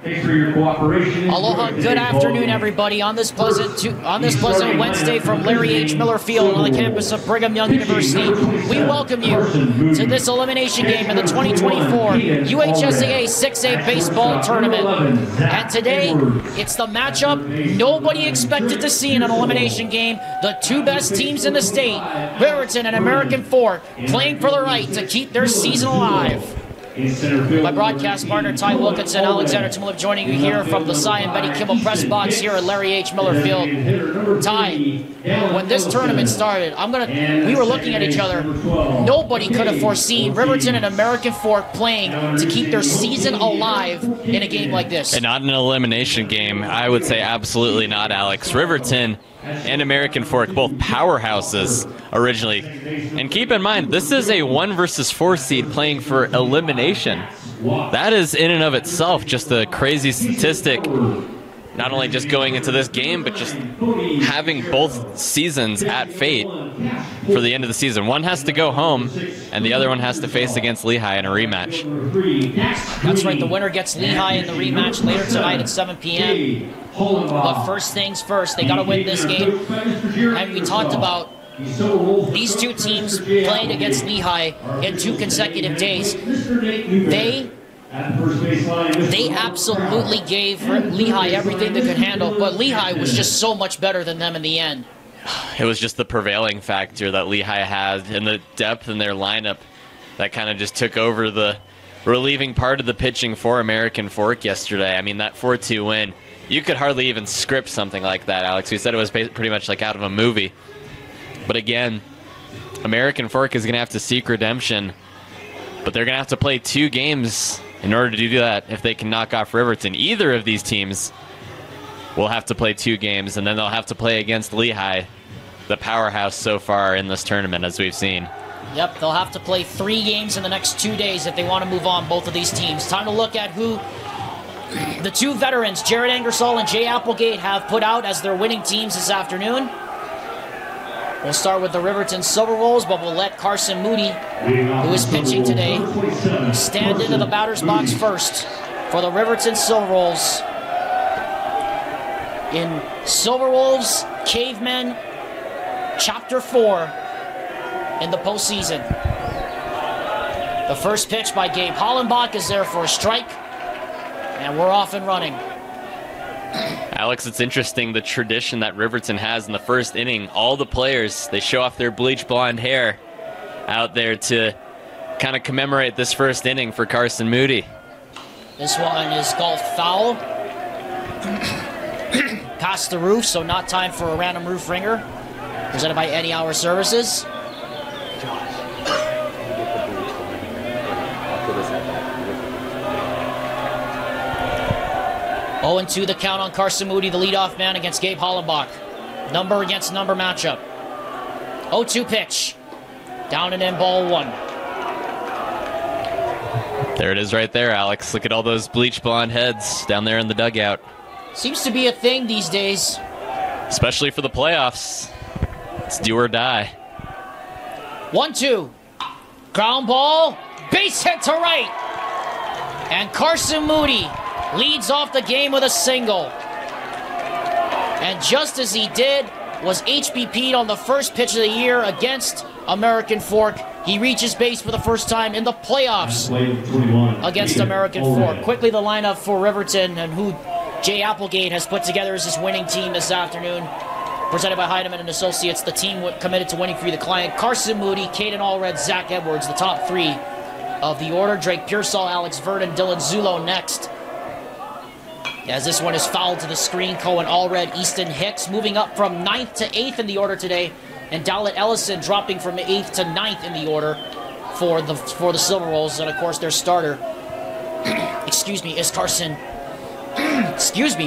Thanks for your cooperation. Aloha, good afternoon, everybody. On this pleasant Wednesday from Larry H. Miller Field on the campus of Brigham Young University, we welcome you to this elimination game in the 2024 UHSAA 6A Baseball Tournament. And today, it's the matchup nobody expected to see in an elimination game. The two best teams in the state, Riverton and American Fork, playing for the right to keep their season alive. My broadcast partner, Ty Wilkinson, Alexander Timolip, joining you here from the Cy and Betty Kimball press box here at Larry H. Miller Field. Ty, when this tournament started, we were looking at each other. Nobody could have foreseen Riverton and American Fork playing to keep their season alive in a game like this. And not an elimination game. I would say absolutely not, Alex. Riverton and American Fork, both powerhouses originally. And keep in mind, this is a 1 versus 4 seed playing for elimination. That is in and of itself just a crazy statistic. Not only just going into this game, but just having both seasons at fate for the end of the season. One has to go home, and the other one has to face against Lehigh in a rematch. That's right, the winner gets Lehigh in the rematch later tonight at 7 p.m. But first things first, they got to win this game. And we talked about these two teams playing against Lehigh in 2 consecutive days. They absolutely gave Lehigh everything they could handle, but Lehigh was just so much better than them in the end. It was just the prevailing factor that Lehigh had and the depth in their lineup that kind of just took over the relieving part of the pitching for American Fork yesterday. I mean, that 4-2 win, you could hardly even script something like that, Alex. We said it was pretty much like out of a movie. But again, American Fork is going to have to seek redemption, but they're going to have to play 2 games in order to do that if they can knock off Riverton. Either of these teams will have to play 2 games, and then they'll have to play against Lehigh, the powerhouse so far in this tournament, as we've seen. Yep, they'll have to play 3 games in the next 2 days if they want to move on, both of these teams. Time to look at who the 2 veterans, Jared Angersall and Jay Applegate, have put out as their winning teams this afternoon. We'll start with the Riverton Silverwolves, but we'll let Carson Moody, who is pitching today, stand into the batter's box first for the Riverton Silverwolves. In Silverwolves Cavemen Chapter 4 in the postseason. The first pitch by Gabe Hollenbach is there for a strike, and we're off and running. Alex, it's interesting the tradition that Riverton has in the first inning. All the players, they show off their bleach blonde hair out there to kind of commemorate this first inning for Carson Moody. This one is golf foul. Past the roof, so not time for a random roof ringer. Presented by Any Hour Services. 0-2 the count on Carson Moody, the leadoff man against Gabe Hollenbach. Number against number matchup. 0-2 pitch. Down and in, ball 1. There it is right there, Alex. Look at all those bleach blonde heads down there in the dugout. Seems to be a thing these days. Especially for the playoffs. It's do or die. 1-2. Ground ball. Base hit to right. And Carson Moody leads off the game with a single. And just as he did, was HBP'd on the first pitch of the year against American Fork. He reaches base for the first time in the playoffs against American Fork. Quickly the lineup for Riverton, and who Jay Applegate has put together as his winning team this afternoon. Presented by Heidemann and Associates, the team committed to winning for you, the client. Carson Moody, Caden Allred, Zach Edwards, the top 3 of the order. Drake Pearsall, Alex Verdon, Dylan Zulo next. As this one is fouled to the screen, Cohen Allred, Easton Hicks moving up from 9th to 8th in the order today, and Dowlett Ellison dropping from 8th to 9th in the order for the Silverwolves. And of course their starter, excuse me, is Carson,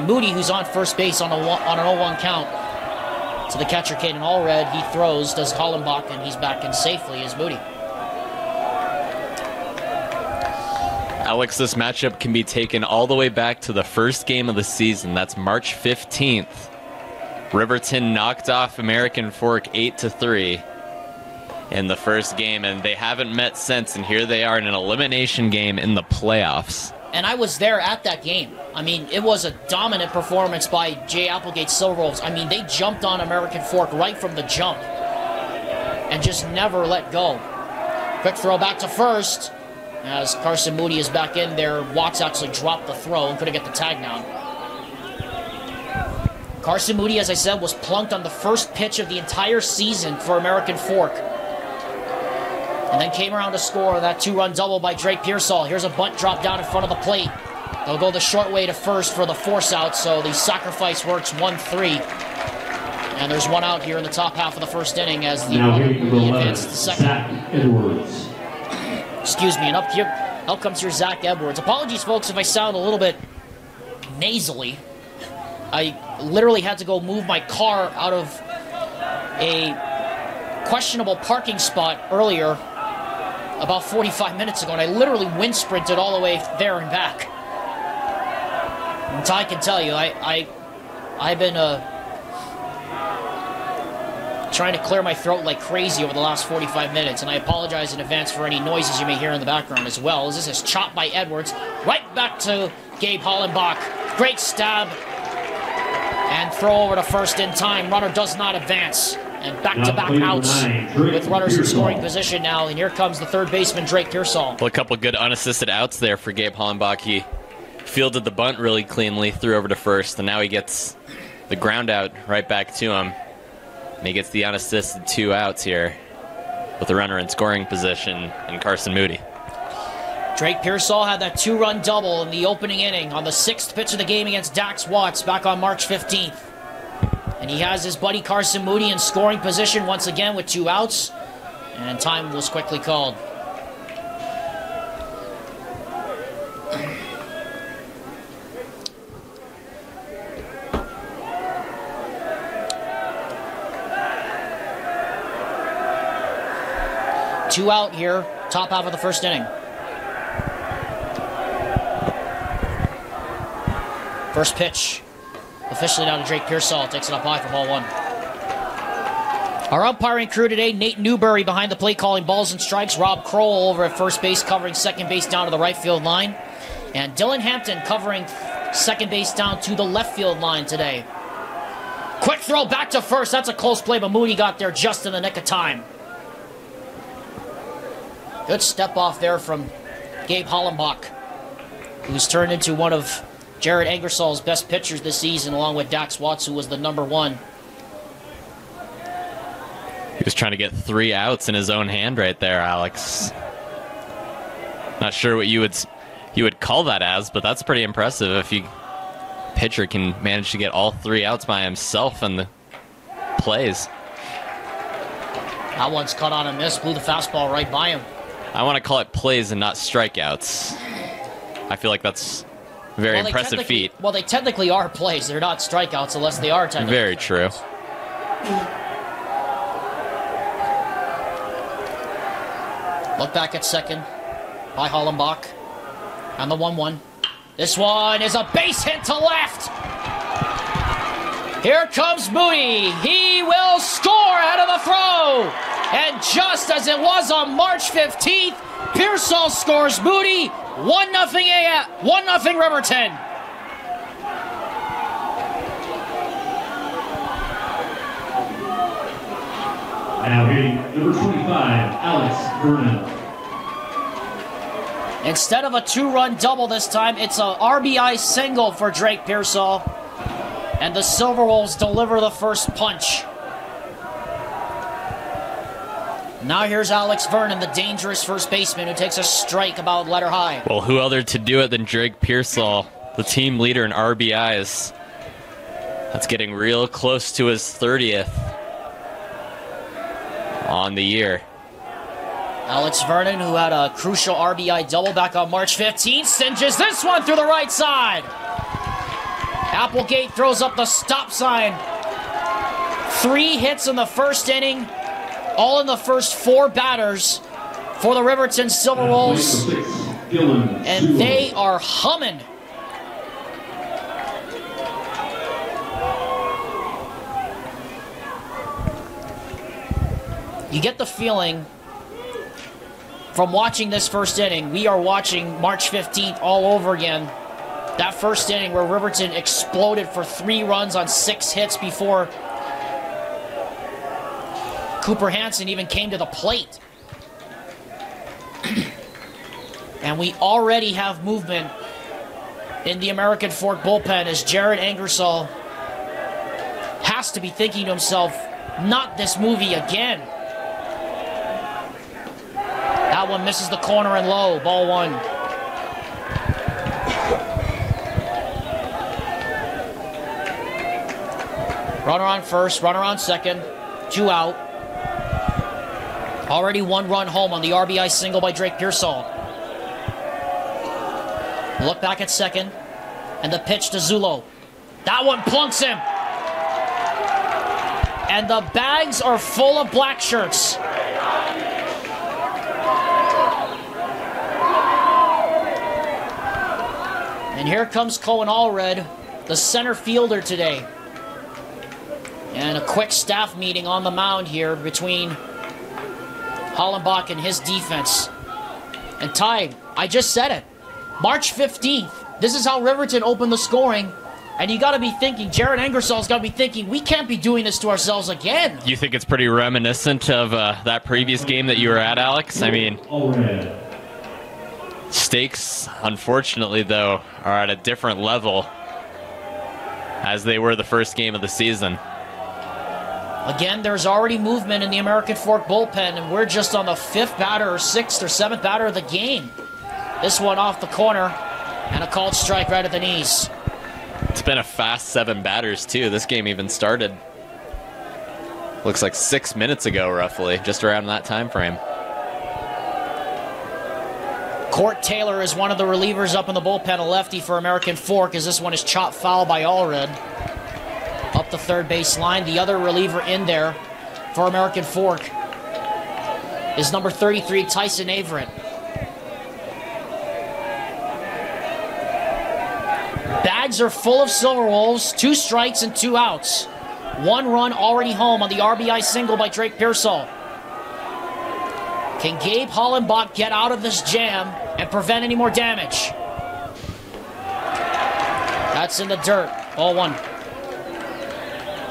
Moody, who's on first base on an 0-1 count. To the catcher, Caden Allred, he throws, does Hollenbach, and he's back in safely as Moody. Alex, this matchup can be taken all the way back to the first game of the season. That's March 15th. Riverton knocked off American Fork 8-3 in the first game, and they haven't met since, and here they are in an elimination game in the playoffs. And I was there at that game. I mean, it was a dominant performance by Jay Applegate's Silverwolves. I mean, they jumped on American Fork right from the jump and just never let go. Quick throw back to first as Carson Moody is back in there. Watts actually dropped the throw and couldn't get the tag down. Carson Moody, as I said, was plunked on the first pitch of the entire season for American Fork. And then came around to score that 2-run double by Drake Pearsall. Here's a bunt drop down in front of the plate. They'll go the short way to first for the force out, so the sacrifice works 1-3. And there's one out here in the top half of the first inning as the advance to second. Zach Edwards. Excuse me, and up comes your Zach Edwards. Apologies, folks, if I sound a little bit nasally. I literally had to go move my car out of a questionable parking spot earlier, about 45 minutes ago, and I literally wind sprinted all the way there and back. And Ty can tell you, I've been trying to clear my throat like crazy over the last 45 minutes, and I apologize in advance for any noises you may hear in the background as well. As this is chopped by Edwards, right back to Gabe Hollenbach. Great stab, and throw over to first in time. Runner does not advance. And back-to-back outs with runners in scoring position now. And here comes the third baseman, Drake Pearsall. Well, a couple good unassisted outs there for Gabe Hollenbach. He fielded the bunt really cleanly, threw over to first, and now he gets the ground out right back to him. And he gets the unassisted 2 outs here with the runner in scoring position and Carson Moody. Drake Pearsall had that 2-run double in the opening inning on the 6th pitch of the game against Dax Watts back on March 15th. And he has his buddy Carson Moody in scoring position once again with 2 outs. And time was quickly called. Two out here, top half of the first inning. First pitch, officially down to Drake Pearsall. Takes it up high for ball 1. Our umpiring crew today, Nate Newberry behind the plate calling balls and strikes. Rob Kroll over at first base covering second base down to the right field line. And Dylan Hampton covering second base down to the left field line today. Quick throw back to first. That's a close play, but Moody got there just in the nick of time. Good step off there from Gabe Hollenbach, who's turned into one of Jared Angersall's best pitchers this season, along with Dax Watts, who was the #1. He was trying to get 3 outs in his own hand right there, Alex. Not sure what you would call that as, but that's pretty impressive if you pitcher can manage to get all 3 outs by himself in the plays. That one's cut on a miss, blew the fastball right by him. I want to call it plays and not strikeouts. I feel like that's a very impressive feat. Well, they technically are plays. They're not strikeouts unless they are technically. Very true. Look back at second by Hollenbach on the 1-1. This one is a base hit to left. Here comes Moody. He will score out of the throw. And just as it was on March 15th, Pearsall scores Moody. 1-0 Riverton. Now hitting number 25, Alex Vernon. Instead of a 2-run double this time, it's a RBI single for Drake Pearsall. And the Silverwolves deliver the first punch. Now here's Alex Vernon, the dangerous first baseman who takes a strike about letter high. Well, who other to do it than Drake Pearsall, the team leader in RBIs. That's getting real close to his 30th on the year. Alex Vernon, who had a crucial RBI double back on March 15th, singes this one through the right side. Applegate throws up the stop sign. 3 hits in the first inning, all in the first 4 batters for the Riverton Silverwolves. And they are humming. You get the feeling from watching this first inning, we are watching March 15th all over again. That first inning where Riverton exploded for 3 runs on 6 hits before Cooper Hansen even came to the plate. And we already have movement in the American Fork bullpen as Jared Angersall has to be thinking to himself, not this movie again. That one misses the corner and low, ball 1. Runner on first, runner on second, 2 out. Already 1 run home on the RBI single by Drake Pearsall. Look back at second, and the pitch to Zulo. That one plunks him. And the bags are full of black shirts. And here comes Cohen Allred, the center fielder today. And a quick staff meeting on the mound here between Hollenbach and his defense. And Ty, I just said it. March 15th, this is how Riverton opened the scoring. And you got to be thinking, Jared Angersall's got to be thinking, we can't be doing this to ourselves again. You think it's pretty reminiscent of that previous game that you were at, Alex? I mean, stakes, unfortunately, though, are at a different level as they were the first game of the season. Again, there's already movement in the American Fork bullpen, and we're just on the 5th batter or 6th or 7th batter of the game. This one off the corner, and a called strike right at the knees. It's been a fast 7 batters, too. This game even started, looks like 6 minutes ago, roughly, just around that time frame. Court Taylor is one of the relievers up in the bullpen, a lefty for American Fork, as this one is chopped foul by Allred. Up the third base line. The other reliever in there for American Fork is number 33, Tyson Averett. Bags are full of Silverwolves. 2 strikes and 2 outs. 1 run already home on the RBI single by Drake Pearsall. Can Gabe Hollenbach get out of this jam and prevent any more damage? That's in the dirt. Ball 1.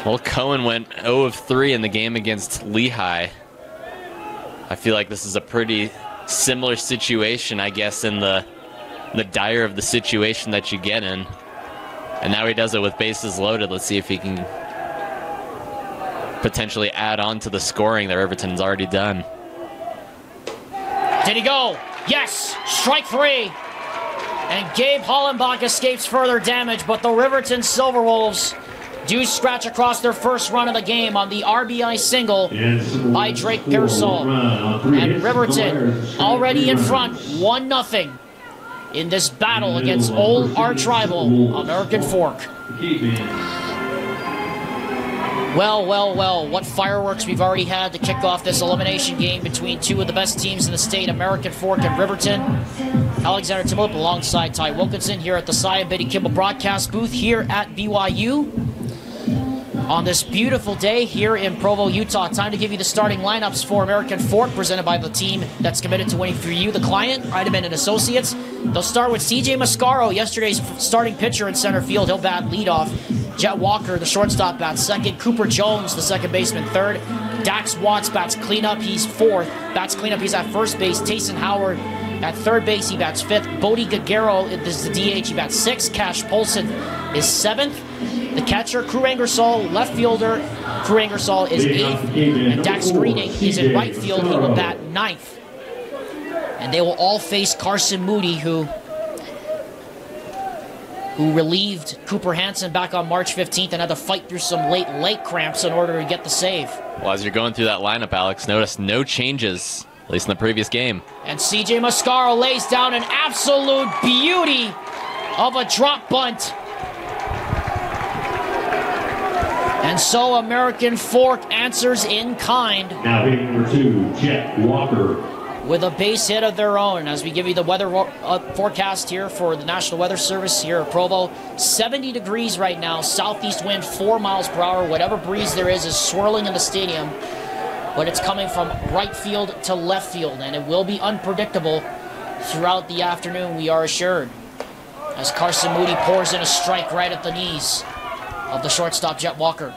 Well, Cohen went 0 of 3 in the game against Lehigh. I feel like this is a pretty similar situation, I guess, in the dire of the situation that you get in. And now he does it with bases loaded. Let's see if he can potentially add on to the scoring that Riverton's already done. Did he go? Yes! Strike 3. And Gabe Hollenbach escapes further damage, but the Riverton Silverwolves do scratch across their first run of the game on the RBI single by Drake Pearsall. And Riverton already in front, 1-0 in this battle against old arch rival American Fork. Well, what fireworks we've already had to kick off this elimination game between 2 of the best teams in the state, American Fork and Riverton. Alexander Timolip alongside Ty Wilkinson here at the Cy and Biddy Kimball broadcast booth here at BYU. On this beautiful day here in Provo, Utah, time to give you the starting lineups for American Fork, presented by the team that's committed to winning for you, the client, Eideman and Associates. They'll start with CJ Mascaro, yesterday's starting pitcher in center field. He'll bat leadoff. Jet Walker, the shortstop, bats second. Cooper Jones, the second baseman, third. Dax Watts bats cleanup. He's fourth. Bats cleanup. He's at first base. Tayson Howard at third base. He bats fifth. Bodie Gagero is the DH. He bats sixth. Cash Polson is seventh. The catcher, Crew Angersall, left fielder. Crew Angersall is eighth. And Dax Greening is in right field. He will bat ninth. And they will all face Carson Moody, who relieved Cooper Hansen back on March 15th and had to fight through some late leg cramps in order to get the save. Well, as you're going through that lineup, Alex, notice no changes, at least in the previous game. And CJ Mascaro lays down an absolute beauty of a drop bunt. And so American Fork answers in kind. Now hitting number 2, Jet Walker. With a base hit of their own, as we give you the weather forecast here for the National Weather Service here at Provo. 70 degrees right now, southeast wind 4 miles per hour. Whatever breeze there is swirling in the stadium. but it's coming from right field to left field, and it will be unpredictable throughout the afternoon, we are assured. As Carson Moody pours in a strike right at the knees of the shortstop, Jet Walker.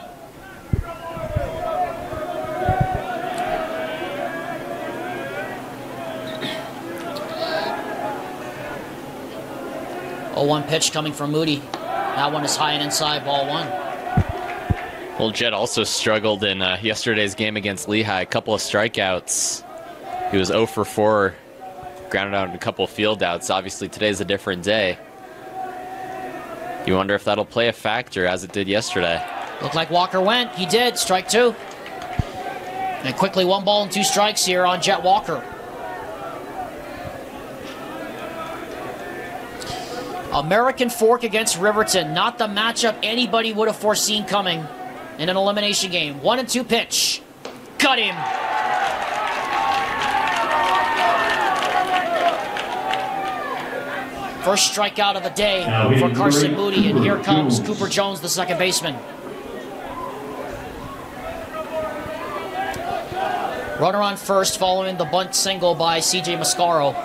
Oh, 1 pitch coming from Moody. That one is high and inside, ball 1. Well, Jet also struggled in yesterday's game against Lehigh. A couple of strikeouts. He was 0 for 4, grounded out in a couple of field outs. Obviously, today's a different day. You wonder if that'll play a factor as it did yesterday. Looked like Walker went. He did. Strike 2. And quickly 1 ball and 2 strikes here on Jet Walker. American Fork against Riverton. Not the matchup anybody would have foreseen coming in an elimination game. 1-2 pitch. Got him. First strikeout of the day for Carson Moody, and here comes Cooper Jones, the second baseman. Runner on first following the bunt single by C.J. Mascaro.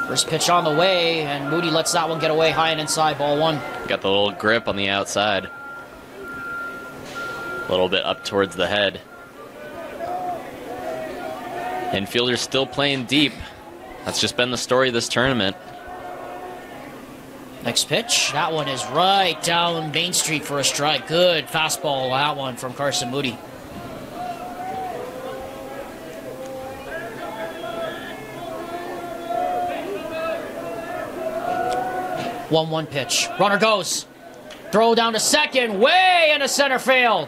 First pitch on the way, and Moody lets that one get away high and inside, ball 1. Got the little grip on the outside. A little bit up towards the head. Infielders still playing deep. That's just been the story of this tournament. Next pitch. That one is right down Main Street for a strike. Good fastball, that one from Carson Moody. One pitch. Runner goes. Throw down to second. Way into center field.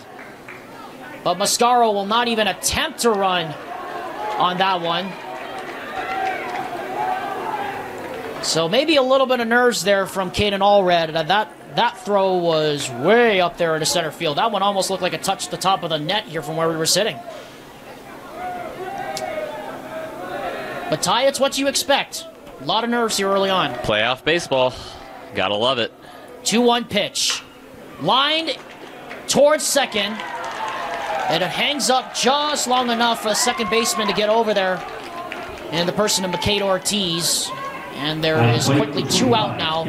But Mascaro will not even attempt to run on that one. So maybe a little bit of nerves there from Caden Allred. That throw was way up there into center field. That one almost looked like it touched the top of the net here from where we were sitting. But Ty, it's what you expect. A lot of nerves here early on. Playoff baseball. Gotta love it. 2-1 pitch. Lined towards second. And it hangs up just long enough for the second baseman to get over there. And the person of McCade Ortiz. And there is quickly 2 out now.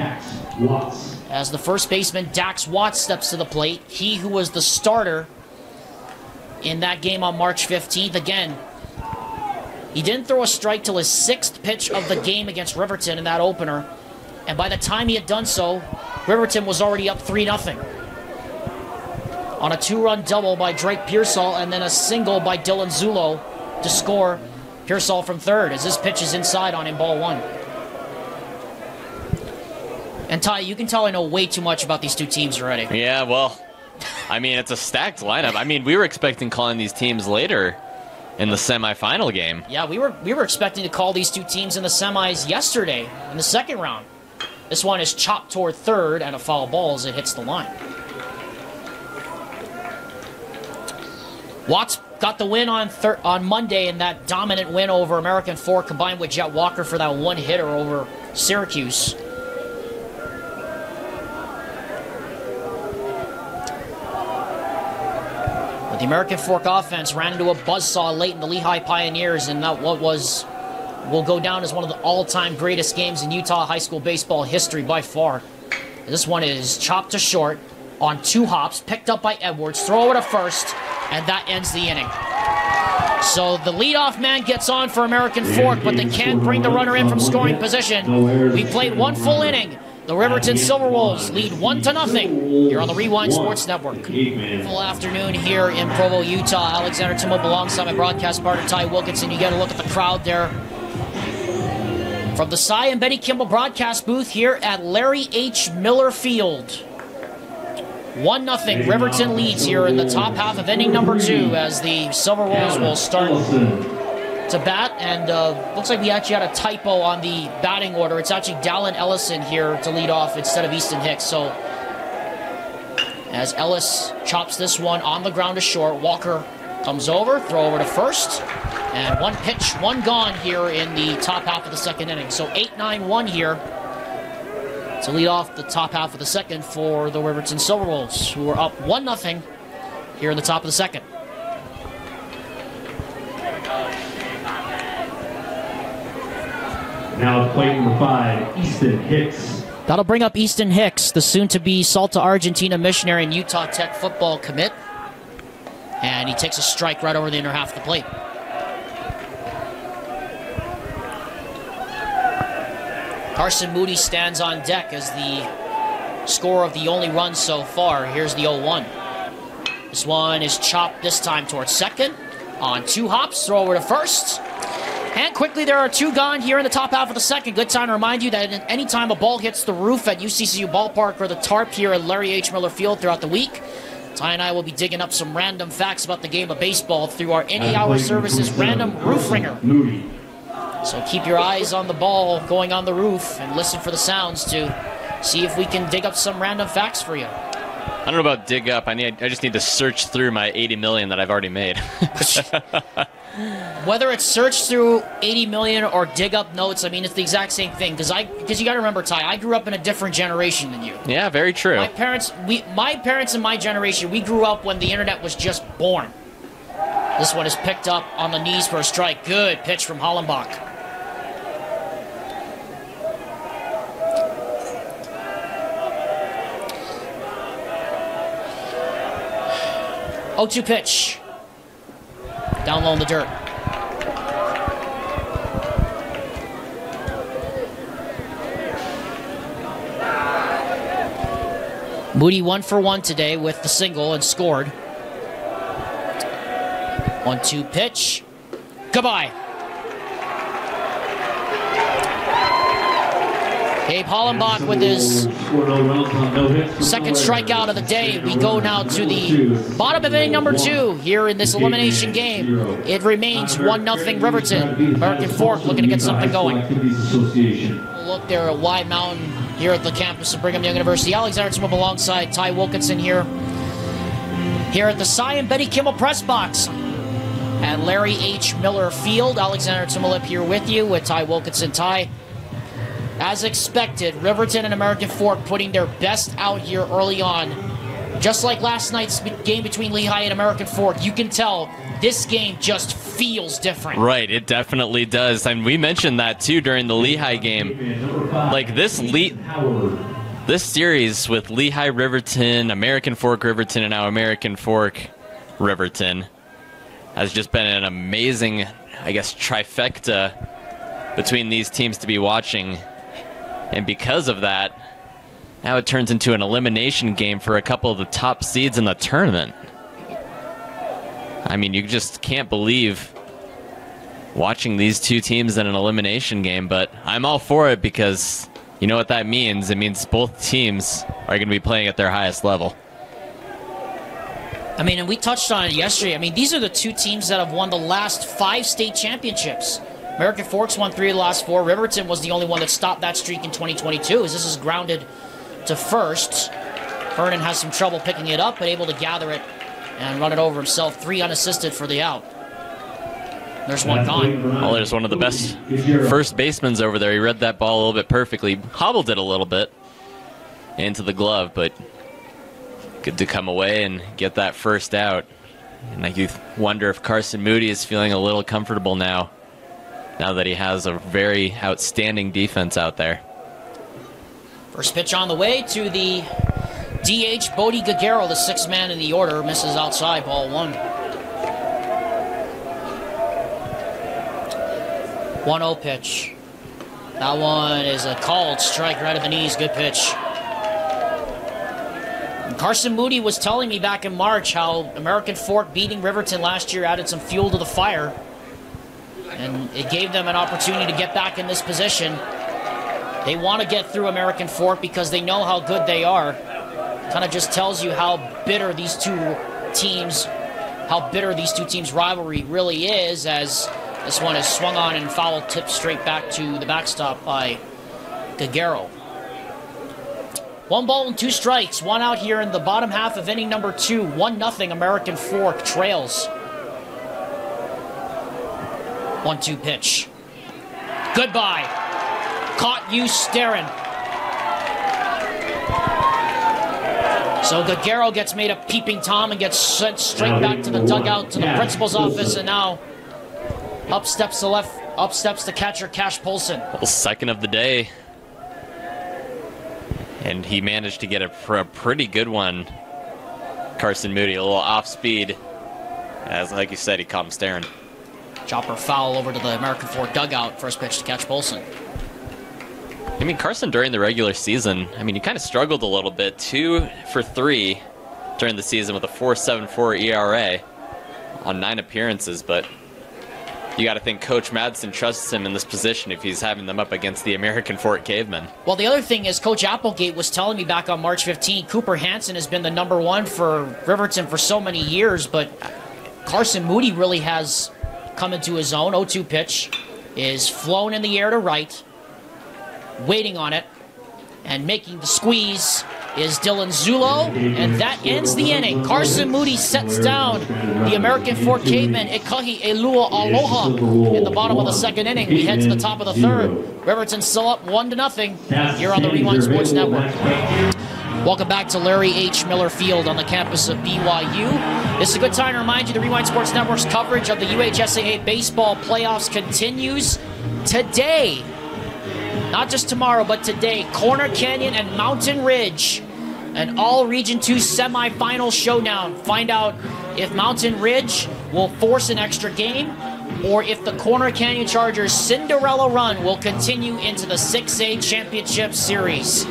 As the first baseman, Dax Watts, steps to the plate. He who was the starter in that game on March 15th. Again, he didn't throw a strike till his 6th pitch of the game against Riverton in that opener. And by the time he had done so, Riverton was already up 3-0. On a 2-run double by Drake Pearsall and then a single by Dylan Zulo to score Pearsall from third as this pitch is inside on him, ball 1. And Ty, you can tell I know way too much about these two teams already. Yeah, well, I mean, it's a stacked lineup. I mean, we were expecting calling these teams later in the semifinal game. Yeah, we were expecting to call these two teams in the semis yesterday in the second round. This one is chopped toward third and a foul ball as it hits the line. Watts got the win on Monday in that dominant win over American Fork, combined with Jet Walker for that one hitter over Syracuse. But the American Fork offense ran into a buzzsaw late in the Lehigh Pioneers in that what will go down as one of the all-time greatest games in Utah high school baseball history by far. This one is chopped to short on 2 hops, picked up by Edwards, throw over to first, and that ends the inning. So the leadoff man gets on for American Fork, but they can't bring the runner in from scoring position. We played 1 full inning. The Riverton Silverwolves lead 1-0 here on the Rewind Sports Network. Full afternoon here in Provo, Utah. Alexander Timmo alongside my broadcast partner Ty Wilkinson. You get a look at the crowd there from the Cy and Betty Kimball broadcast booth here at Larry H. Miller Field. 1-0 Riverton leads here in the top half of inning number 2 as the Silverwolves will start to bat. And looks like we actually had a typo on the batting order. It's actually Dallin Ellison here to lead off instead of Easton Hicks. So as Ellis chops this one on the ground to short, Walker comes over, throw over to first. And 1 pitch, 1 gone here in the top half of the second inning. So 8-9-1 here to lead off the top half of the second for the Riverton Silverwolves, who are up 1-0 here in the top of the second. Now to plate number 5, Easton Hicks. That'll bring up Easton Hicks, the soon-to-be Salta, Argentina missionary and Utah Tech football commit. And he takes a strike right over the inner half of the plate. Carson Moody stands on deck as the scorer of the only run so far. Here's the 0-1. This one is chopped this time towards second. On 2 hops, throw over to first. And quickly, there are 2 gone here in the top half of the second. Good time to remind you that anytime a ball hits the roof at UCCU Ballpark or the tarp here at Larry H. Miller Field throughout the week, Ty and I will be digging up some random facts about the game of baseball through our Any Hour Services Random Roof Ringer. So keep your eyes on the ball going on the roof and listen for the sounds to see if we can dig up some random facts for you. I don't know about dig up. I just need to search through my 80 million that I've already made. Whether it's search through 80 million or dig up notes, I mean, it's the exact same thing. Because you got to remember, Ty, I grew up in a different generation than you. Yeah, very true. My parents and my generation, we grew up when the internet was just born. This one is picked up on the knees for a strike. Good pitch from Hollenbach. 0-2 pitch. Down low in the dirt. Moody 1 for 1 today with the single and scored. 1-2 pitch. Goodbye. Gabe Hollenbach with his second strikeout of the day. We go now to the bottom of inning number 2 here in this elimination game. It remains 1-0 Riverton. American Fork looking to get something going. Look there at Y Mountain here at the campus of Brigham Young University. Alexander Smith alongside Ty Wilkinson here at the Cy and Betty Kimmel press box at Larry H. Miller Field. Alexander Timolip here with you with Ty Wilkinson. Ty, as expected, Riverton and American Fork putting their best out here early on. Just like last night's game between Lehigh and American Fork, you can tell this game just feels different. Right, it definitely does. And we mentioned that too during the Lehigh game. Like this series with Lehigh Riverton, American Fork Riverton, and now American Fork Riverton has just been an amazing, I guess, trifecta between these teams to be watching. And because of that, now it turns into an elimination game for a couple of the top seeds in the tournament. I mean, you just can't believe watching these two teams in an elimination game, but I'm all for it because you know what that means. It means both teams are going to be playing at their highest level. I mean, and we touched on it yesterday. I mean, these are the two teams that have won the last 5 state championships. American Forks won 3 of the last 4. Riverton was the only one that stopped that streak in 2022, as this is grounded to first. Vernon has some trouble picking it up, but able to gather it and run it over himself. 3 unassisted for the out. There's one gone. Oh, there's one of the best first basemen over there. He read that ball a little bit perfectly. Hobbled it a little bit into the glove, but good to come away and get that first out. And you wonder if Carson Moody is feeling a little comfortable now that he has a very outstanding defense out there. First pitch on the way to the DH, Bodie Gagaro, the 6th man in the order, misses outside, ball 1. 1-0 pitch. That one is a called strike right at the knees. Good pitch. And Carson Moody was telling me back in March how American Fork beating Riverton last year added some fuel to the fire. And it gave them an opportunity to get back in this position. They want to get through American Fork because they know how good they are. Kind of just tells you how bitter these two teams' rivalry really is, as this one is swung on and foul tipped straight back to the backstop by Gagaro. 1 ball and 2 strikes. 1 out here in the bottom half of inning number 2. 1-0 American Fork trails. 1-2 pitch. Goodbye. Caught you staring. So Gagero gets made a peeping Tom and gets sent straight back to the dugout, to the principal's office, and now up steps the catcher, Cash Polson. Well, second of the day. And he managed to get a pretty good one. Carson Moody, a little off speed. As like you said, he caught him staring. Chopper foul over to the American Fork dugout. First pitch to Cash Polson. I mean, Carson during the regular season, I mean, he kind of struggled a little bit. 2 for 3 during the season with a 4.74 ERA on 9 appearances, but you got to think Coach Madsen trusts him in this position if he's having them up against the American Fork Cavemen. Well, the other thing is Coach Applegate was telling me back on March 15, Cooper Hansen has been the #1 for Riverton for so many years, but Carson Moody really has come into his own. 0-2 pitch is flown in the air to right, waiting on it, and making the squeeze is Dylan Zulo, and that ends the inning. Carson Moody sets down the American Fork Cavemen, Ekahi Elua Aloha, in the bottom of the second inning. We head to the top of the third. Riverton still up 1-0 here on the Rewind Sports Network. Welcome back to Larry H. Miller Field on the campus of BYU. This is a good time to remind you the Rewind Sports Network's coverage of the UHSAA baseball playoffs continues today. Not just tomorrow, but today. Corner Canyon and Mountain Ridge, an all-Region 2 semifinal showdown. Find out if Mountain Ridge will force an extra game or if the Corner Canyon Chargers' Cinderella run will continue into the 6A Championship Series.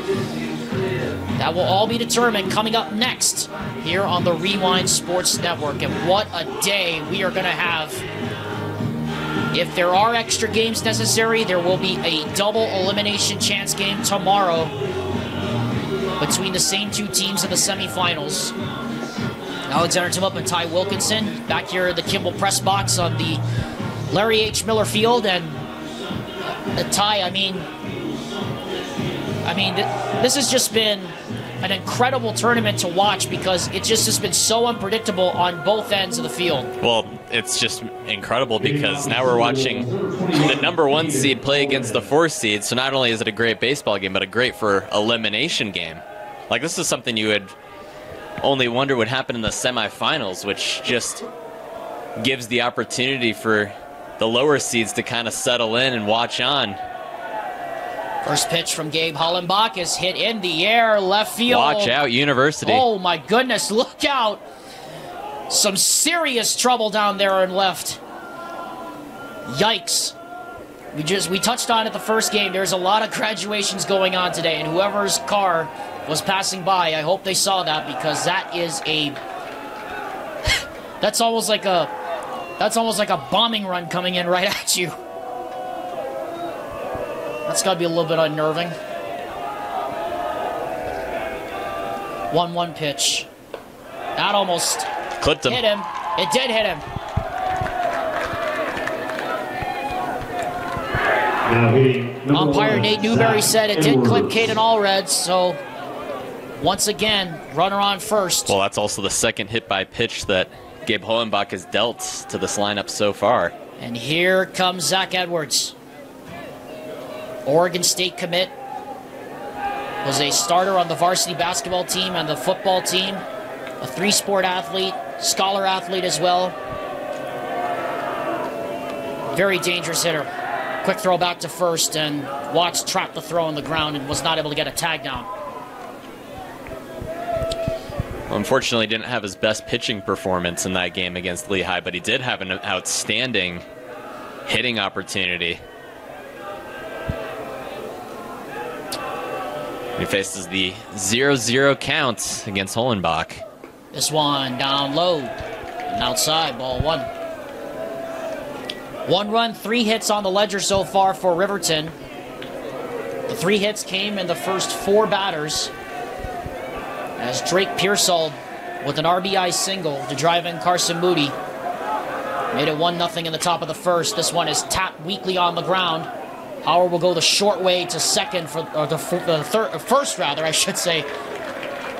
That will all be determined coming up next here on the Rewind Sports Network. And what a day we are going to have. If there are extra games necessary, there will be a double elimination chance game tomorrow between the same 2 teams in the semifinals. Alexander Timup and Ty Wilkinson back here at the Kimball Press Box on the Larry H. Miller Field. And Ty, I mean, this has just been an incredible tournament to watch because it just has been so unpredictable on both ends of the field. Well, it's just incredible because now we're watching the #1 seed play against the 4 seed. So not only is it a great baseball game, but a great for elimination game. Like, this is something you would only wonder would happen in the semifinals, which just gives the opportunity for the lower seeds to kind of settle in and watch on. First pitch from Gabe Hollenbach is hit in the air, left field. Watch out, University. Oh my goodness, look out. Some serious trouble down there in left. Yikes. We touched on it the first game. There's a lot of graduations going on today, and whoever's car was passing by, I hope they saw that, because that is a that's almost like a bombing run coming in right at you. That's got to be a little bit unnerving. 1-1 pitch. That almost clipped him. Hit him. It did hit him. Umpire Nate Newberry said it did clip Caden Allred, so once again, runner on first. Well, that's also the second hit by pitch that Gabe Hollenbach has dealt to this lineup so far. And here comes Zach Edwards. Oregon State commit. Was a starter on the varsity basketball team and the football team. A 3-sport athlete, scholar athlete as well. Very dangerous hitter. Quick throw back to first, and Watts trapped the throw on the ground and was not able to get a tag down. Well, unfortunately, didn't have his best pitching performance in that game against Lehigh, but he did have an outstanding hitting opportunity. He faces the 0-0 count against Hollenbach. This one down low and outside, ball 1. 1 run, 3 hits on the ledger so far for Riverton. The 3 hits came in the first 4 batters as Drake Pearsall with an RBI single to drive in Carson Moody. Made it 1-0 in the top of the first. This one is tapped weakly on the ground. Howard will go the short way to second for first, I should say,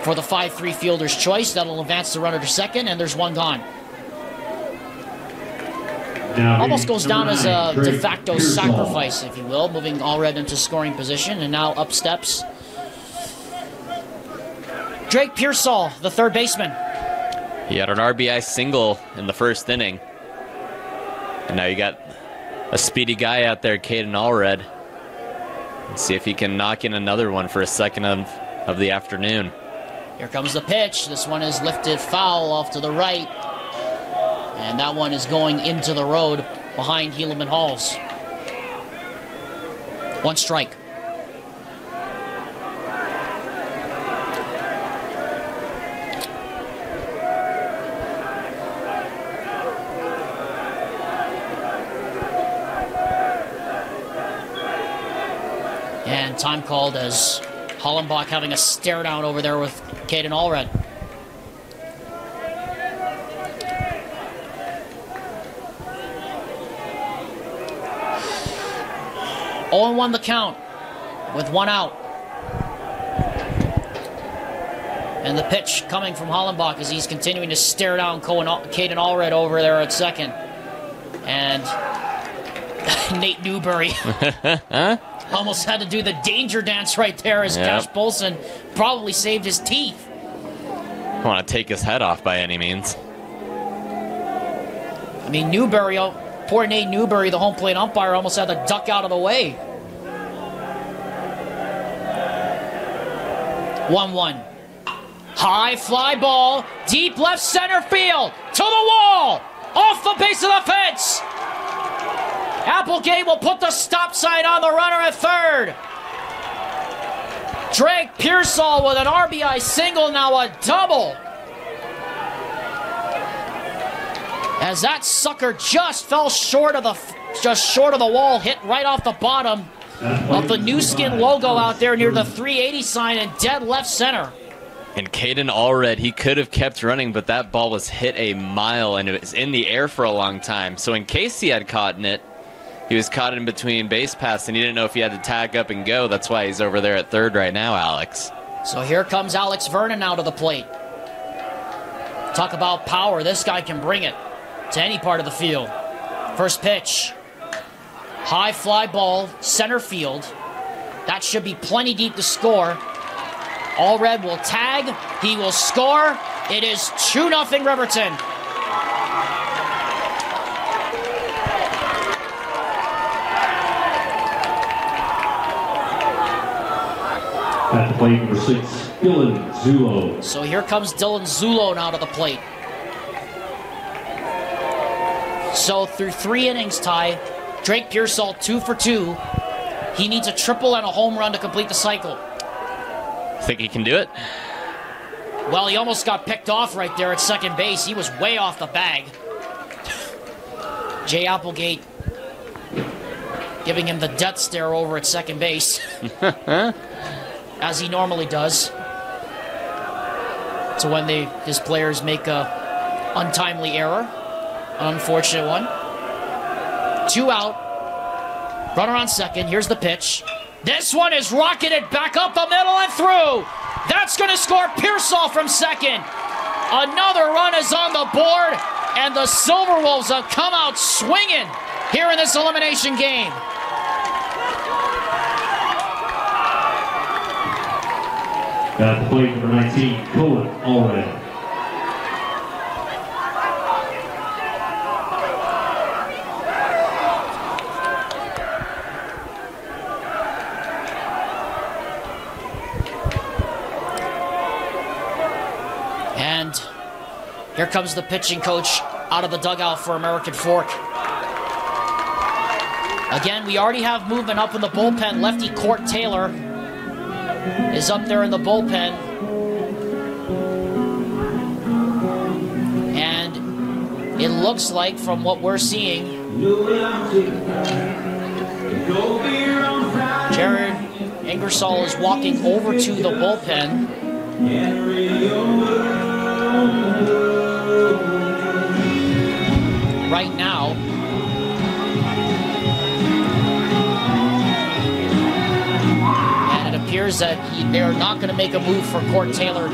for the 5-3 fielder's choice. That'll advance the runner to second, and there's 1 gone. Almost goes down as a de facto sacrifice, if you will, moving Allred into scoring position, and now up steps Drake Pearsall, the third baseman. He had an RBI single in the first inning. And now you got a speedy guy out there, Caden Allred. Let's see if he can knock in another one for a second of the afternoon. Here comes the pitch. This one is lifted foul off to the right. And that one is going into the road behind Helaman Halls. 1 strike. And time called as Hollenbach having a stare down over there with Caden Allred. Oh, 1 the count with 1 out. And the pitch coming from Hollenbach as he's continuing to stare down Caden Allred over there at second. And Nate Newberry almost had to do the danger dance right there as Cash Bolson probably saved his teeth. I don't want to take his head off by any means. I mean, Newberry, poor Nate Newberry, the home plate umpire, almost had to duck out of the way. 1-1. High fly ball, deep left center field, to the wall, off the base of the fence. Applegate will put the stop sign on the runner at third. Drake Pearsall with an RBI single, now a double. As that sucker just fell short of the wall, hit right off the bottom of the New Skin logo out there near the 380 sign in dead left center. And Caden Allred, he could have kept running, but that ball was hit a mile and it was in the air for a long time. So in case he had caught in it, he was caught in between base paths and he didn't know if he had to tag up and go. That's why he's over there at third right now, Alex. So here comes Alex Vernon now to the plate. Talk about power. This guy can bring it to any part of the field. First pitch. High fly ball, center field. That should be plenty deep to score. Allred will tag. He will score. It is 2-0 Riverton. At the plate, number 6, Dylan Zulo. So here comes Dylan Zulo now to the plate. So through 3 innings, Ty, Drake Pearsall 2 for 2. He needs a triple and a home run to complete the cycle. Think he can do it? Well, he almost got picked off right there at second base. He was way off the bag. Jay Applegate giving him the death stare over at second base. As he normally does. So when his players make a untimely error, an unfortunate one. 2 out. Runner on second. Here's the pitch. This one is rocketed back up the middle and through. That's going to score Pearsall from second. Another run is on the board, and the Silverwolves have come out swinging here in this elimination game. At the plate, number 19, Cohen Allred. And here comes the pitching coach out of the dugout for American Fork. Again, we already have movement up in the bullpen. Lefty Court Taylor is up there in the bullpen. And it looks like, from what we're seeing, Jared Ingersoll is walking over to the bullpen. Right now. And it appears that they're not going to make a move for Court Taylor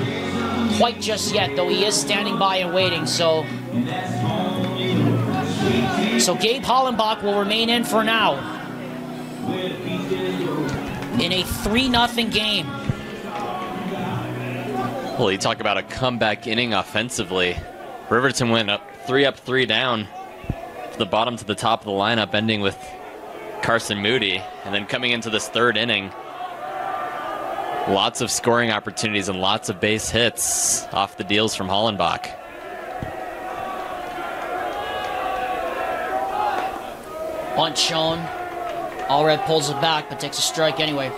quite just yet, though he is standing by and waiting. So Gabe Hollenbach will remain in for now in a 3-0 game. Well, you talk about a comeback inning offensively. Riverton went up, three down, from the bottom to the top of the lineup, ending with Carson Moody. And then coming into this third inning, lots of scoring opportunities and lots of base hits off the deals from Hollenbach. Bunt shown. Allred pulls it back, but takes a strike anyway.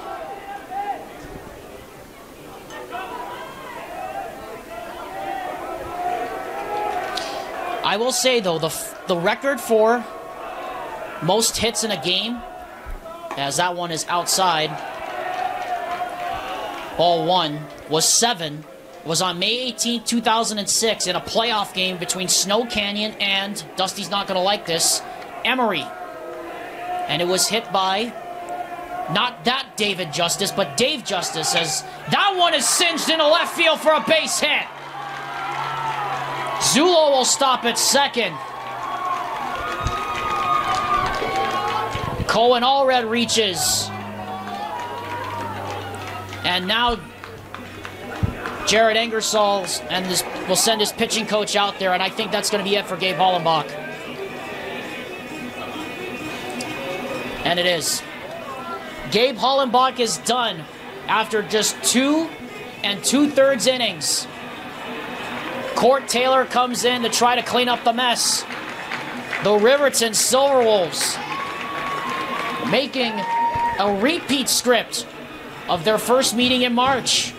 I will say, though, the record for most hits in a game, as that one is outside, ball one, was 7, was on May 18, 2006 in a playoff game between Snow Canyon and, Dusty's not going to like this, Emory. And it was hit by, not that David Justice, but Dave Justice, as that one is singed into left field for a base hit. Zulo will stop at second. Cohen Allred reaches. And now Jared Ingersoll will send his pitching coach out there, and I think that's going to be it for Gabe Hollenbach. And it is. Gabe Hollenbach is done after just 2 2/3 innings. Court Taylor comes in to try to clean up the mess. The Riverton Silverwolves making a repeat script of their first meeting in March.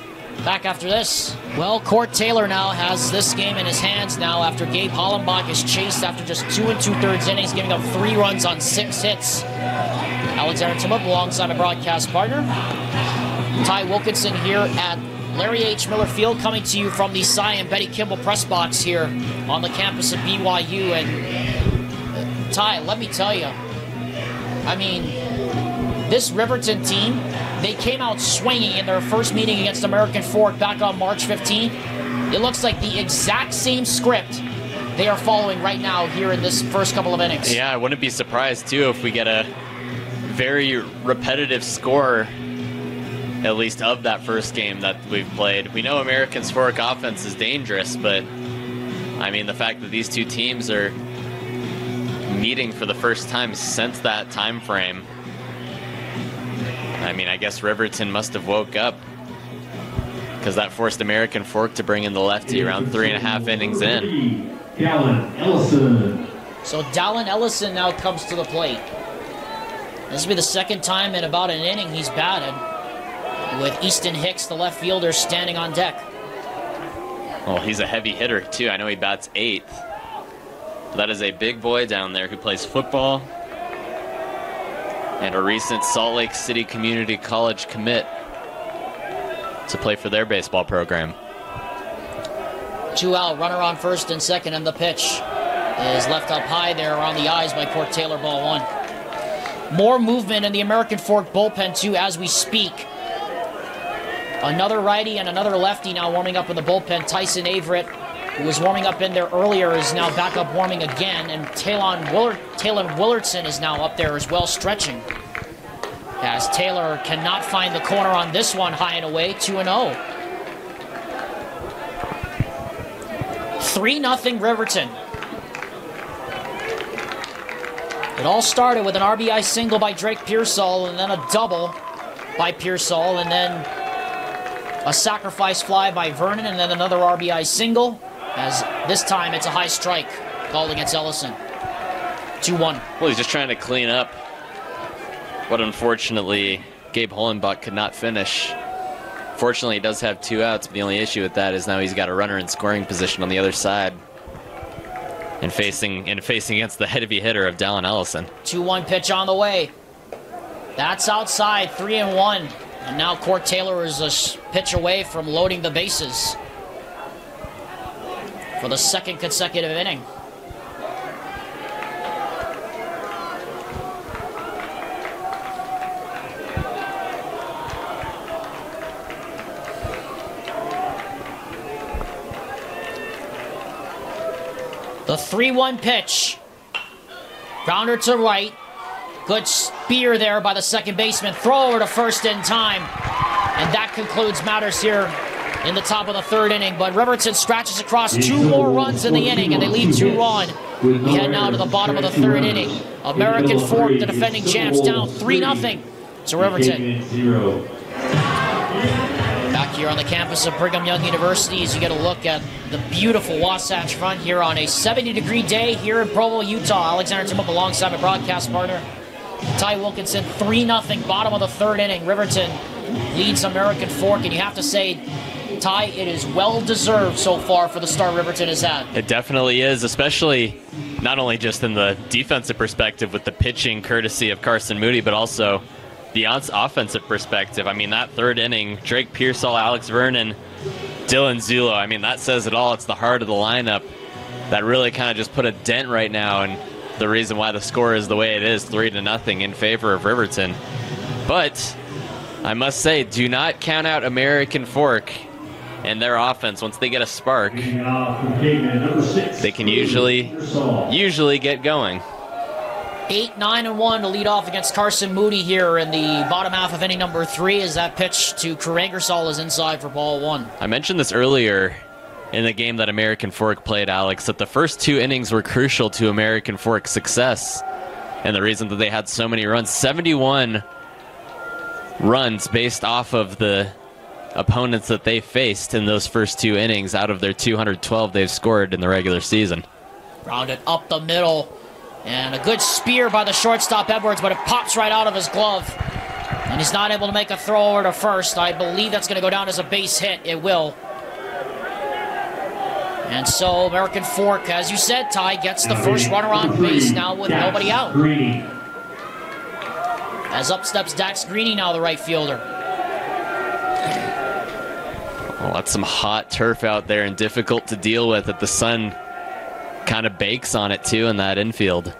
Back after this. Well, Court Taylor now has this game in his hands now after Gabe Hollenbach is chased after just 2 2/3 innings, giving up 3 runs on 6 hits. Alexander Timup alongside my broadcast partner, Ty Wilkinson, here at Larry H. Miller Field, coming to you from the Cy and Betty Kimball press box here on the campus of BYU. And Ty, let me tell you, I mean, this Riverton team, they came out swinging in their first meeting against American Fork back on March 15th. It looks like the exact same script they are following right now here in this first couple of innings. Yeah, I wouldn't be surprised, too, if we get a very repetitive score, at least of that first game that we've played. We know American's Fork offense is dangerous, but, I mean, the fact that these two teams are meeting for the first time since that time frame, I mean, I guess Riverton must have woke up, because that forced American Fork to bring in the lefty around 3.5 innings in. Dallin Ellison. So Dallin Ellison now comes to the plate. This will be the second time in about an inning he's batted, with Easton Hicks, the left fielder, standing on deck. Well, he's a heavy hitter, too. I know he bats 8th. That is a big boy down there who plays football and a recent Salt Lake City Community College commit to play for their baseball program. 2 out, runner on first and second, and the pitch is left up high there around the eyes by Court Taylor, ball 1. More movement in the American Fork bullpen, too, as we speak. Another righty and another lefty now warming up in the bullpen. Tyson Averett, who was warming up in there earlier, is now back up warming again. And Talon Willardson is now up there as well, stretching. As Taylor cannot find the corner on this one, high and away, 2-0. 3-0 Riverton. It all started with an RBI single by Drake Pearsall, and then a double by Pearsall, and then a sacrifice fly by Vernon, and then another RBI single, as this time it's a high strike called against Ellison. 2-1. Well, he's just trying to clean up what, unfortunately, Gabe Hollenbach could not finish. Fortunately, he does have 2 outs, but the only issue with that is now he's got a runner in scoring position on the other side, and facing against the heavy hitter of Dallin Ellison. 2-1 pitch on the way. That's outside, 3-1. And now Court Taylor is a pitch away from loading the bases for the second consecutive inning. The 3-1 pitch. Grounder to right. Good spear there by the second baseman. Throw over to first in time. And that concludes matters here in the top of the third inning, but Riverton scratches across 2 more runs in the inning, and they lead 2-1. We head now to the bottom of the third inning. American Fork, the defending champs, down 3-0 to Riverton. Back here on the campus of Brigham Young University, as you get a look at the beautiful Wasatch Front here on a 70-degree day here in Provo, Utah. Alexander Timup alongside my broadcast partner, Ty Wilkinson. 3-0, bottom of the third inning. Riverton leads American Fork, and you have to say, Ty, it is well-deserved so far for the start Riverton has had. It definitely is, especially not only just in the defensive perspective with the pitching courtesy of Carson Moody, but also the offensive perspective. I mean, that third inning, Drake Pearsall, Alex Vernon, Dylan Zulo, I mean, that says it all. It's the heart of the lineup that really kind of just put a dent right now, and the reason why the score is the way it is, 3-0 in favor of Riverton. But I must say, do not count out American Fork and their offense. Once they get a spark, they can usually get going. 8-9-1 to lead off against Carson Moody here in the bottom half of inning number 3, as that pitch to Karangersall is inside for ball 1. I mentioned this earlier in the game that American Fork played, Alex, that the first 2 innings were crucial to American Fork's success, and the reason that they had so many runs. 71 runs based off of the opponents that they faced in those first 2 innings out of their 212 they've scored in the regular season. Grounded up the middle, and a good spear by the shortstop Edwards, but it pops right out of his glove, and he's not able to make a throw over to first. I believe that's going to go down as a base hit. It will. And so American Fork, as you said, Ty, gets the first runner on base now with nobody out. As up steps Dax Greeny, now the right fielder. Well, that's some hot turf out there and difficult to deal with, that the sun kind of bakes on it too in that infield.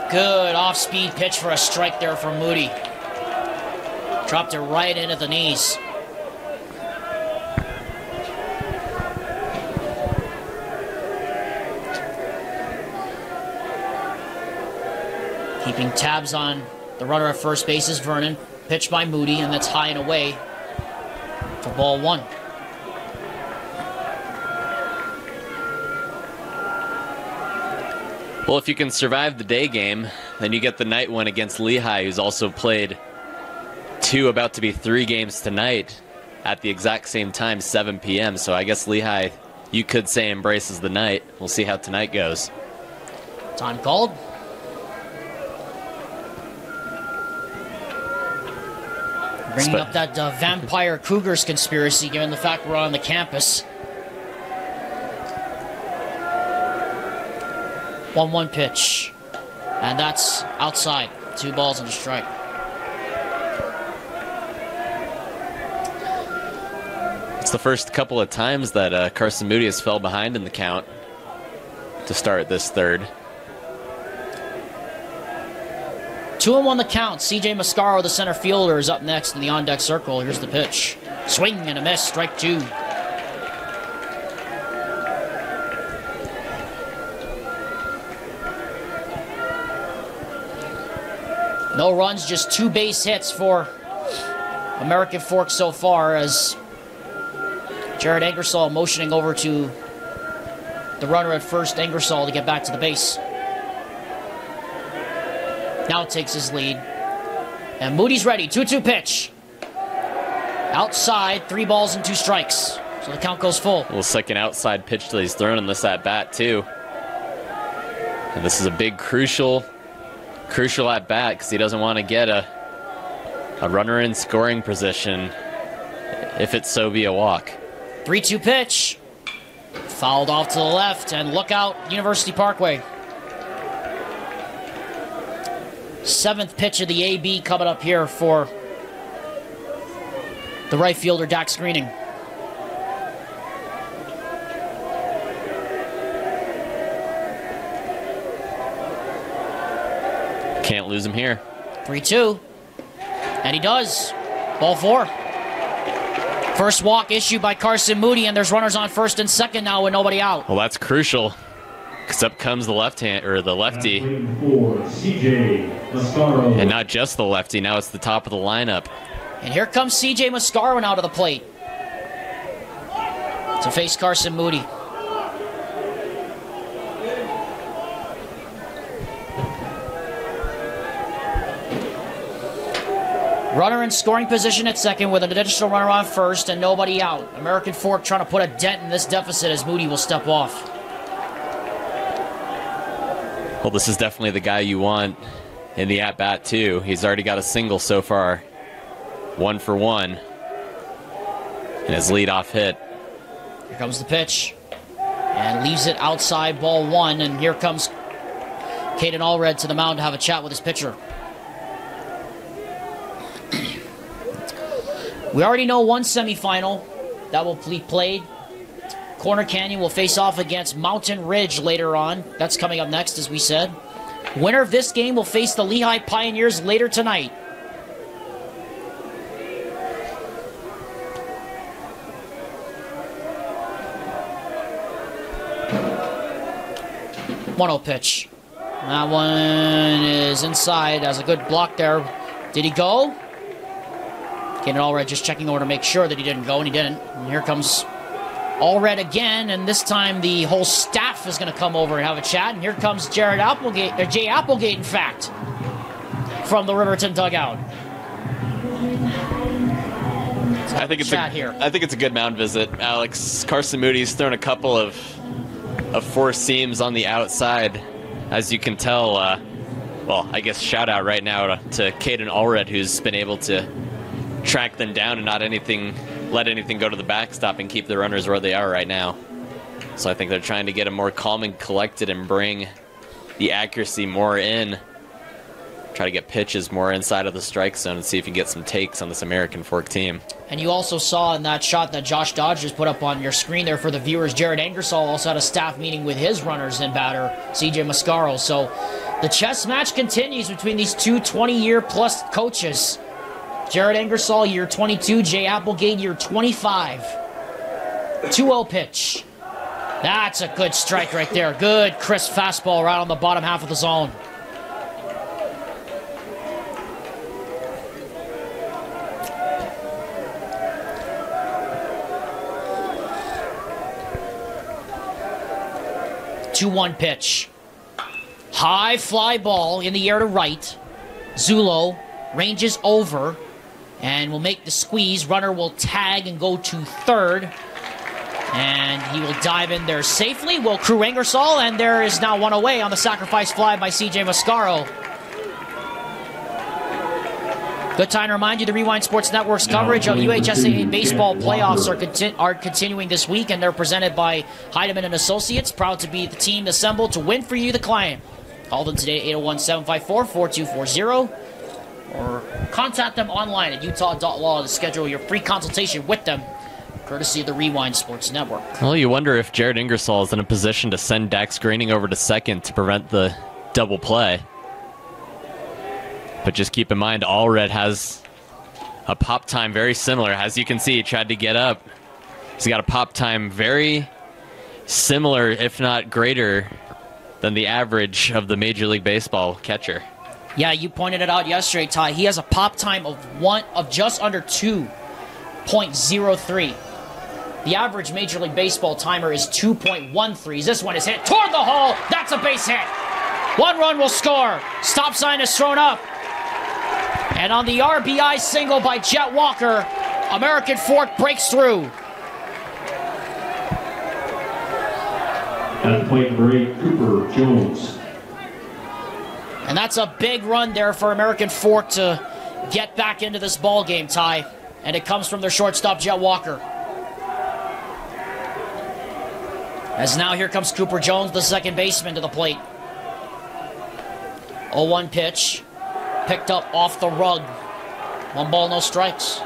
Good off-speed pitch for a strike there from Moody. Dropped it right in at the knees. Keeping tabs on the runner at first base is Vernon. Pitch by Moody, and that's high and away for ball 1. Well, if you can survive the day game, then you get the night one against Lehigh, who's also played 2, about to be 3 games tonight at the exact same time, 7 p.m. So I guess Lehigh, you could say, embraces the night. We'll see how tonight goes. Time called. Bringing up that vampire Cougars conspiracy, given the fact we're on the campus. 1-1 pitch. And that's outside. 2 balls and a strike. It's the first couple of times that Carson Moody has fell behind in the count to start this third. 2-1 the count. CJ Mascaro, the center fielder, is up next in the on-deck circle. Here's the pitch. Swing and a miss. Strike 2. No runs, just 2 base hits for American Fork so far, as Jared Ingersoll motioning over to the runner at first, Ingersoll, to get back to the base. Now takes his lead. And Moody's ready. 2-2 pitch. Outside, 3 balls and 2 strikes. So the count goes full. A little second outside pitch that he's thrown in this at-bat, too. And this is a big, crucial at-bat, because he doesn't want to get a runner in scoring position if it so be a walk. 3-2 pitch. Fouled off to the left, and look out, University Parkway. 7th pitch of the AB coming up here for the right fielder, Dax Greening. Can't lose him here. 3-2. And he does. Ball 4. First walk issued by Carson Moody, and there's runners on first and second now with nobody out. Well, that's crucial, because up comes the lefty. And not just the lefty, now it's the top of the lineup. And here comes CJ Mascaro out of the plate. to face Carson Moody. Runner in scoring position at second with an additional runner on first and nobody out. American Fork trying to put a dent in this deficit as Moody will step off. Well, this is definitely the guy you want in the at-bat, too. He's already got a single so far. 1 for 1. And his leadoff hit. Here comes the pitch. And leaves it outside, ball 1. And here comes Caden Allred to the mound to have a chat with his pitcher. We already know one semifinal that will be played. Corner Canyon will face off against Mountain Ridge later on. That's coming up next, as we said. Winner of this game will face the Lehigh Pioneers later tonight. One-oh pitch. That one is inside. Has a good block there. Did he go? Caden Allred just checking over to make sure that he didn't go, and he didn't. And here comes Allred again, and this time the whole staff is going to come over and have a chat. And here comes Jay Applegate, in fact, from the Riverton dugout. I think it's a good mound visit, Alex. Carson Moody's thrown a couple of four seams on the outside, as you can tell. Well, I guess shout out right now to Caden Allred, who's been able to track them down and not let anything go to the backstop and keep the runners where they are right now. So I think they're trying to get them more calm and collected and bring the accuracy more in. Try to get pitches more inside of the strike zone and see if you can get some takes on this American Fork team. And you also saw in that shot that Josh Dodge just put up on your screen there for the viewers, Jared Angersall also had a staff meeting with his runners and batter, CJ Mascaro. So the chess match continues between these two 20-year-plus coaches. Jared Angersall, year 22. Jay Applegate, year 25. 2-0 pitch. That's a good strike right there. Good, crisp fastball right on the bottom half of the zone. Two-one pitch. High fly ball in the air to right. Zulo ranges over and will make the squeeze. Runner will tag and go to third. And he will dive in there safely. Will crew Angersall, and there is now one away on the sacrifice fly by CJ Mascaro. Good time to remind you, the Rewind Sports Network's coverage of UHSAA baseball playoffs are continuing this week, and they're presented by Heidemann and Associates. Proud to be the team assembled to win for you, the client. Call them today at 801-754-4240. Or contact them online at utah.law to schedule your free consultation with them, courtesy of the Rewind Sports Network. Well, you wonder if Jared Ingersoll is in a position to send Dax Greening over to second to prevent the double play. But just keep in mind, Allred has a pop time very similar. As you can see, he tried to get up. He's got a pop time very similar, if not greater, than the average of the Major League Baseball catcher. Yeah, you pointed it out yesterday, Ty. He has a pop time of just under 2.03. The average Major League Baseball timer is 2.13. This one is hit toward the hole. That's a base hit. One run will score. Stop sign is thrown up. And on the RBI single by Jet Walker, American Fork breaks through. At the plate, number 8, Cooper Jones. And that's a big run there for American Fork to get back into this ball game, Ty. And it comes from their shortstop, Jet Walker. As now here comes Cooper Jones, the second baseman, to the plate. 0-1 pitch. Picked up off the rug. 1 ball, no strikes.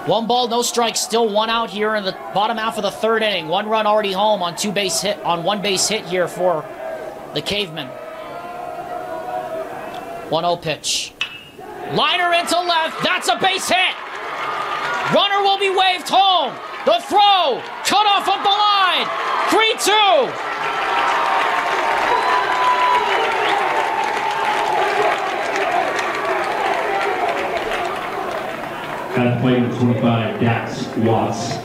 1 ball, no strikes. Still 1 out here in the bottom half of the third inning. 1 run already home on 1 base hit here for the Cavemen. 1-0 pitch. Liner into left. That's a base hit. Runner will be waved home. The throw. Cut off of the line. 3-2. At the plate, number 25, Dax Watts.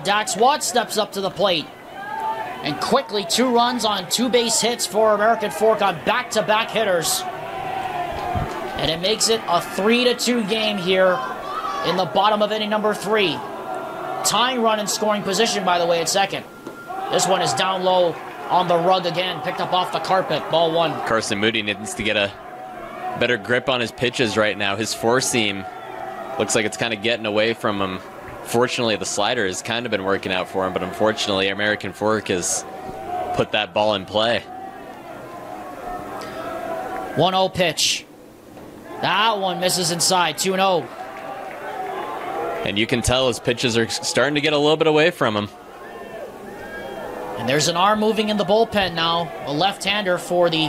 Dax Watts steps up to the plate. And quickly, 2 runs on 2 base hits for American Fork on back-to-back hitters. And it makes it a 3-2 game here in the bottom of inning number 3. Tying run in scoring position, by the way, at second. This one is down low on the rug again, picked up off the carpet, ball 1. Carson Moody needs to get a better grip on his pitches right now. His four-seam looks like it's kind of getting away from him. Fortunately, the slider has kind of been working out for him, but unfortunately, American Fork has put that ball in play. 1-0 pitch. That one misses inside, 2-0. And you can tell his pitches are starting to get a little bit away from him. And there's an arm moving in the bullpen now. A left-hander for the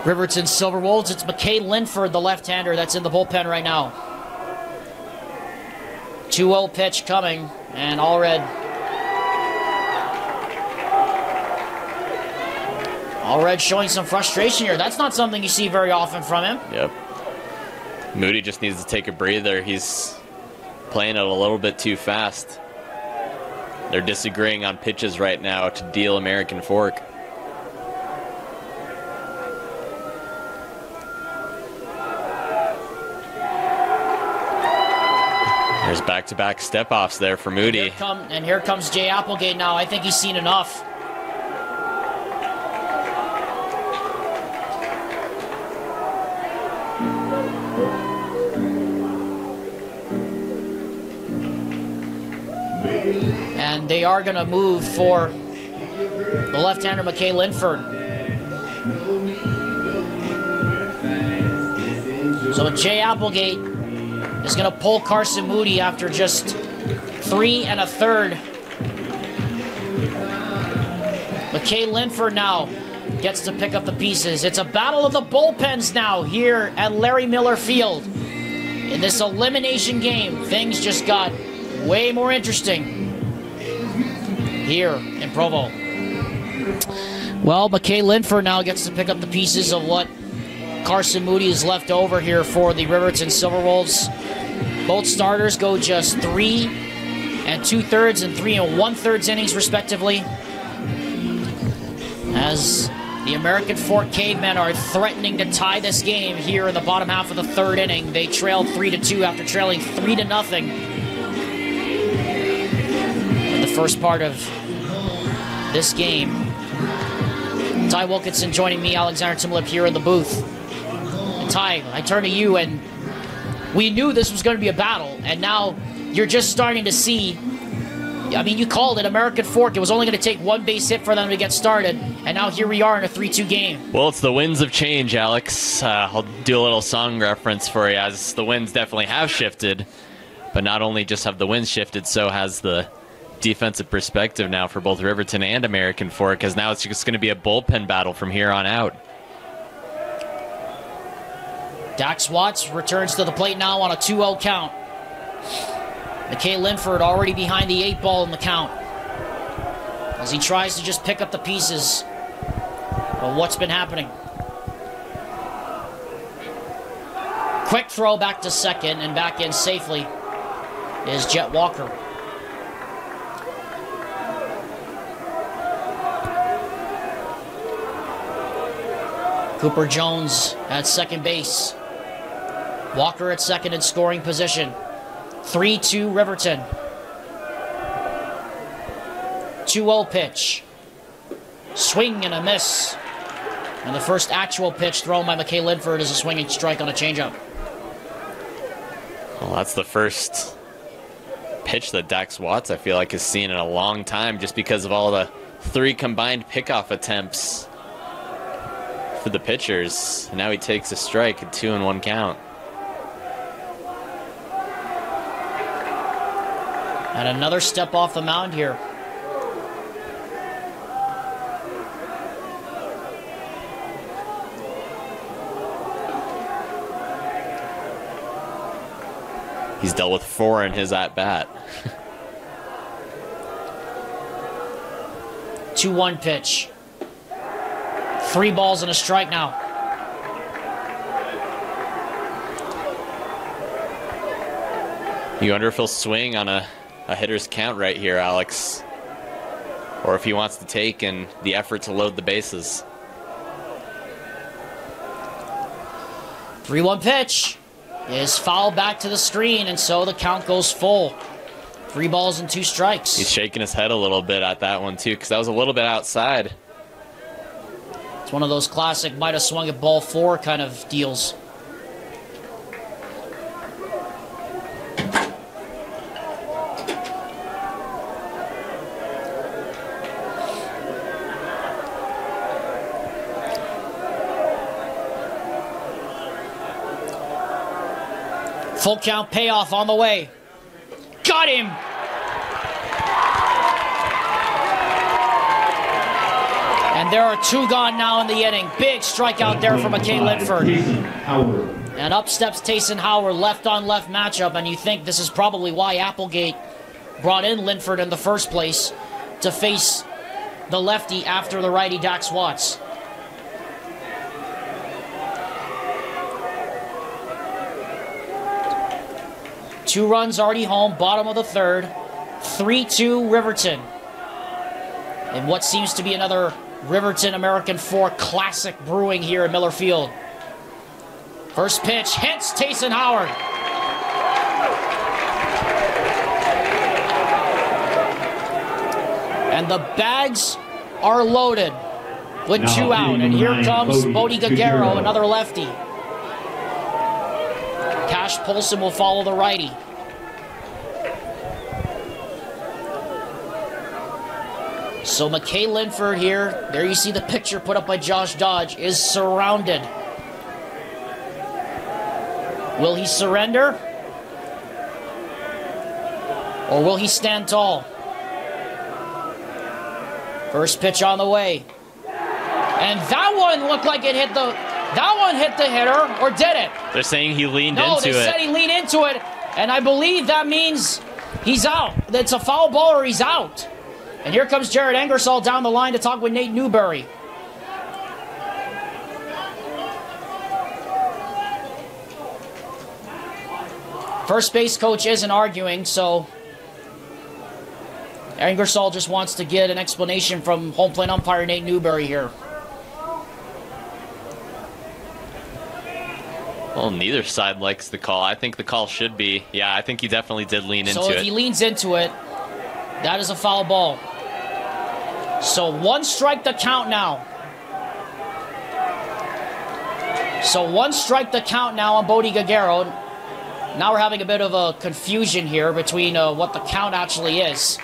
Riverton Silverwolves. It's McKay Linford, the left-hander, that's in the bullpen right now. 2-0 pitch coming, and Allred showing some frustration here. That's not something you see very often from him. Yep. Moody just needs to take a breather. He's playing it a little bit too fast. They're disagreeing on pitches right now to deal American Fork. There's back-to-back step-offs there for Moody. Here comes Jay Applegate now. I think he's seen enough. And they are going to move for the left-hander McKay Linford. So Jay Applegate is going to pull Carson Moody after just 3 1/3. McKay Linford now gets to pick up the pieces. It's a battle of the bullpens now here at Larry Miller Field. In this elimination game, things just got way more interesting here in Provo. Well, McKay Linford now gets to pick up the pieces of what Carson Moody is left over here for the Riverton Silverwolves. Both starters go just 3 2/3 and 3 1/3 innings respectively, as the American Fork Cavemen are threatening to tie this game here in the bottom half of the 3rd inning. They trailed 3-2 after trailing 3-0 in the first part of this game. Ty Wilkinson joining me, Alexander Timlip, here in the booth. And Ty, I turn to you, and we knew this was going to be a battle, and now you're just starting to see. I mean, you called it American Fork. It was only going to take 1 base hit for them to get started, and now here we are in a 3-2 game. Well, it's the winds of change, Alex. I'll do a little song reference for you, as the winds definitely have shifted, but not only just have the winds shifted, so has the defensive perspective now for both Riverton and American Fork, because now it's just going to be a bullpen battle from here on out. Dax Watts returns to the plate now on a 2-0 count. McKay Linford already behind the 8 ball in the count, as he tries to just pick up the pieces of what's been happening. Quick throw back to second, and back in safely is Jet Walker. Cooper Jones at second base. Walker at second in scoring position. 3-2 Riverton. 2-0 pitch. Swing and a miss. And the first actual pitch thrown by McKay Linford is a swinging strike on a changeup. Well, that's the first pitch that Dax Watts, I feel like, has seen in a long time, just because of all the 3 combined pickoff attempts for the pitchers. And now he takes a strike, a 2-1 count. And another step off the mound here. He's dealt with 4 in his at-bat. 2-1 pitch. 3 balls and a strike now. You wonder if he'll swing on a hitter's count right here, Alex. Or if he wants to take in the effort to load the bases. 3-1 pitch is fouled back to the screen, and so the count goes full. 3 balls and 2 strikes. He's shaking his head a little bit at that one, too, because that was a little bit outside. It's one of those classic might have swung at ball 4 kind of deals. Full count payoff on the way. Got him! And there are 2 gone now in the inning. Big strikeout there from McKay Linford. And up steps Taysom Howard, left-on-left matchup, and you think this is probably why Applegate brought in Linford in the first place, to face the lefty after the righty Dax Watts. Two runs already home, bottom of the third. 3-2 Riverton. And what seems to be another Riverton American Fork classic brewing here at Miller Field. First pitch hits Taysom Howard. And the bags are loaded with 2 out. And here comes Bodie Gagaro, another lefty. Cash Polson will follow the righty. So McKay Linford here, there you see the picture put up by Josh Dodge, is surrounded. Will he surrender? Or will he stand tall? First pitch on the way. And that one looked like it hit the... That one hit the hitter, or did it? They're saying he leaned into it. No, they said he leaned into it, and I believe that means he's out. It's a foul ball or he's out. And here comes Jared Ingersoll down the line to talk with Nate Newberry. First base coach isn't arguing, so Ingersoll just wants to get an explanation from home plate umpire Nate Newberry here. Well, neither side likes the call. I think the call should be, yeah, I think he definitely did lean into it. So if he leans into it, that is a foul ball. So 1 strike the count now. So 1 strike the count now on Bodie Gagaro. Now we're having a bit of a confusion here between what the count actually is.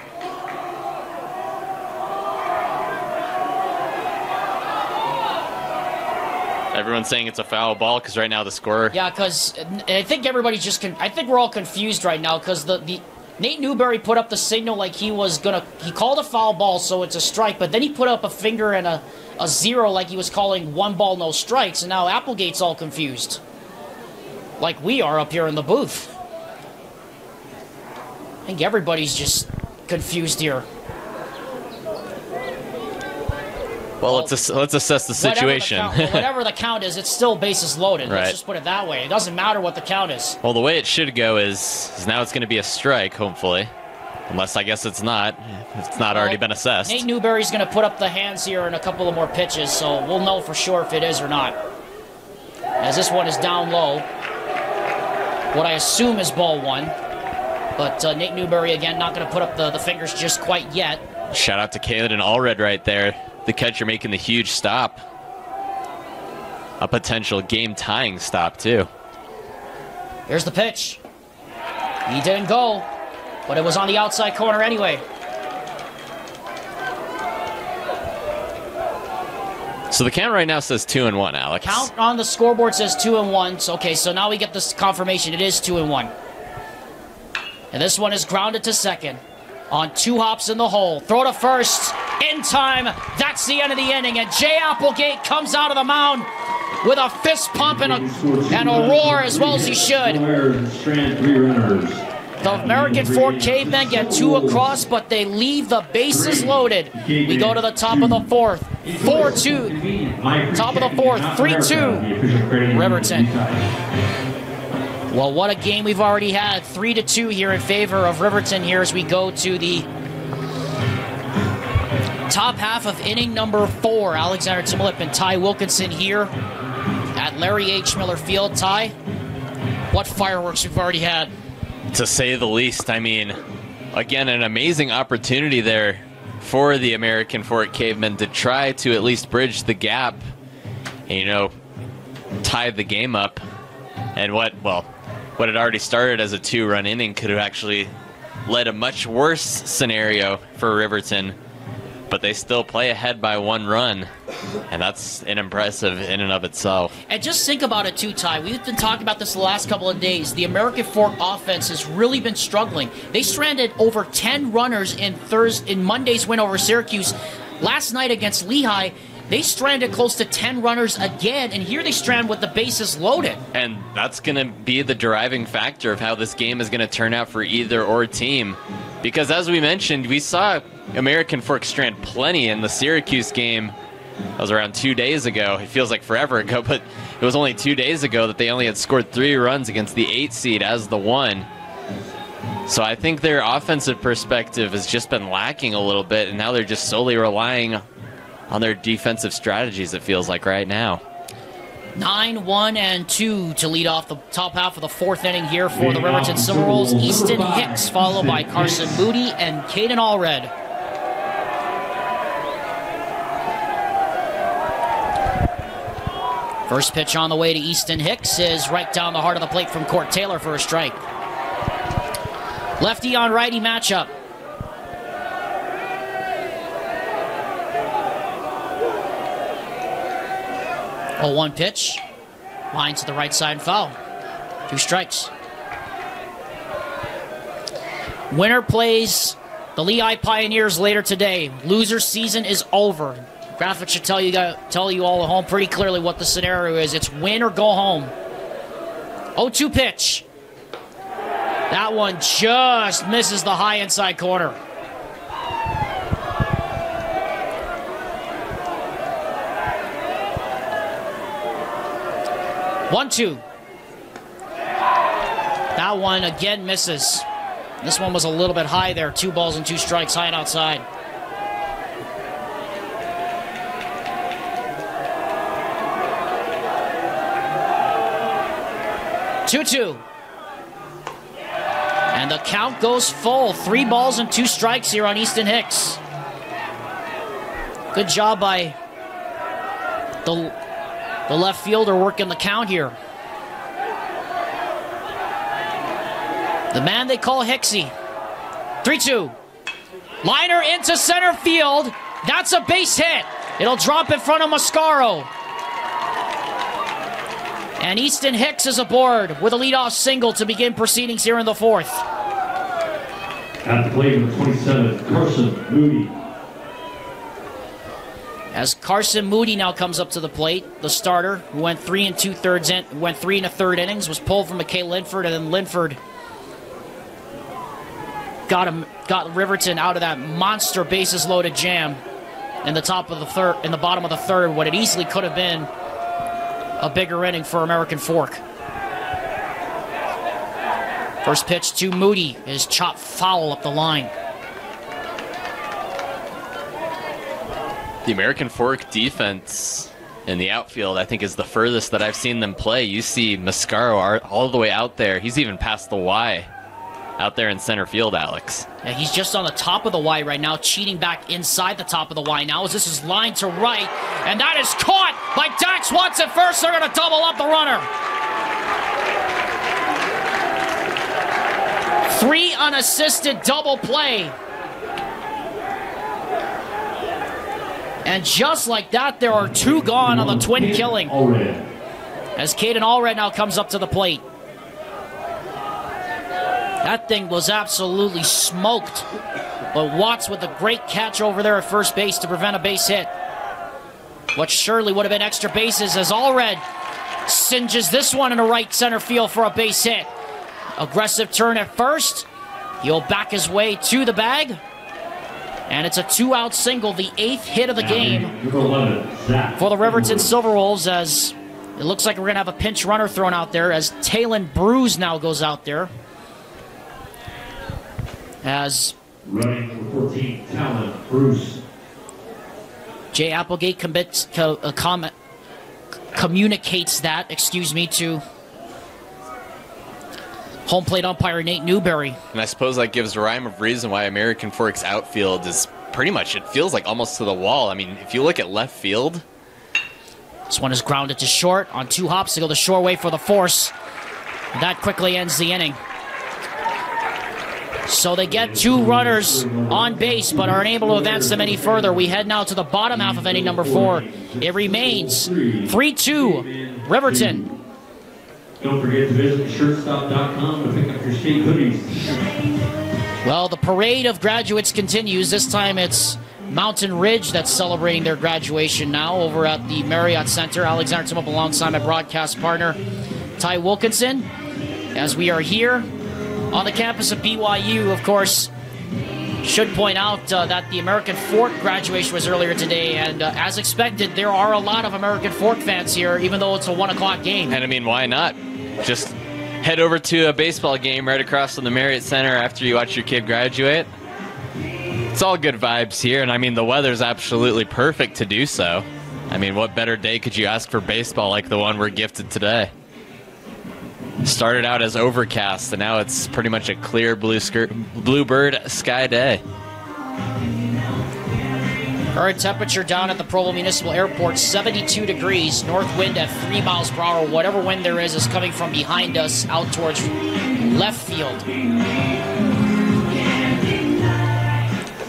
Everyone's saying it's a foul ball because right now the score... Yeah, because I think everybody's just... I think we're all confused right now because the Nate Newberry put up the signal like he was going to... He called a foul ball, so it's a strike, but then he put up a finger and a 0 like he was calling 1 ball, no strikes, and now Applegate's all confused. Like we are up here in the booth. I think everybody's just confused here. Well, let's assess the situation. Whatever the count is, it's still bases loaded. Right. Let's just put it that way. It doesn't matter what the count is. Well, the way it should go is now it's going to be a strike, hopefully. Unless I guess it's not. If it's not already been assessed. Nate Newberry's going to put up the hands here in a couple of more pitches, so we'll know for sure if it is or not. As this one is down low. What I assume is ball 1. But Nate Newberry, again, not going to put up the fingers just quite yet. Shout out to Caelan Allred right there. The catcher making the huge stop. A potential game-tying stop, too. Here's the pitch. He didn't go, but it was on the outside corner anyway. So the count right now says 2-1, Alex. Count on the scoreboard says 2-1. So, okay, so now we get this confirmation. It is 2-1. And this one is grounded to second. On 2 hops in the hole. Throw to first. In time. That's the end of the inning. And Jay Applegate comes out of the mound with a fist pump and a roar as well as he should. The American Fork Cavemen get 2 across, but they leave the bases loaded. We go to the top of the 4th. 4-2. Top of the 4th. 3-2. Riverton. Well, what a game we've already had. 3-2 here in favor of Riverton here as we go to the top half of inning number 4. Alexander Timolip and Ty Wilkinson here at Larry H. Miller Field. Ty, what fireworks we've already had. To say the least. I mean, again, an amazing opportunity there for the American Fork Cavemen to try to at least bridge the gap and, you know, tie the game up. And what had already started as a 2-run inning could have actually led a much worse scenario for Riverton. But they still play ahead by 1 run, and that's an impressive in and of itself. And just think about it too, Ty. We've been talking about this the last couple of days. The American Fork offense has really been struggling. They stranded over 10 runners in Monday's win over Syracuse. Last night against Lehigh, they stranded close to 10 runners again, and here they strand with the bases loaded. And that's going to be the driving factor of how this game is going to turn out for either or team. Because as we mentioned, we saw American Fork strand plenty in the Syracuse game. That was around 2 days ago. It feels like forever ago, but it was only 2 days ago that they only had scored 3 runs against the 8 seed as the 1. So I think their offensive perspective has just been lacking a little bit, and now they're just solely relying on their defensive strategies, it feels like right now. 9-1-2 to lead off the top half of the 4th inning here for the Riverton Silverwolves. Easton Hicks followed by Carson Moody and Caden Allred. First pitch on the way to Easton Hicks is right down the heart of the plate from Court Taylor for a strike. Lefty on righty matchup. 0-1 pitch. Line to the right side, foul. 2 strikes. Winner plays the Lehigh Pioneers later today. Loser season is over. Graphics should tell you all at home pretty clearly what the scenario is. It's win or go home. 0-2 pitch. That one just misses the high inside corner. One-two. That one again misses. This one was a little bit high there. 2 balls and 2 strikes, high and outside. Two-two. And the count goes full. 3 balls and 2 strikes here on Easton Hicks. Good job by the left fielder working the count here. The man they call Hicksy. 3-2. Liner into center field. That's a base hit. It'll drop in front of Mascaro. And Easton Hicks is aboard with a leadoff single to begin proceedings here in the 4th. At the plate, number 27, Carson Moody. As Carson Moody now comes up to the plate, the starter, who went 3 1/3 innings, was pulled from McKay Linford, and then Linford got Riverton out of that monster bases loaded jam in the bottom of the 3rd, what it easily could have been a bigger inning for American Fork. First pitch to Moody is chopped foul up the line. The American Fork defense in the outfield, I think, is the furthest that I've seen them play. You see Mascaro all the way out there. He's even past the Y out there in center field, Alex. Yeah, he's just on the top of the Y right now, cheating back inside the top of the Y now as this is lined to right. And that is caught by Dax Watts at first. They're going to double up the runner. 3 unassisted double play. And just like that, there are 2 gone on the twin killing. As Caden Allred now comes up to the plate. That thing was absolutely smoked. But Watts with a great catch over there at first base to prevent a base hit. What surely would have been extra bases as Allred singes this one into right center field for a base hit. Aggressive turn at first. He'll back his way to the bag. And it's a 2-out single, the 8th hit of the game for the Riverton Silverwolves as It looks like we're going to have a pinch runner thrown out there as Talon Bruce now goes out there. As running number 14, Talon Bruce. Jay Applegate communicates that, to home plate umpire Nate Newberry. And I suppose that gives a rhyme of reason why American Fork's outfield is pretty much, it feels like almost to the wall. I mean, if you look at left field. This one is grounded to short on 2 hops to go the short way for the force. That quickly ends the inning. So they get 2 runners on base, but are unable to advance them any further. We head now to the bottom half of inning number 4. It remains 3-2, Riverton. Don't forget to visit shirtstop.com to pick up your state hoodies. Well, the parade of graduates continues. This time it's Mountain Ridge that's celebrating their graduation now over at the Marriott Center. Alexander Tim up alongside my broadcast partner, Ty Wilkinson, as we are here on the campus of BYU. Of course, should point out that the American Fork graduation was earlier today, and as expected, there are a lot of American Fork fans here, even though it's a 1 o'clock game. And I mean, why not? Just head over to a baseball game right across from the Marriott Center after you watch your kid graduate. It's all good vibes here, and I mean, the weather's absolutely perfect to do so. I mean, what better day could you ask for baseball like the one we're gifted today? Started out as overcast, and now it's pretty much a clear bluebird sky day. Current temperature down at the Provo Municipal Airport, 72 degrees. North wind at 3 miles per hour. Whatever wind there is coming from behind us out towards left field.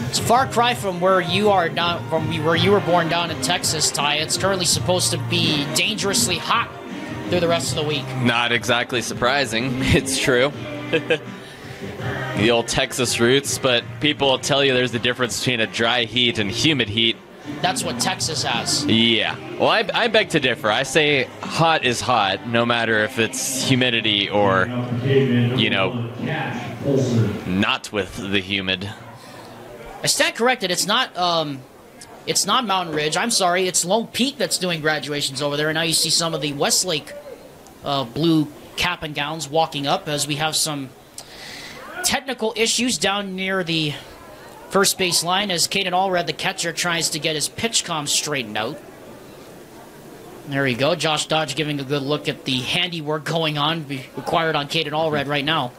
It's a far cry from where you are down, from where you were born down in Texas, Ty. It's currently supposed to be dangerously hot through the rest of the week. Not exactly surprising. It's true. The old Texas roots, but people will tell you there's a difference between a dry heat and humid heat. That's what Texas has. Yeah. Well, I beg to differ. I say hot is hot, no matter if it's humidity or, you know, not with the humid. I stand corrected. It's not Mountain Ridge. I'm sorry. It's Lone Peak that's doing graduations over there. And now you see some of the Westlake blue cap and gowns walking up as we have some technical issues down near the first base line as Caden Allred, the catcher, tries to get his pitch comm straightened out. There you go. Josh Dodge giving a good look at the handiwork going on required on Caden Allred right now.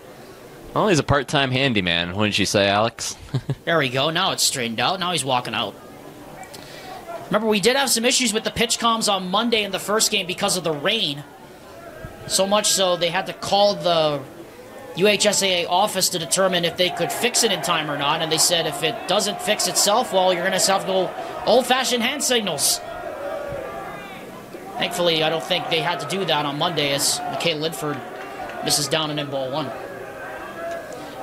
Well, he's a part-time handyman, wouldn't you say, Alex? There we go. Now it's straightened out. Now he's walking out. Remember, we did have some issues with the pitch comms on Monday in the first game because of the rain. So much so they had to call the UHSAA office to determine if they could fix it in time or not. And they said if it doesn't fix itself, well, you're going to have to go old-fashioned hand signals. Thankfully, I don't think they had to do that on Monday as McKay Lidford misses down and in ball 1.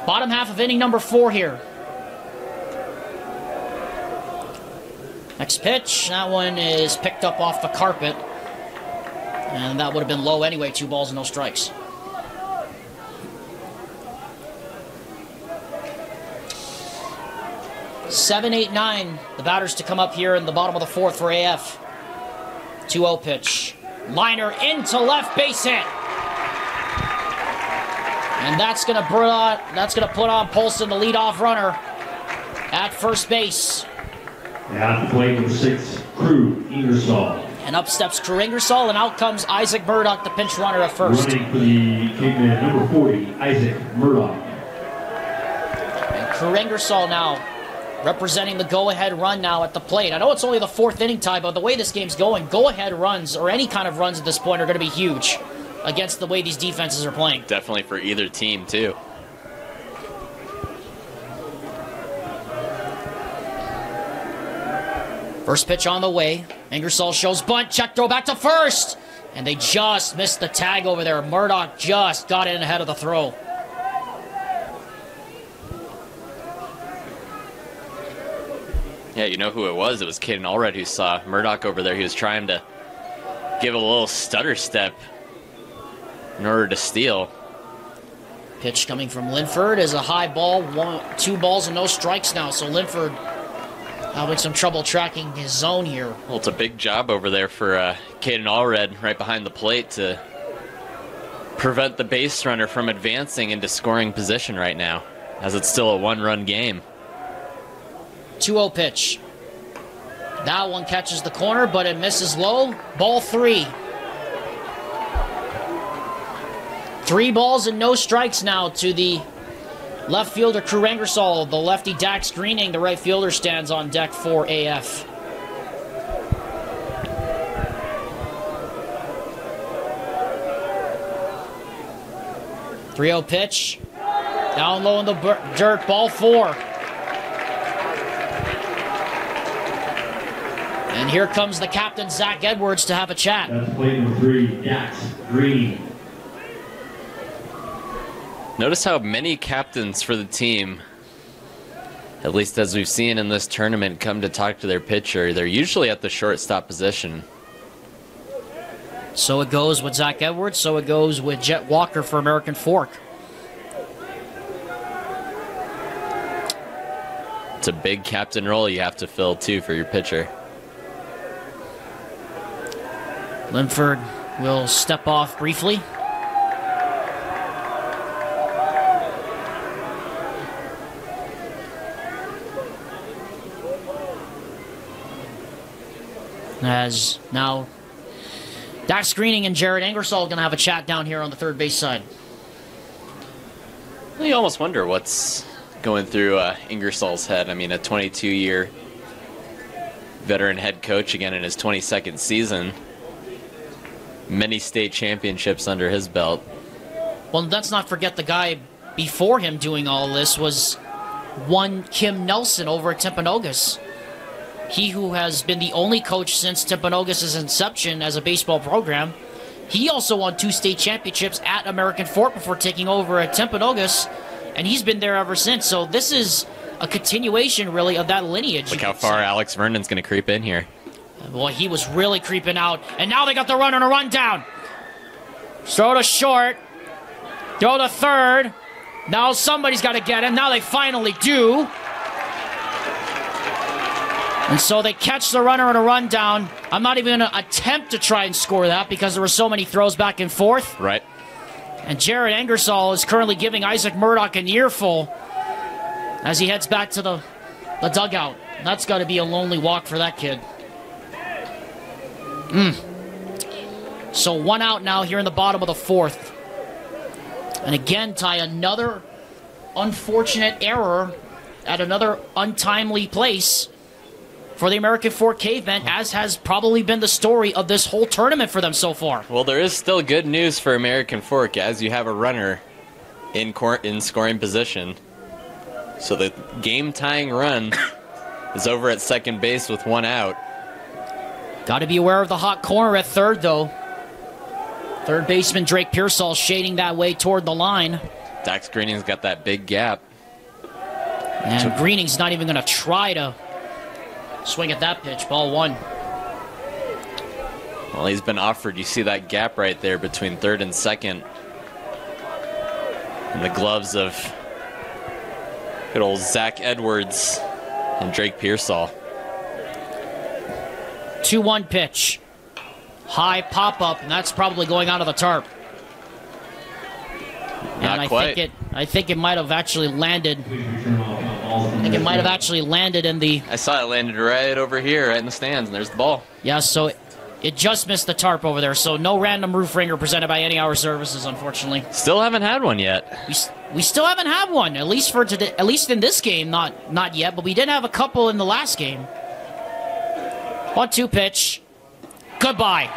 Bottom half of inning number 4 here. Next pitch, that one is picked up off the carpet. And that would have been low anyway, 2 balls and no strikes. Seven, 8, 9, the batters to come up here in the bottom of the 4th for AF. 2-0 pitch. Liner into left, base hit. And that's gonna put on Polson, the leadoff runner, at first base. At the plate, number 6, Crew Ingersoll. And up steps Crew Ingersoll, and out comes Isaac Murdoch, the pinch runner at first. Running for the Caveman, number 40, Isaac Murdoch. And Crew Ingersoll now representing the go-ahead run now at the plate. I know it's only the 4th inning, Ty, but the way this game's going, go-ahead runs, or any kind of runs at this point, are going to be huge against the way these defenses are playing. Definitely for either team, too. First pitch on the way. Ingersoll shows bunt, check throw back to first. And they just missed the tag over there. Murdoch just got in ahead of the throw. Yeah, you know who it was? It was Caden Allred who saw Murdoch over there. He was trying to give a little stutter step in order to steal. Pitch coming from Linford is a high ball. 2 balls and no strikes now. So Linford Having some trouble tracking his zone here. Well, it's a big job over there for Caden Allred right behind the plate to prevent the base runner from advancing into scoring position right now, as it's still a one-run game. 2-0 pitch. That one catches the corner, but it misses low. Ball 3. 3 balls and no strikes now to the left fielder, Crew Ingersoll. The lefty, Dax Greening, the right fielder, stands on deck for AF. .3-0 pitch. Down low in the dirt, ball 4. And here comes the captain, Zach Edwards, to have a chat. That's plate number 3, Dax Green. Notice how many captains for the team, at least as we've seen in this tournament, come to talk to their pitcher. They're usually at the shortstop position. So it goes with Zach Edwards, so it goes with Jet Walker for American Fork. It's a big captain role you have to fill, too, for your pitcher. Linford will step off briefly. As now, Dax Greening and Jared Ingersoll are going to have a chat down here on the third base side. Well, you almost wonder what's going through Ingersoll's head. I mean, a 22-year veteran head coach again in his 22nd season. Many state championships under his belt. Well, let's not forget the guy before him doing all this was one Kim Nelson over at Timpanogos. He who has been the only coach since Timpanogos' inception as a baseball program. He also won 2 state championships at American Fork before taking over at Timpanogos, and he's been there ever since. So this is a continuation, really, of that lineage. Look how far Alex Vernon's going to creep in here. Boy, he was really creeping out, and now they got the runner on a run down. Throw to short, throw to third. Now somebody's got to get him. Now they finally do. And so they catch the runner on a run down. I'm not even going to attempt to try and score that because there were so many throws back and forth. Right. And Jared Ingersoll is currently giving Isaac Murdoch an earful as he heads back to the dugout. That's got to be a lonely walk for that kid. So 1 out now here in the bottom of the 4th. And again, Ty, another unfortunate error at another untimely place for the American Fork Cavemen, as has probably been the story of this whole tournament for them so far. Well, there is still good news for American Fork, as you have a runner in scoring position. So the game-tying run is over at second base with 1 out. Got to be aware of the hot corner at third, though. Third baseman Drake Pearsall shading that way toward the line. Dax Greening's got that big gap. And Greening's not even going to try to swing at that pitch. Ball 1. Well, he's been offered. You see that gap right there between third and second. And the gloves of good old Zach Edwards and Drake Pearsall. 2-1 pitch. High pop-up, and that's probably going out of the tarp. Not and quite. I think it might have actually landed. I think it might have actually landed in the... I saw it landed right over here, right in the stands, and there's the ball. Yeah, so it just missed the tarp over there. So no random roof ringer presented by Any Hour Services, unfortunately. Still haven't had one yet. We still haven't had one, at least for today. At least in this game, not yet. But we did have a couple in the last game. 1-2 pitch. Goodbye.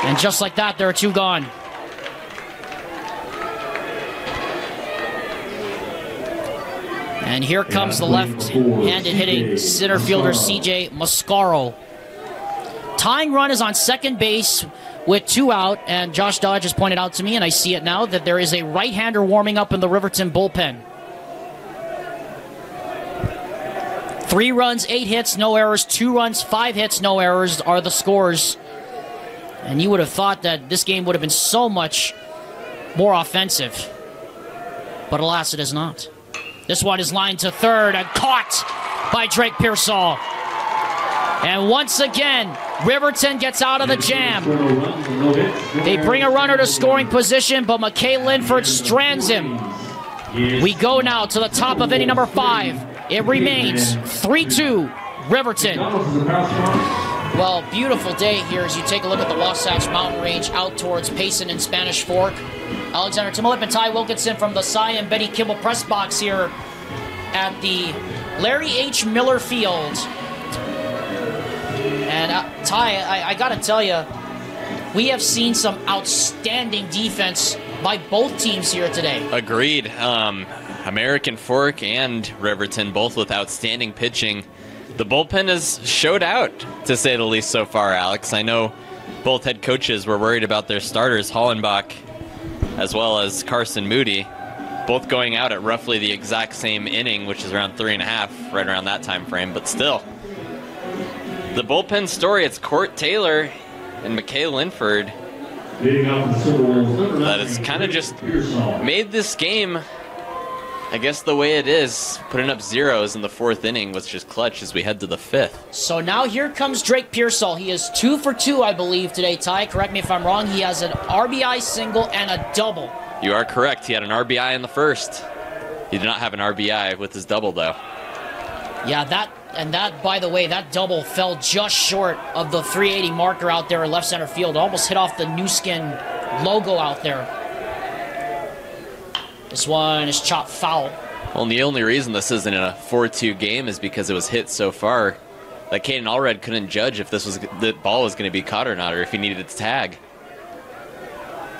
And just like that, there are 2 gone. And here comes the left-handed hitting center fielder C.J. Mascaro. Tying run is on second base with 2 out, and Josh Dodge has pointed out to me, and I see it now, that there is a right-hander warming up in the Riverton bullpen. 3 runs, 8 hits, no errors. 2 runs, 5 hits, no errors are the scores. And you would have thought that this game would have been so much more offensive. But alas, it is not. This one is lined to third and caught by Drake Pearsall. And once again, Riverton gets out of the jam. They bring a runner to scoring position, but McKay Linford strands him. We go now to the top of inning number 5. It remains 3-2 Riverton. Well, beautiful day here as you take a look at the Wasatch Mountain Range out towards Payson and Spanish Fork. Alexander Timolip and Ty Wilkinson from the Cy and Betty Kimball press box here at the Larry H. Miller Field. And Ty, I gotta tell you, we have seen some outstanding defense by both teams here today. Agreed. American Fork and Riverton both with outstanding pitching. The bullpen has showed out, to say the least, so far, Alex. I know both head coaches were worried about their starters, Hollenbach as well as Carson Moody, both going out at roughly the exact same inning, which is around 3.5, right around that time frame, but still. The bullpen story, it's Court Taylor and McKay Linford that has kind of just made this game, I guess, the way it is. Putting up zeros in the 4th inning was just clutch as we head to the 5th. So now here comes Drake Pearsall. He is 2 for 2, I believe, today. Ty, correct me if I'm wrong. He has an RBI single and a double. You are correct. He had an RBI in the 1st. He did not have an RBI with his double, though. Yeah, that, by the way, that double fell just short of the 380 marker out there in left center field. Almost hit off the New Skin logo out there. This one is chopped foul. Well, and the only reason this isn't a 4-2 game is because it was hit so far that Caden Allred couldn't judge if the ball was going to be caught or not, or if he needed to tag.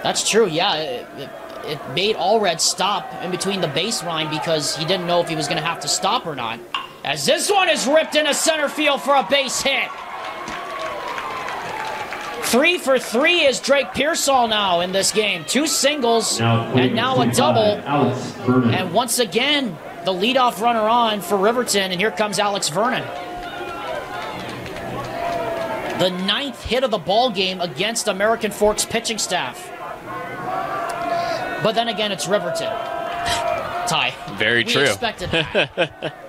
That's true, yeah. It made Allred stop in between the baseline because he didn't know if he was going to have to stop or not. As this one is ripped into center field for a base hit. 3 for 3 is Drake Pearsall now in this game. 2 singles and now a double. And once again, the leadoff runner on for Riverton, and here comes Alex Vernon. The 9th hit of the ball game against American Fork's pitching staff. But then again, it's Riverton. Ty. Very true. We expected that.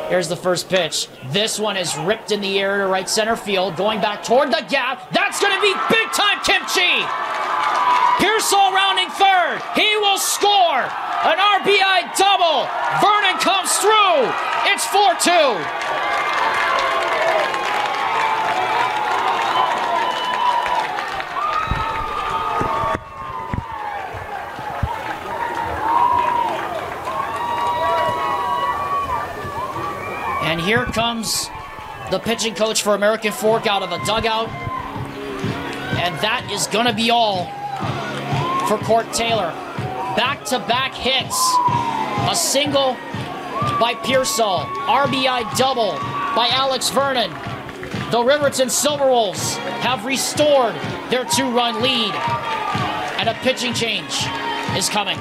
Here's the first pitch. This one is ripped in the air to right center field, going back toward the gap. That's going to be big-time kimchi! Pearsall rounding third. He will score! An RBI double! Vernon comes through! It's 4-2! And here comes the pitching coach for American Fork out of the dugout. And that is going to be all for Court Taylor. Back-to-back hits. A single by Pearsall. RBI double by Alex Vernon. The Riverton Silverwolves have restored their 2-run lead. And a pitching change is coming.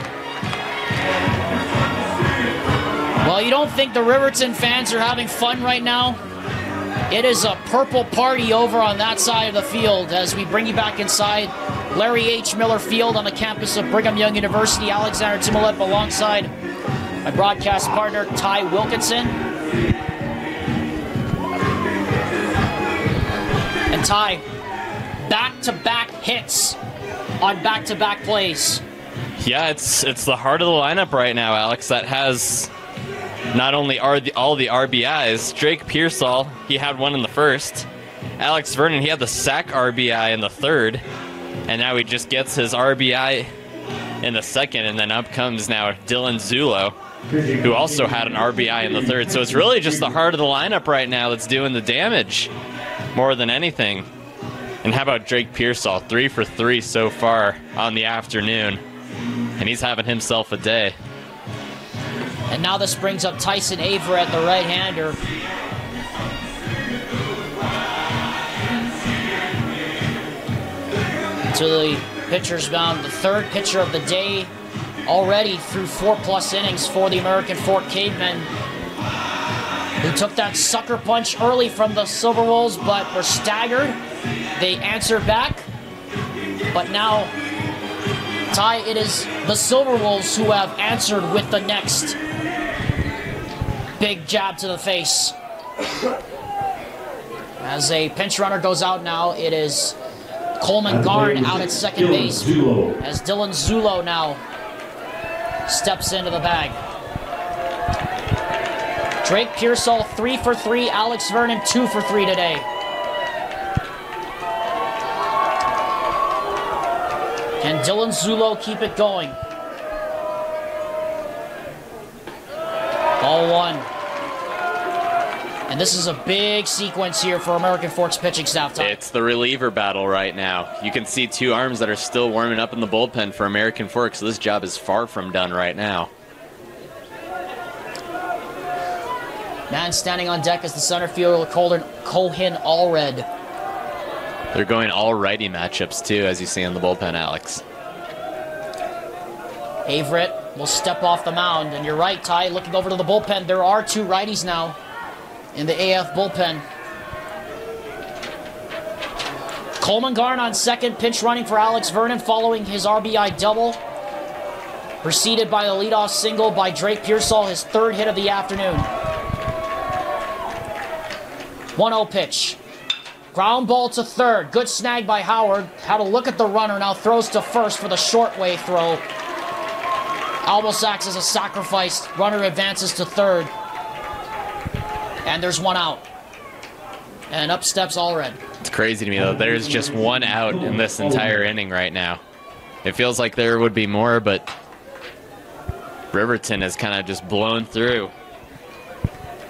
Well, you don't think the Riverton fans are having fun right now? It is a purple party over on that side of the field as we bring you back inside Larry H. Miller Field on the campus of Brigham Young University. Alexander Timolip alongside my broadcast partner, Ty Wilkinson. And Ty, back-to-back hits on back-to-back plays. Yeah, it's the heart of the lineup right now, Alex, that has not only all the RBIs. Drake Pearsall, he had one in the 1st. Alex Vernon, he had the sack RBI in the 3rd. And now he just gets his RBI in the 2nd. And then up comes now Dylan Zulo, who also had an RBI in the 3rd. So it's really just the heart of the lineup right now that's doing the damage more than anything. And how about Drake Pearsall? 3 for 3 so far on the afternoon. And he's having himself a day. And now this brings up Tyson Averett, the right-hander. To the pitcher's mound, the 3rd pitcher of the day already through 4+ innings for the American Fork Cavemen, who took that sucker punch early from the Silverwolves but were staggered. They answered back, but now Ty, it is the Silverwolves who have answered with the next big jab to the face. As a pinch runner goes out now, it is Coleman Garn out at second base. As Dylan Zulo now steps into the bag. Drake Pearsall 3 for 3, Alex Vernon 2 for 3 today. Can Dylan Zulo keep it going? Ball one. And this is a big sequence here for American Fork's pitching staff. Tom. It's the reliever battle right now. You can see two arms that are still warming up in the bullpen for American Fork, so this job is far from done right now. Man standing on deck is the center fielder, Cohen Allred. They're going all righty matchups too, as you see in the bullpen, Alex. Averett will step off the mound, and you're right, Ty, looking over to the bullpen. There are two righties now in the AF bullpen. Coleman Garn on second, pinch running for Alex Vernon following his RBI double. Preceded by the leadoff single by Drake Pearsall, his third hit of the afternoon. 1-0 pitch. Ground ball to third. Good snag by Howard. Had a look at the runner. Now throws to first for the short way throw. Almost acts as a sacrifice. Runner advances to third. And there's one out. And up steps Allred. It's crazy to me, though. There's just one out in this entire inning right now. It feels like there would be more, but Riverton has kind of just blown through.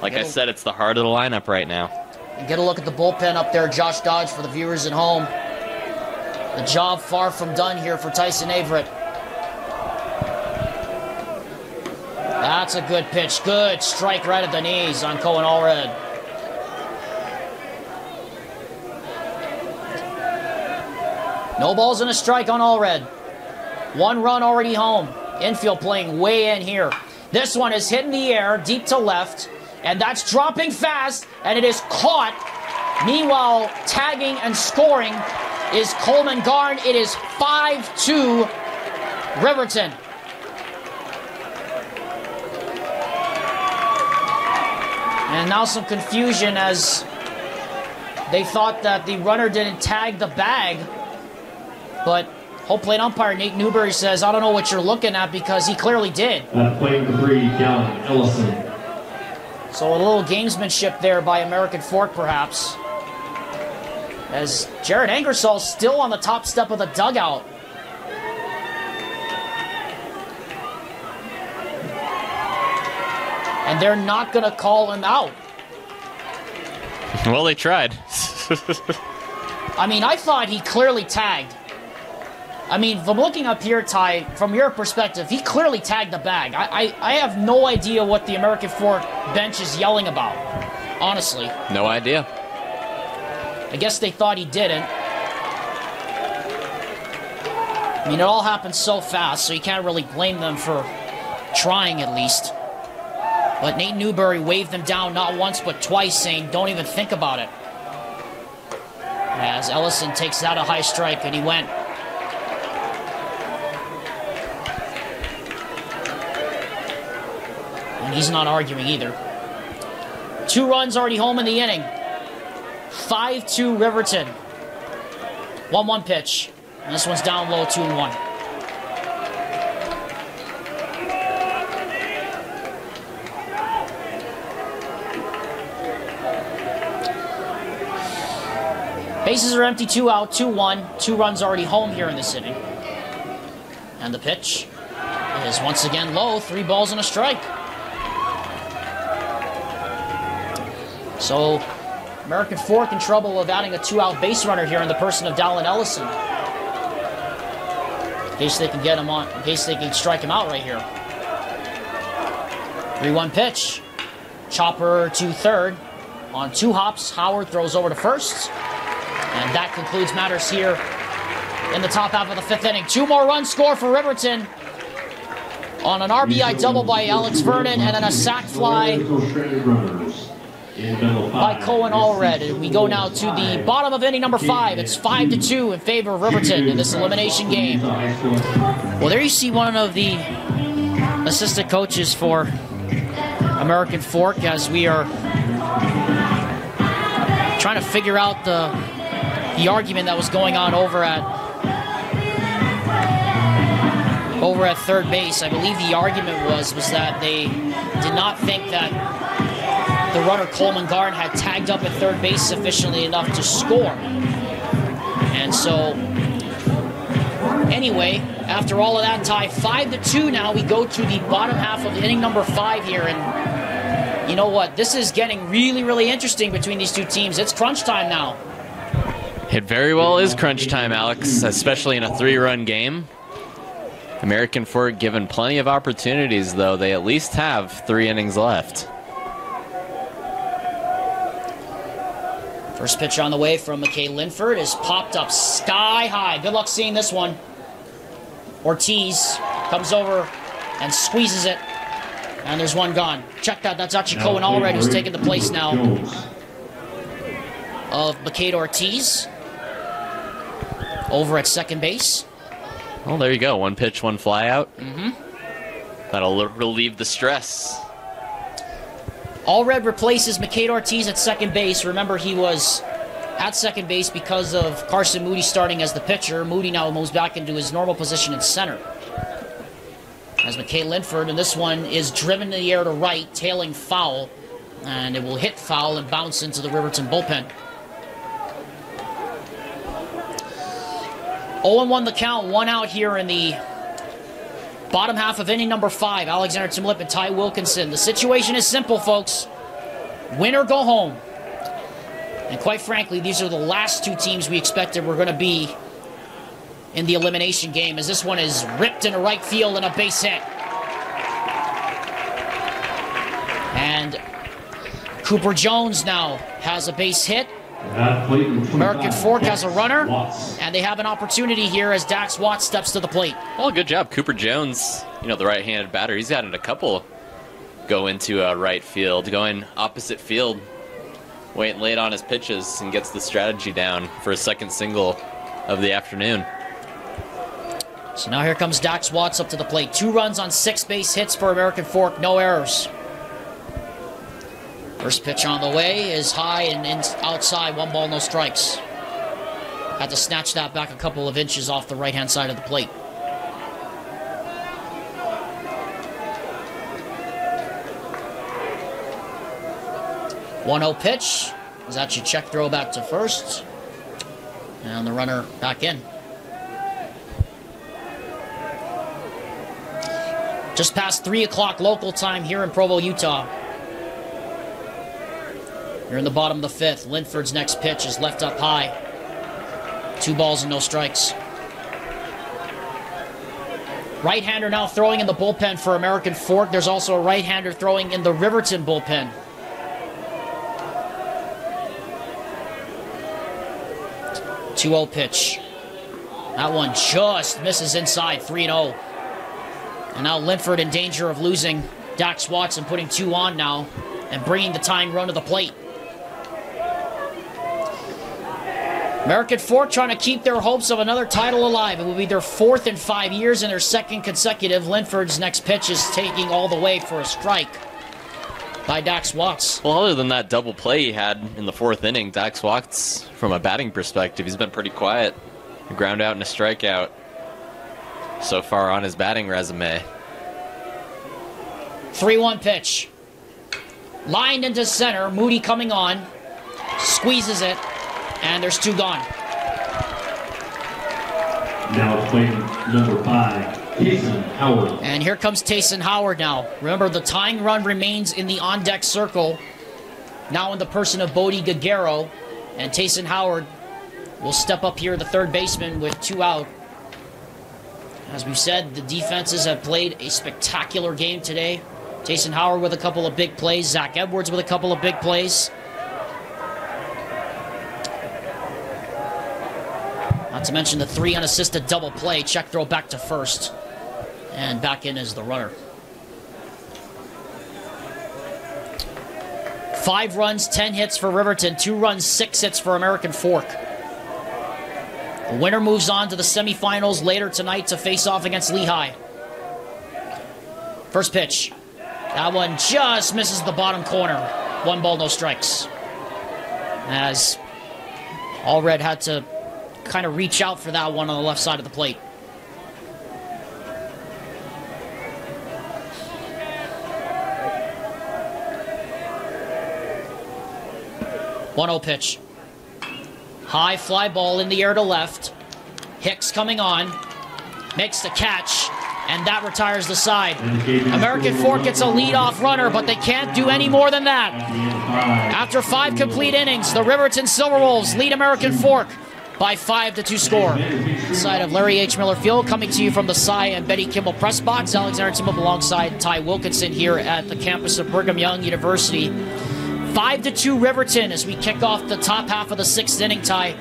Like I said, it's the heart of the lineup right now. And get a look at the bullpen up there, Josh Dodge, for the viewers at home. The job far from done here for Tyson Averett. That's a good pitch. Good strike right at the knees on Cohen Allred. No balls and a strike on Allred. One run already home. Infield playing way in here. This one is hit in the air, deep to left. And that's dropping fast, and it is caught. Meanwhile, tagging and scoring is Coleman Garn. It is 5-2 Riverton. And now some confusion as they thought that the runner didn't tag the bag. But home plate umpire Nate Newberry says, I don't know what you're looking at because he clearly did. Playing the three, Gallen Ellison. So a little gamesmanship there by American Fork, perhaps. As Jared Angersal's still on the top step of the dugout. And they're not going to call him out. Well, they tried. I mean, I thought he clearly tagged. I mean, from looking up here, Ty, from your perspective, he clearly tagged the bag. I have no idea what the American Fork bench is yelling about, honestly. No idea. I guess they thought he didn't. I mean, it all happened so fast, so you can't really blame them for trying at least. But Nate Newberry waved them down not once but twice, saying, don't even think about it. As Ellison takes that a high strike, and he went. And he's not arguing either. 2 runs already home in the inning. 5-2 Riverton. 1-1 pitch. And this one's down low, 2-1. Bases are empty, 2 out, 2-1. 2 runs already home here in this inning. And the pitch is once again low, 3 balls and a strike. So, American Fork in trouble of adding a 2-out base runner here in the person of Dallin Ellison. In case they can get him on, in case they can strike him out right here. 3-1 pitch. Chopper to third. On 2 hops, Howard throws over to first. And that concludes matters here in the top half of the 5th inning. 2 more runs score for Riverton on an RBI double by Alex Vernon and then a sac fly by Cohen Allred. And we go now to the bottom of inning number 5. It's 5-2 in favor of Riverton in this elimination game. Well, there you see one of the assistant coaches for American Fork as we are trying to figure out the argument that was going on over at third base. I believe the argument was that they did not think that the runner Coleman Garn had tagged up at third base sufficiently enough to score. And so, anyway, after all of that tie, 5-2 now, we go to the bottom half of inning number 5 here. And you know what? This is getting really, really interesting between these two teams. It's crunch time now. It very well is crunch time, Alex, especially in a 3-run game. American Fork given plenty of opportunities, though. They at least have 3 innings left. First pitch on the way from McKay Linford is popped up sky high. Good luck seeing this one. Ortiz comes over and squeezes it. And there's one gone. Check that. That's actually Cohen Allred who's taking the place now of McKay Ortiz over at second base. Well, there you go. 1 pitch, 1 fly out. That'll relieve the stress. Allred replaces McKay Ortiz at second base. Remember, he was at second base because of Carson Moody starting as the pitcher. Moody now moves back into his normal position in center. As McKay Linford, and this one is driven in the air to right, tailing foul. And it will hit foul and bounce into the Riverton bullpen. 0-1 the count, 1 out here in the bottom half of inning number 5. Alexander Timlip and Ty Wilkinson. The situation is simple, folks. Win or go home. And quite frankly, these are the last 2 teams we expected were going to be in the elimination game, as this one is ripped into right field and a base hit. And Cooper Jones now has a base hit. American Fork has a runner, and they have an opportunity here as Dax Watts steps to the plate. Well, good job. Cooper Jones, the right-handed batter, he's gotten a couple go into right field, going opposite field, waiting late on his pitches, and gets the strategy down for a second single of the afternoon. So now here comes Dax Watts up to the plate. 2 runs on 6 base hits for American Fork, no errors. First pitch on the way is high and outside, 1 ball, no strikes. Had to snatch that back a couple of inches off the right-hand side of the plate. One-0 pitch is actually check throw back to first. And the runner back in. Just past 3 o'clock local time here in Provo, Utah. You're in the bottom of the 5th. Linford's next pitch is left up high. 2 balls and no strikes. Right-hander now throwing in the bullpen for American Fork. There's also a right-hander throwing in the Riverton bullpen. Two-0 pitch. That one just misses inside, 3-0. And now Linford in danger of losing Dax Watts and putting 2 on now and bringing the tying run to the plate. American Fork trying to keep their hopes of another title alive. It will be their 4th in 5 years and their 2nd consecutive. Linford's next pitch is taking all the way for a strike by Dax Watts. Well, other than that double play he had in the 4th inning, Dax Watts, from a batting perspective, he's been pretty quiet. A ground out and a strikeout so far on his batting resume. 3-1 pitch. Lined into center. Moody coming on. Squeezes it. And there's 2 gone. Now playing number 5, Tayson Howard. And here comes Tayson Howard now. Remember, the tying run remains in the on-deck circle. Now in the person of Bodie Gagero. And Tayson Howard will step up here, the third baseman, with 2 out. As we've said, the defenses have played a spectacular game today. Tayson Howard with a couple of big plays. Zach Edwards with a couple of big plays. Not to mention the 3 unassisted double play. Check throw back to first. And back in as the runner. 5 runs, 10 hits for Riverton. 2 runs, 6 hits for American Fork. The winner moves on to the semifinals later tonight to face off against Lehigh. First pitch. That one just misses the bottom corner. 1 ball, no strikes. As Allred had to kind of reach out for that one on the left side of the plate. One 0 pitch. High fly ball in the air to left. Hicks coming on. Makes the catch. And that retires the side. American Fork gets a leadoff runner, but they can't do any more than that. After 5 complete innings, the Riverton Silverwolves lead American Fork by 5-2 score. Side of Larry H. Miller Field, coming to you from the Cy and Betty Kimball press box. Alexander Timmel alongside Ty Wilkinson here at the campus of Brigham Young University. 5-2 Riverton as we kick off the top half of the 6th inning, Ty.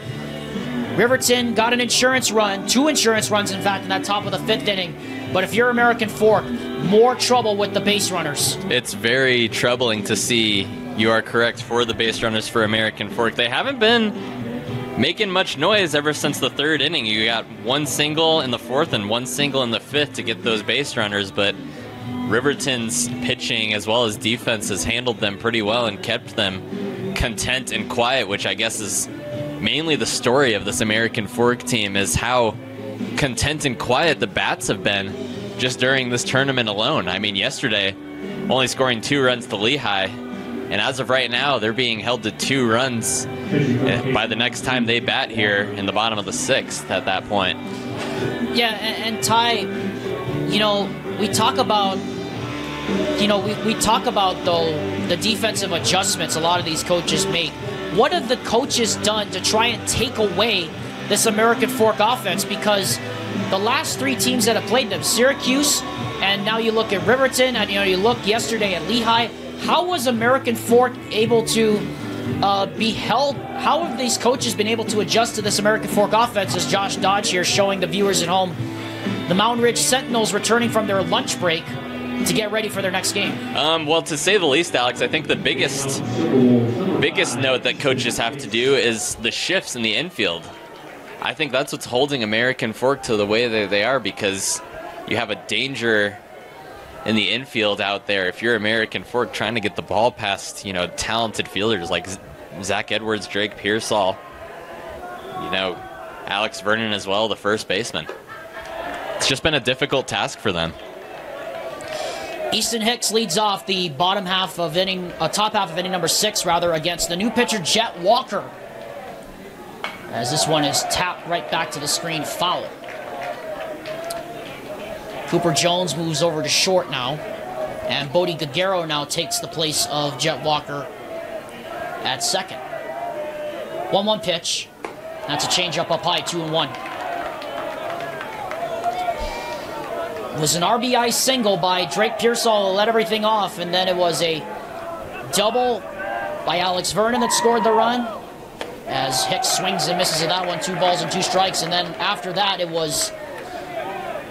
Riverton got an insurance run, 2 insurance runs, in fact, in that top of the 5th inning. But if you're American Fork, more trouble with the base runners. It's very troubling to see. You are correct for the base runners for American Fork. They haven't been making much noise ever since the 3rd inning. You got 1 single in the 4th and 1 single in the 5th to get those base runners, but Riverton's pitching as well as defense has handled them pretty well and kept them content and quiet, which I guess is mainly the story of this American Fork team, is how content and quiet the bats have been just during this tournament alone. I mean, yesterday only scoring 2 runs to Lehigh, and as of right now they're being held to 2 runs by the next time they bat here in the bottom of the 6th at that point. Yeah, and Ty, you know, we talk about we talk about the defensive adjustments a lot of these coaches make. What have the coaches done to try and take away this American Fork offense? Because the last 3 teams that have played them, Syracuse, and now you look at Riverton, and you look yesterday at Lehigh. How was American Fork able to be held? How have these coaches been able to adjust to this American Fork offense? As Josh Dodge here showing the viewers at home, the Mountain Ridge Sentinels returning from their lunch break to get ready for their next game. Well, to say the least, Alex, I think the biggest note that coaches have to do is the shifts in the infield. I think that's what's holding American Fork to the way that they are, because you have a danger in the infield out there if you're American Fork trying to get the ball past, talented fielders like Zach Edwards, Drake Pearsall, Alex Vernon as well, the first baseman. It's just been a difficult task for them. Easton Hicks leads off the top half of inning number 6, against the new pitcher Jet Walker. As this one is tapped right back to the screen, foul. Cooper Jones moves over to short now, and Bodie Gagero now takes the place of Jet Walker at second. 1-1 pitch. That's a changeup up high, 2-1. It was an RBI single by Drake Pearsall to let everything off, and then it was a double by Alex Vernon that scored the run, as Hicks swings and misses at that one, 2 balls and 2 strikes, and then after that it was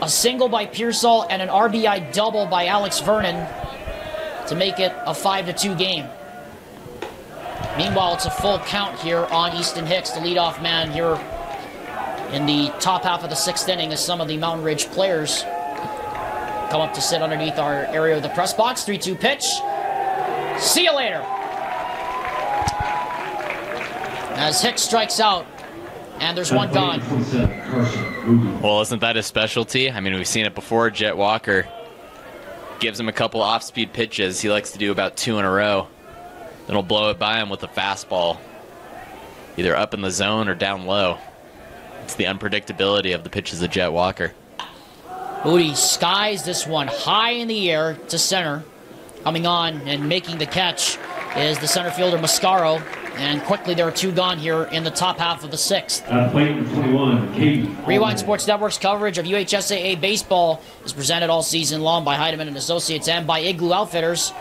a single by Pearsall and an RBI double by Alex Vernon to make it a 5-2 game. Meanwhile, it's a full count here on Easton Hicks, the leadoff man here in the top half of the 6th inning, as some of the Mountain Ridge players come up to sit underneath our area of the press box. 3-2 pitch. See you later. As Hicks strikes out, and there's one gone. Well, isn't that his specialty? I mean, we've seen it before. Jet Walker gives him a couple off-speed pitches. He likes to do about 2 in a row. Then he'll blow it by him with a fastball, either up in the zone or down low. It's the unpredictability of the pitches of Jet Walker. Moody skies this one high in the air to center. Coming on and making the catch is the center fielder Mascaro. And quickly there are 2 gone here in the top half of the 6th. Plate 21, Rewind Sports Network's coverage of UHSAA baseball is presented all season long by Heidemann and Associates and by Igloo Outfitters.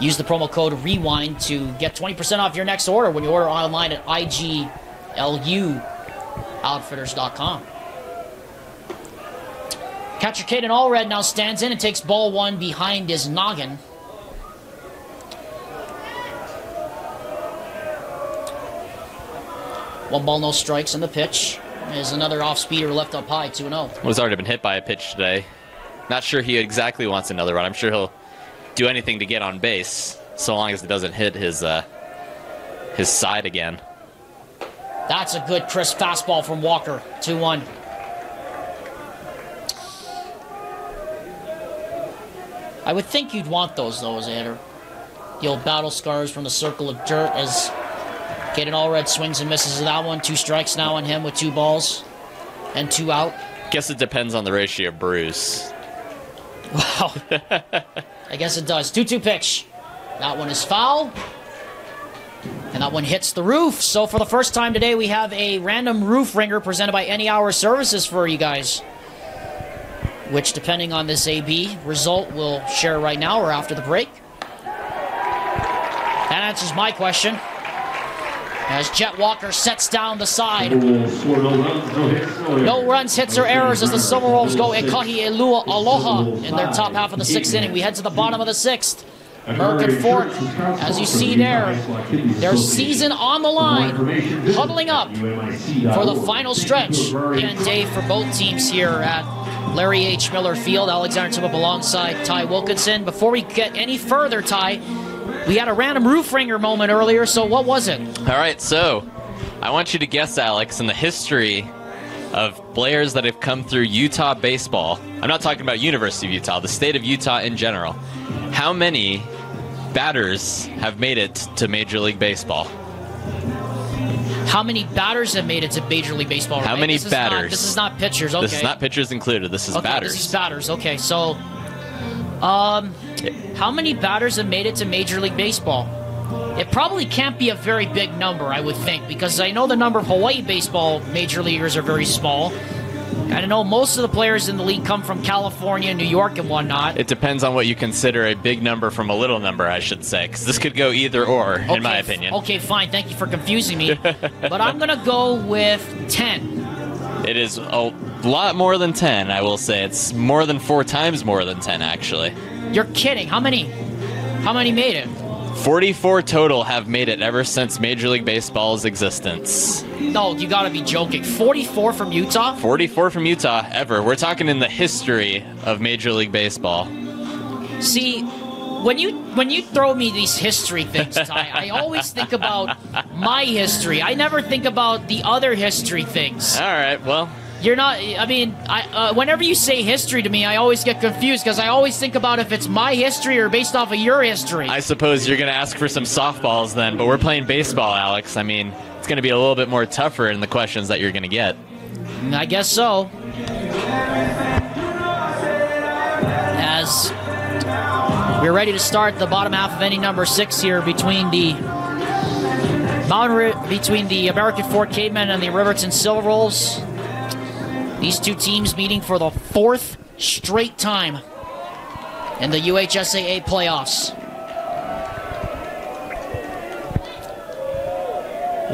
Use the promo code REWIND to get 20% off your next order when you order online at igluoutfitters.com. Catcher Caden Allred now stands in and takes ball 1 behind his noggin. 1 ball, no strikes in the pitch. Is another off-speeder left up high, 2-0. Well, he's already been hit by a pitch today. Not sure he exactly wants another run. I'm sure he'll do anything to get on base, so long as it doesn't hit his side again. That's a good crisp fastball from Walker, 2-1. I would think you'd want those, though, as a hitter. The old battle scars from the circle of dirt as Caden Allred swings and misses with that one. 2 strikes now on him with 2 balls and 2 out. Guess it depends on the ratio of Bruce. Wow. I guess it does. 2-2 pitch. That one is foul. And that one hits the roof. So for the first time today, we have a random roof ringer presented by Any Hour Services for you guys. Which, depending on this AB result, we'll share right now or after the break. That answers my question. As Jet Walker sets down the side. No runs, hits, or errors as the Silverwolves go Ekahi Elua Aloha in their top half of the 6th inning. We head to the bottom of the 6th. American Fork, as you see there, their season on the line, huddling up for the final stretch and day for both teams here at Larry H. Miller Field. Alexander Timup alongside Ty Wilkinson. Before we get any further, Ty, we had a random roof ringer moment earlier, so what was it? All right, so I want you to guess, Alex, in the history of players that have come through Utah baseball. I'm not talking about University of Utah, the state of Utah in general. How many batters have made it to Major League Baseball? How many batters have made it to Major League Baseball? Right? How many batters? This is not pitchers, okay. This is not pitchers included, this is batters. This is batters, okay. So, how many batters have made it to Major League Baseball? It probably can't be a very big number, I would think, because I know the number of Hawaii baseball major leaguers are very small. And I know most of the players in the league come from California, New York, and whatnot. It depends on what you consider a big number from a little number, I should say, because this could go either or, in my opinion. Okay, fine. Thank you for confusing me. But I'm going to go with 10. It is a lot more than 10, I will say. It's more than 4 times more than 10, actually. You're kidding. How many? How many made it? 44 total have made it ever since Major League Baseball's existence. No, you gotta be joking. 44 from Utah? 44 from Utah, ever. We're talking in the history of Major League Baseball. See, when you throw me these history things, Ty, I always think about my history. I never think about the other history things. All right, well... You're not, I mean, whenever you say history to me, I always get confused because I always think about if it's my history or based off of your history. I suppose you're going to ask for some softballs then, but we're playing baseball, Alex. I mean, it's going to be a little bit more tougher in the questions that you're going to get. I guess so. As we're ready to start the bottom half of inning number 6 here between the American Fork Cavemen and the Riverton Silverwolves. These two teams meeting for the 4th straight time in the UHSAA playoffs.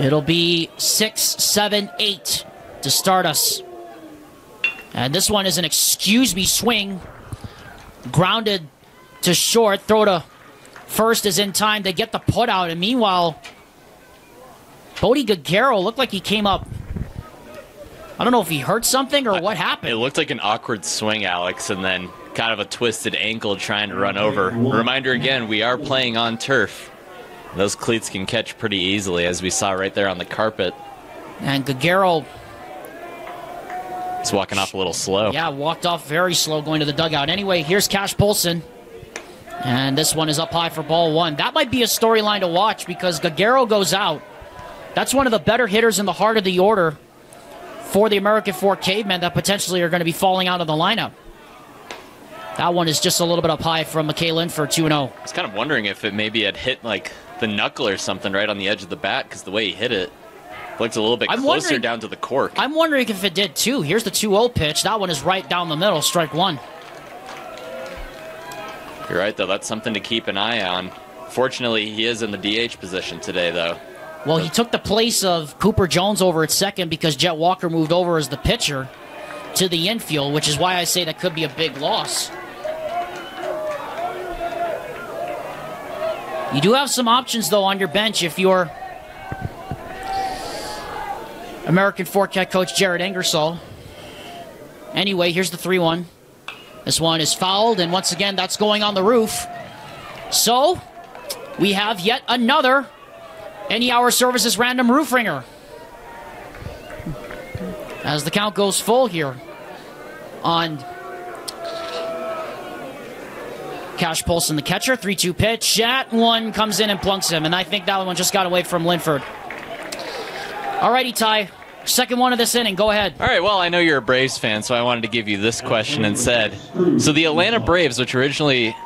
It'll be 6, 7, 8 to start us. And this one is an excuse me swing. Grounded to short. Throw to first is in time. They get the put out. And meanwhile, Bodie Gagaro looked like he came up. I don't know if he hurt something or what happened. It looked like an awkward swing, Alex, and then kind of a twisted ankle trying to run over. Reminder again, we are playing on turf. Those cleats can catch pretty easily, as we saw right there on the carpet. And Gagaro... He's walking off a little slow. Yeah, walked off very slow going to the dugout. Anyway, here's Cash Polson. And this one is up high for ball 1. That might be a storyline to watch because Gagaro goes out. That's one of the better hitters in the heart of the order for the American Fork Cavemen that potentially are going to be falling out of the lineup. That one is just a little bit up high from McKay for 2-0. I was kind of wondering if it maybe had hit like the knuckle or something right on the edge of the bat because the way he hit it looked a little bit closer down to the cork. I'm wondering if it did too. Here's the 2-0 pitch. That one is right down the middle, strike 1. You're right, though. That's something to keep an eye on. Fortunately, he is in the DH position today, though. Well, he took the place of Cooper Jones over at second because Jet Walker moved over as the pitcher to the infield, which is why I say that could be a big loss. You do have some options, though, on your bench if you're American Fork head coach Jared Ingersoll. Anyway, here's the 3-1. This one is fouled, and once again, that's going on the roof. So, we have yet another Any Hour Services random roof ringer. As the count goes full here on Cash Polson, the catcher. 3-2 pitch. That one comes in and plunks him, and I think that one just got away from Linford. Alrighty, Ty. Second one of this inning. Go ahead. All right, well, I know you're a Braves fan, so I wanted to give you this question instead. So the Atlanta Braves, which originally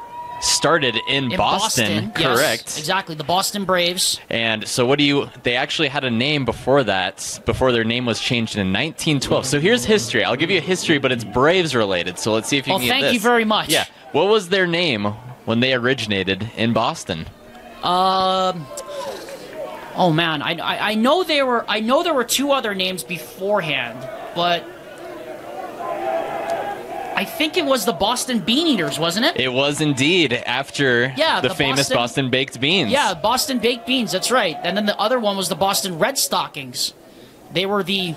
started in Boston, correct? Yes, exactly, the Boston Braves. And so they actually had a name before that, before their name was changed in 1912. So here's history. I'll give you a history, but it's Braves related, so let's see if you can get this. Thank you very much. Yeah. What was their name when they originated in Boston? Oh man, I know there were two other names beforehand, but I think it was the Boston Bean Eaters, wasn't it? It was indeed, after the famous Boston Baked Beans. Yeah, Boston Baked Beans, that's right. And then the other one was the Boston Red Stockings. They were the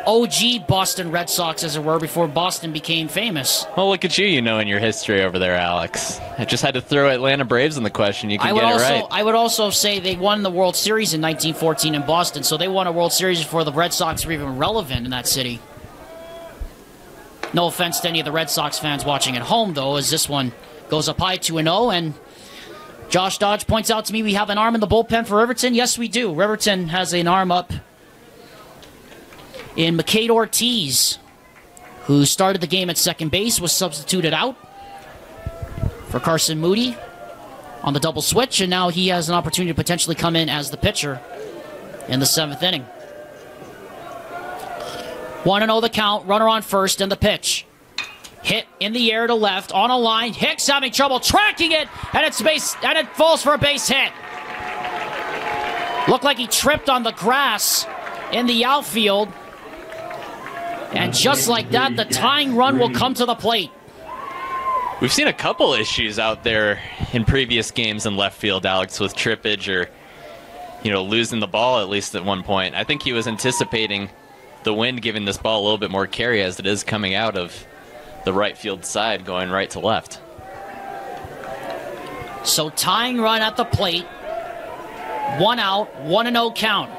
OG Boston Red Sox, as it were, before Boston became famous. Well, look at you, in your history over there, Alex. I just had to throw Atlanta Braves in the question. You can get it right. I would also say they won the World Series in 1914 in Boston, so they won a World Series before the Red Sox were even relevant in that city. No offense to any of the Red Sox fans watching at home, though, as this one goes up high 2-0, and Josh Dodge points out to me we have an arm in the bullpen for Riverton. Yes, we do. Riverton has an arm up in McCade Ortiz, who started the game at second base, was substituted out for Carson Moody on the double switch, and now he has an opportunity to potentially come in as the pitcher in the 7th inning. 1-0 the count, runner on first, and the pitch. Hit in the air to left, on a line. Hicks having trouble tracking it, and it falls for a base hit. Looked like he tripped on the grass in the outfield. And just like that, the tying run will come to the plate. We've seen a couple issues out there in previous games in left field, Alex, with trippage or, losing the ball at least at one point. I think he was anticipating the wind giving this ball a little bit more carry as it is coming out of the right field side, going right to left. So tying run at the plate. 1 out, 1-0 count.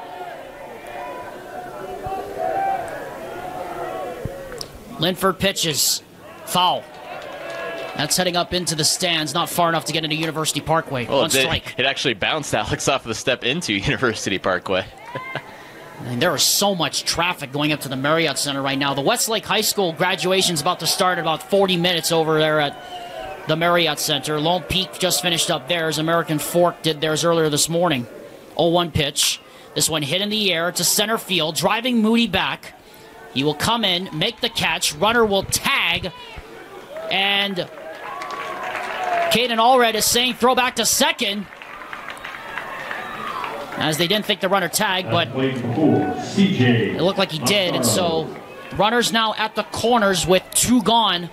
Linford pitches. Foul. That's heading up into the stands, not far enough to get into University Parkway. One strike. It actually bounced Alex off the step into University Parkway. And there is so much traffic going up to the Marriott Center right now. The Westlake High School graduation is about to start in about 40 minutes over there at the Marriott Center. Lone Peak just finished up theirs. American Fork did theirs earlier this morning. 0-1 pitch. This one hit in the air to center field, driving Moody back. He will come in, make the catch. Runner will tag. And Caden Allred is saying throw back to second, as they didn't think the runner tagged, but it looked like he did. And so runners now at the corners with 2 gone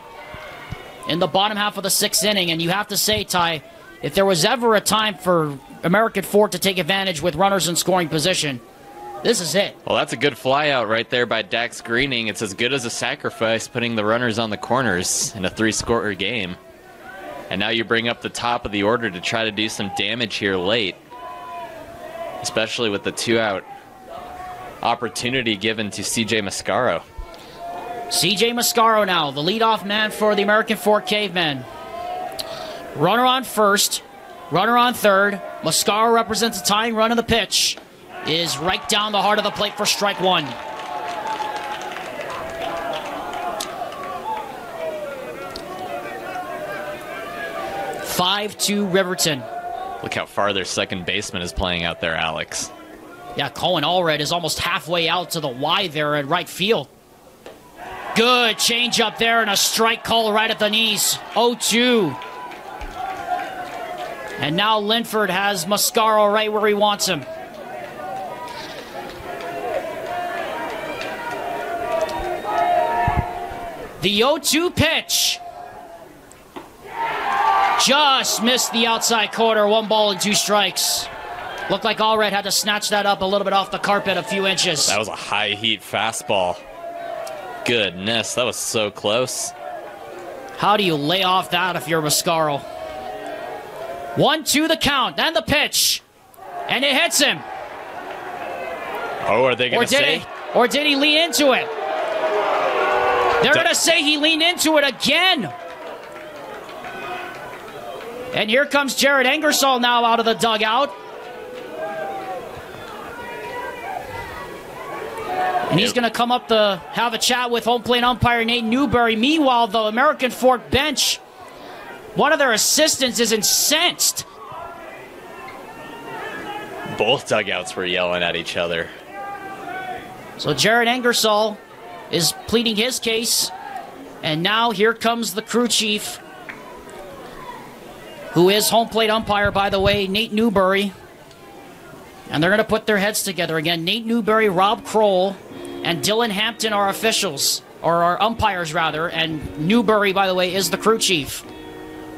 in the bottom half of the 6th inning. And you have to say, Ty, if there was ever a time for American Fork to take advantage with runners in scoring position, this is it. Well, that's a good fly out right there by Dax Greening. It's as good as a sacrifice, putting the runners on the corners in a 3-scorer game. And now you bring up the top of the order to try to do some damage here late, especially with the 2-out opportunity given to C.J. Mascaro. C.J. Mascaro now, the leadoff man for the American Fork Cavemen. Runner on first, runner on third. Mascaro represents a tying run in the pitch. Is right down the heart of the plate for strike 1. (5-2) Riverton. Look how far their second baseman is playing out there, Alex. Yeah, Cohen Allred is almost halfway out to the Y there at right field. Good change up there and a strike call right at the knees. 0-2. And now Linford has Mascaro right where he wants him. The 0-2 pitch. Just missed the outside corner. 1 ball and 2 strikes. Looked like Allred had to snatch that up a little bit off the carpet a few inches. That was a high heat fastball. Goodness, that was so close. How do you lay off that if you're Mascaro? 1-2 the count, then the pitch. And it hits him. Oh, are they going to say? Or did he lean into it? They're going to say he leaned into it again. And here comes Jared Ingersoll now out of the dugout. And he's going to come up to have a chat with home plate umpire Nate Newberry. Meanwhile, the American Fork bench, one of their assistants is incensed. Both dugouts were yelling at each other. So Jared Ingersoll is pleading his case. And now here comes the crew chief, who is home plate umpire, by the way, Nate Newberry. And they're going to put their heads together again. Nate Newberry, Rob Kroll, and Dylan Hampton are officials, or are umpires, rather. And Newberry, by the way, is the crew chief.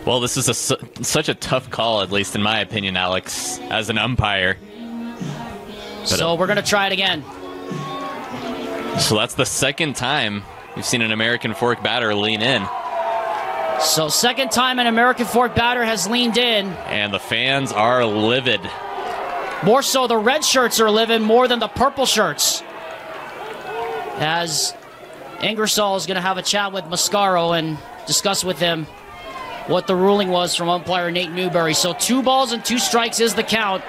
Well, this is such a tough call, at least in my opinion, Alex, as an umpire. So we're going to try it again. So that's the second time we've seen an American Fork batter lean in. So second time an American Fork batter has leaned in. And the fans are livid. More so the red shirts are livid more than the purple shirts. As Ingersoll is going to have a chat with Mascaro and discuss with him what the ruling was from umpire Nate Newberry. So 2 balls and 2 strikes is the count,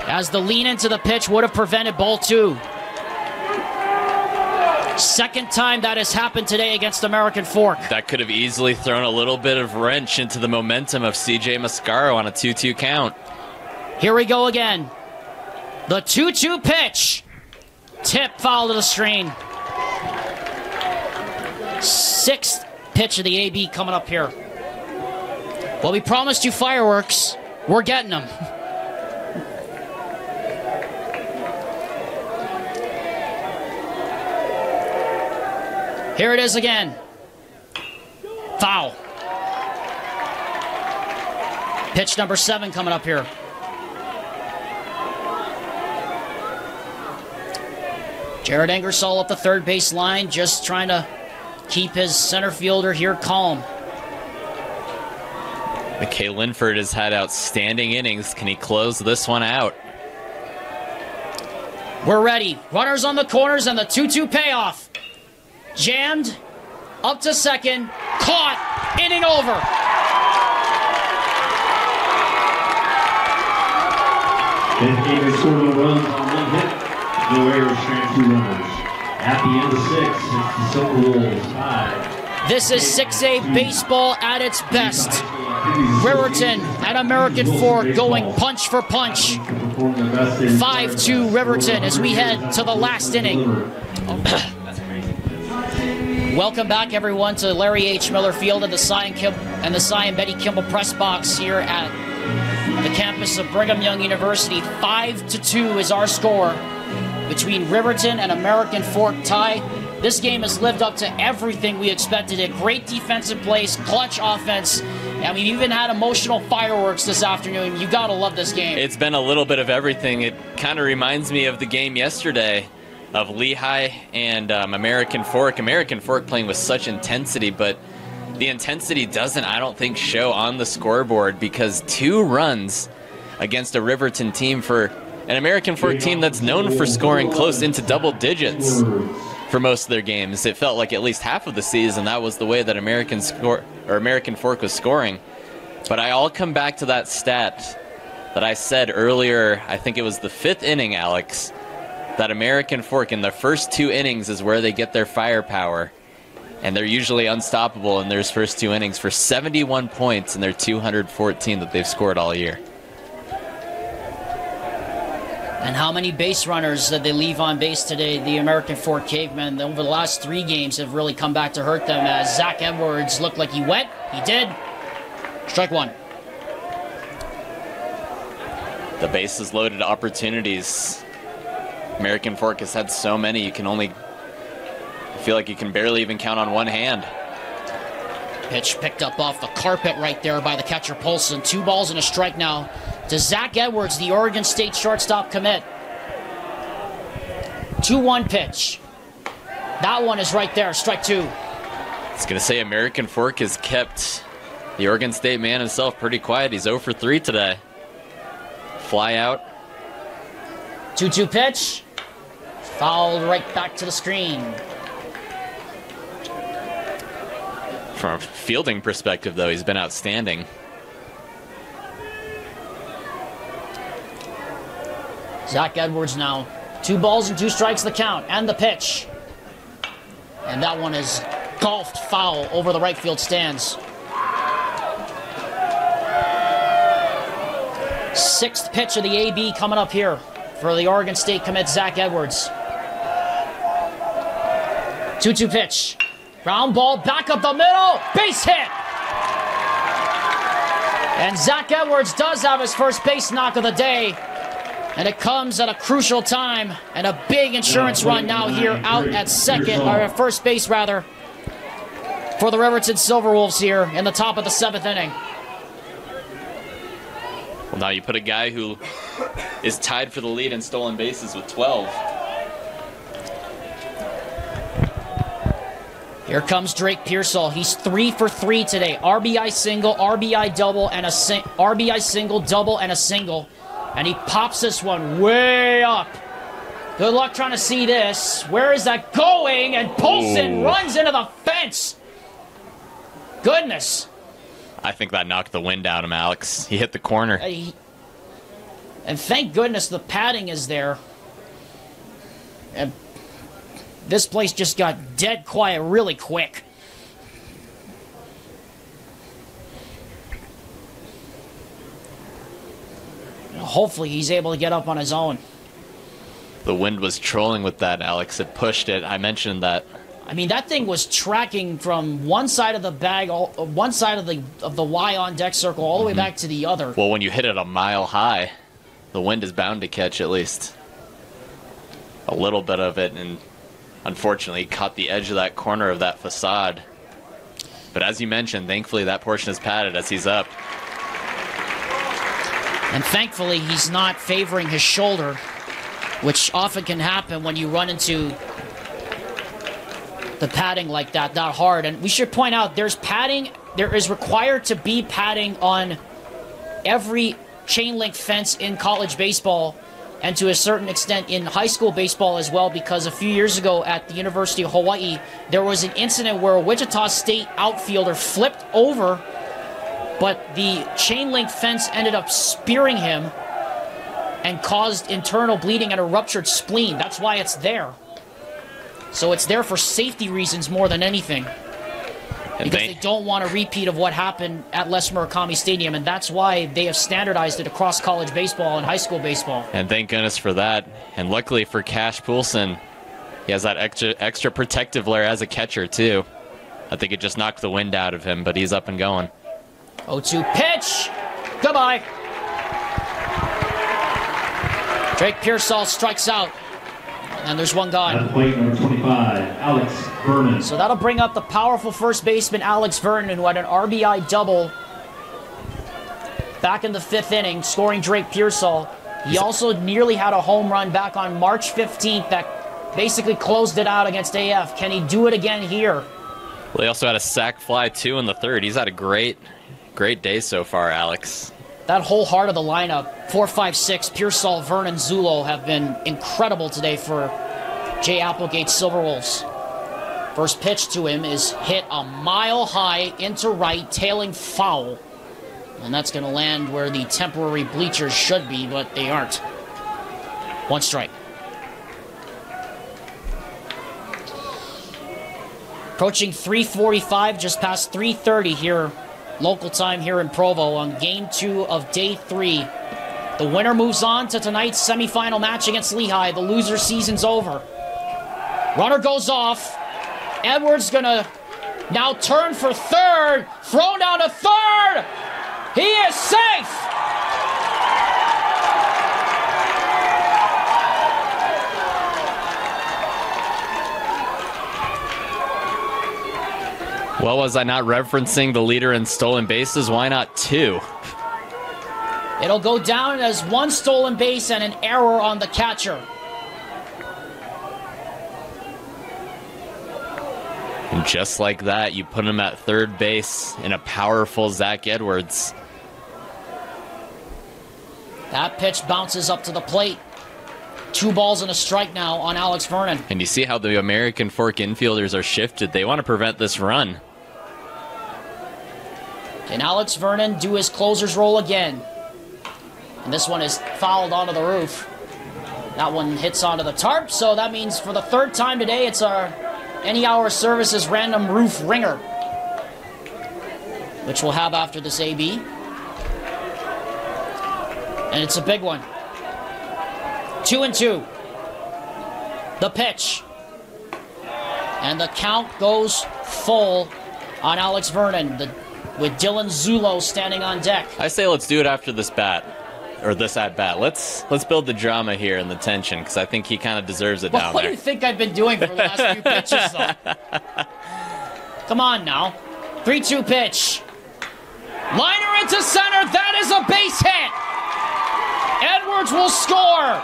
as the lean into the pitch would have prevented ball 2. Second time that has happened today against American Fork. That could have easily thrown a little bit of wrench into the momentum of CJ Mascaro on a 2-2 count. Here we go again. The 2-2 pitch. Tip foul to the screen. 6th pitch of the AB coming up here. Well, we promised you fireworks. We're getting them. Here it is again. Foul. Pitch number 7 coming up here. Jared Ingersoll up the third base line, just trying to keep his center fielder here calm. McKay Linford has had outstanding innings. Can he close this one out? We're ready. Runners on the corners and the 2-2 payoff. Jammed, up to second, caught, inning over. Fifth game scored no runs on 1 hit. No errors, strand 2 runners. At the end of 6, it's the Silverwolves 5. This is 6A baseball at its best. Riverton and American Fork going punch for punch. 5-2 Riverton as we head to the last inning. Welcome back, everyone, to Larry H. Miller Field and the Cy and Betty Kimball press box here at the campus of Brigham Young University. 5-2 is our score between Riverton and American Fork tie. This game has lived up to everything we expected it. Great defensive plays, clutch offense, and we've even had emotional fireworks this afternoon. You gotta love this game. It's been a little bit of everything. It kind of reminds me of the game yesterday of Lehigh and American Fork. American Fork playing with such intensity, but the intensity doesn't, I don't think, show on the scoreboard, because 2 runs against a Riverton team for an American Fork team that's known for scoring close into double digits for most of their games. It felt like at least half of the season that was the way that American Fork was scoring. But I'll come back to that stat that I said earlier. I think it was the 5th inning, Alex, that American Fork in their first 2 innings is where they get their firepower. And they're usually unstoppable in their first 2 innings for 71 points in their 214 that they've scored all year. And how many base runners did they leave on base today? The American Fork Cavemen, over the last 3 games, have really come back to hurt them, as Zach Edwards looked like he went. He did. Strike 1. The bases loaded opportunities. American Fork has had so many, you can only feel like you can barely even count on one hand. Pitch picked up off the carpet right there by the catcher Polson. 2 balls and a strike now to Zach Edwards, the Oregon State shortstop commit. 2-1 pitch. That one is right there, strike 2. I was going to say American Fork has kept the Oregon State man himself pretty quiet. He's 0 for 3 today. Fly out. 2-2 pitch. Fouled right back to the screen. From a fielding perspective, though, he's been outstanding. Zach Edwards now. 2 balls and 2 strikes the count, and the pitch. And that one is golfed foul over the right field stands. 6th pitch of the AB coming up here for the Oregon State commit, Zach Edwards. 2-2 pitch. Ground ball back up the middle. Base hit. And Zach Edwards does have his first base knock of the day. And it comes at a crucial time, and a big insurance run now here out at second, or at first base rather, for the Riverton Silverwolves here in the top of the 7th inning. Well, now you put a guy who is tied for the lead in stolen bases with 12. Here comes Drake Pearsall. He's 3 for 3 today. RBI single, RBI double, and RBI single, double, and a single. And he pops this one way up. Good luck trying to see this. Where is that going? And Polson runs into the fence. Goodness. I think that knocked the wind out of him, Alex. He hit the corner. And thank goodness the padding is there. And this place just got dead quiet really quick. Hopefully he's able to get up on his own. The wind was trolling with that, Alex. It pushed it. I mentioned that. I mean, that thing was tracking from one side of the bag, one side of the Y on deck circle, all the way back to the other. Well, when you hit it a mile high, the wind is bound to catch at least a little bit of it, and unfortunately caught the edge of that corner of that facade. But as you mentioned, thankfully that portion is padded as he's up. And thankfully, he's not favoring his shoulder, which often can happen when you run into the padding like that hard. And we should point out, there's padding, there is required to be padding on every chain link fence in college baseball, and to a certain extent in high school baseball as well, because a few years ago at the University of Hawaii, there was an incident where a Wichita State outfielder flipped over, but the chain link fence ended up spearing him and caused internal bleeding and a ruptured spleen. That's why it's there. So it's there for safety reasons more than anything. Because they don't want a repeat of what happened at Les Murakami Stadium, and that's why they have standardized it across college baseball and high school baseball. And thank goodness for that. And luckily for Cash Poulsen, he has that extra protective layer as a catcher too. I think it just knocked the wind out of him, but he's up and going. 0-2 pitch. Goodbye. Drake Pearsall strikes out. And there's one gone. At plate number 25, Alex Vernon. So that'll bring up the powerful first baseman Alex Vernon, who had an RBI double back in the 5th inning, scoring Drake Pearsall. He also nearly had a home run back on March 15th that basically closed it out against AF. Can he do it again here? Well, he also had a sac fly too in the 3rd. He's had a great day so far, Alex. That whole heart of the lineup, 4, 5, 6, Pearsall, Vernon, Zulo, have been incredible today for Jay Applegate's Silverwolves. First pitch to him is hit a mile high into right, tailing foul. And that's going to land where the temporary bleachers should be, but they aren't. 1 strike. Approaching 3:45, just past 3:30 here. Local time here in Provo on Game 2 of Day 3. The winner moves on to tonight's semifinal match against Lehigh. The loser season's over. Runner goes off. Edwards gonna now turn for 3rd. Throw down to 3rd. He is safe. Well, was I not referencing the leader in stolen bases? Why not 2? It'll go down as one stolen base and an error on the catcher. And just like that, you put him at third base in a powerful Zach Edwards. That pitch bounces up to the plate. 2 balls and a strike now on Alex Vernon. And you see how the American Fork infielders are shifted. They want to prevent this run. Can Alex Vernon do his closer's role again? And this one is fouled onto the roof. That one hits onto the tarp, so that means for the 3rd time today, it's our Any Hour Services random roof ringer, which we'll have after this AB. And it's a big one. 2-2. The pitch. And the count goes full on Alex Vernon, with Dylan Zulo standing on deck. I say let's do it after this bat. Or this at-bat. Let's build the drama here and the tension, because I think he kind of deserves it down there. What do you think I've been doing for the last few pitches, though? Come on now. 3-2 pitch. Liner into center. That is a base hit. Edwards will score.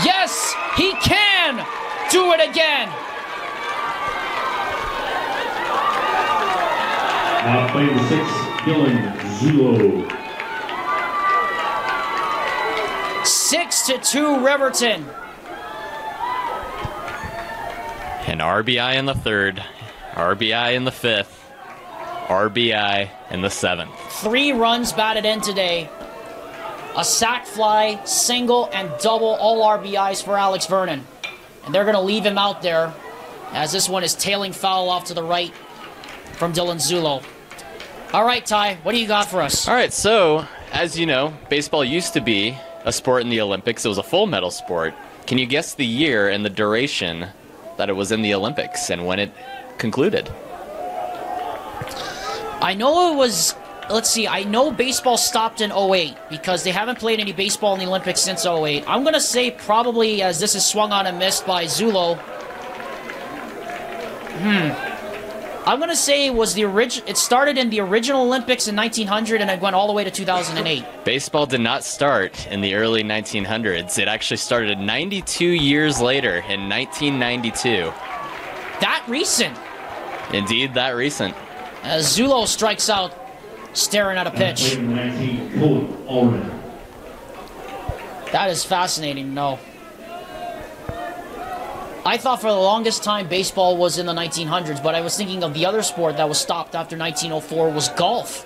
Yes, he can do it again. Now playing the 6th, Dylan Zulo. 6-2 Riverton. An RBI in the 3rd, RBI in the 5th, RBI in the 7th. 3 runs batted in today. A sac fly, single, and double, all RBIs for Alex Vernon. And they're going to leave him out there as this one is tailing foul off to the right from Dylan Zulo. All right, Ty, what do you got for us? All right, so as you know, baseball used to be a sport in the Olympics. It was a full medal sport. Can you guess the year and the duration that it was in the Olympics and when it concluded? I know it was, let's see, I know baseball stopped in 08 because they haven't played any baseball in the Olympics since 08. I'm going to say probably, as this is swung on and missed by Zulo, I'm going to say it was it started in the original Olympics in 1900 and it went all the way to 2008. Baseball did not start in the early 1900s. It actually started 92 years later in 1992. That recent? Indeed, that recent. As Zulo strikes out, staring at a pitch. That is fascinating to know. I thought for the longest time baseball was in the 1900s, but I was thinking of the other sport that was stopped after 1904 was golf.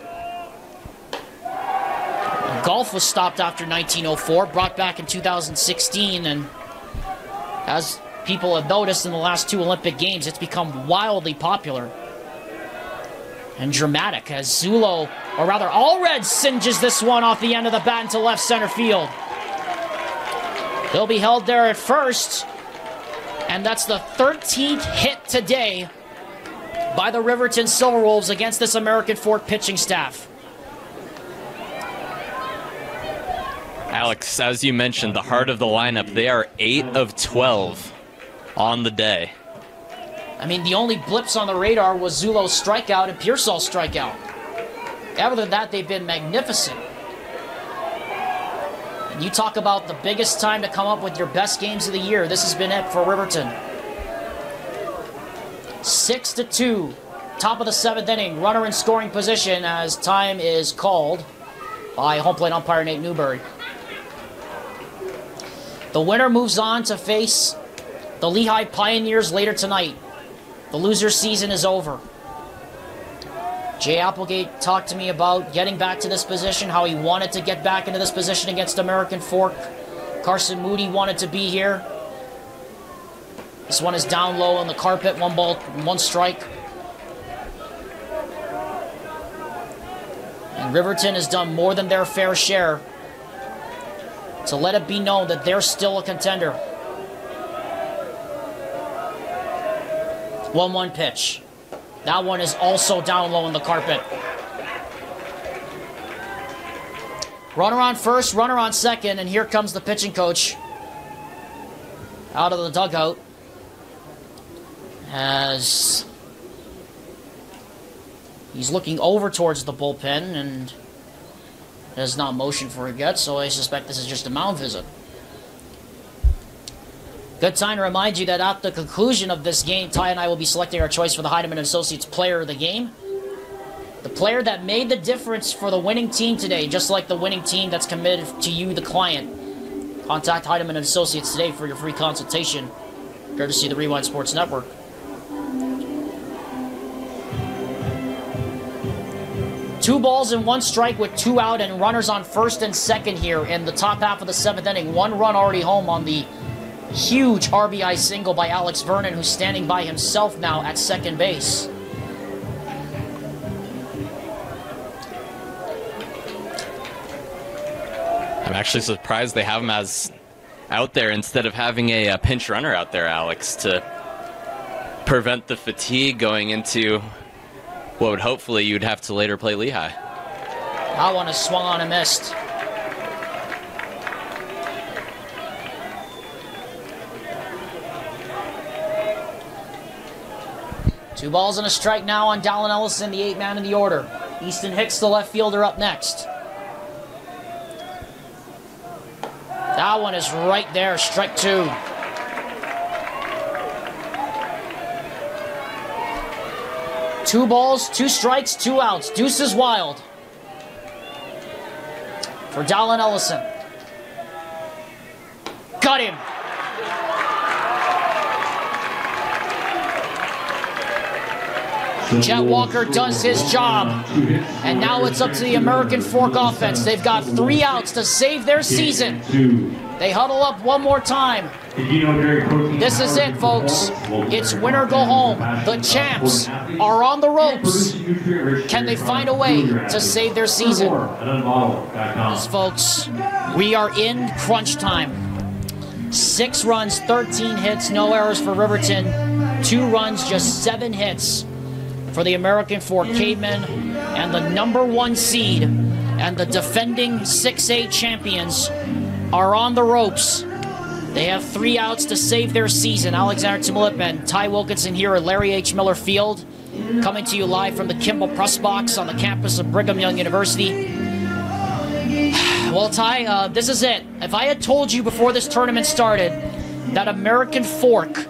Golf was stopped after 1904, brought back in 2016, and as people have noticed in the last 2 Olympic Games, it's become wildly popular and dramatic as Zulo, or rather Allred, singes this one off the end of the bat into left center field. He'll be held there at first. And that's the 13th hit today by the Riverton Silverwolves against this American Fork pitching staff. Alex, as you mentioned, the heart of the lineup, they are 8 of 12 on the day. I mean, the only blips on the radar was Zulo's strikeout and Pearsall's strikeout. Other than that, they've been magnificent. And you talk about the biggest time to come up with your best games of the year. This has been it for Riverton. 6-2. Top of the 7th inning. Runner in scoring position as time is called by home plate umpire Nate Newberry. The winner moves on to face the Lehigh Pioneers later tonight. The loser's season is over. Jay Applegate talked to me about getting back to this position, how he wanted to get back into this position against American Fork. Carson Moody wanted to be here. This one is down low on the carpet, 1 ball, 1 strike. And Riverton has done more than their fair share to let it be known that they're still a contender. 1-1 pitch. That one is also down low on the carpet. Runner on first, runner on second, and here comes the pitching coach out of the dugout as he's looking over towards the bullpen, and It is not motion for it yet, so I suspect this is just a mound visit. Good time to remind you that at the conclusion of this game, Ty and I will be selecting our choice for the Heidemann Associates player of the game. The player that made the difference for the winning team today, just like the winning team that's committed to you, the client. Contact Heidemann Associates today for your free consultation, courtesy of the Rewind Sports Network. Two balls and one strike with two out and runners on first and second here in the top half of the seventh inning. One run already home on the huge RBI single by Alex Vernon, who's standing by himself now at second base. I'm actually surprised they have him as out there instead of having a pinch runner out there, Alex, to prevent the fatigue going into what would hopefully you'd have to later play Lehigh. That one is swung on and missed. Two balls and a strike now on Dallin Ellison, the 8th man in the order. Easton Hicks, the left fielder, up next. That one is right there, strike two. Two balls, two strikes, two outs. Deuce is wild for Dallin Ellison. Got him. Jet Walker does his job. And now it's up to the American Fork offense. They've got 3 outs to save their season. They huddle up one more time. This is it, folks. It's win or go home. The champs are on the ropes. Can they find a way to save their season? Yes, folks, we are in crunch time. 6 runs, 13 hits, no errors for Riverton. 2 runs, just 7 hits for the American Fork Cavemen, and the #1 seed and the defending 6A champions are on the ropes. They have 3 outs to save their season. Alexander Timolip and Ty Wilkinson here at Larry H. Miller Field, coming to you live from the Kimball Press Box on the campus of Brigham Young University. Well, Ty, this is it. If I had told you before this tournament started that American Fork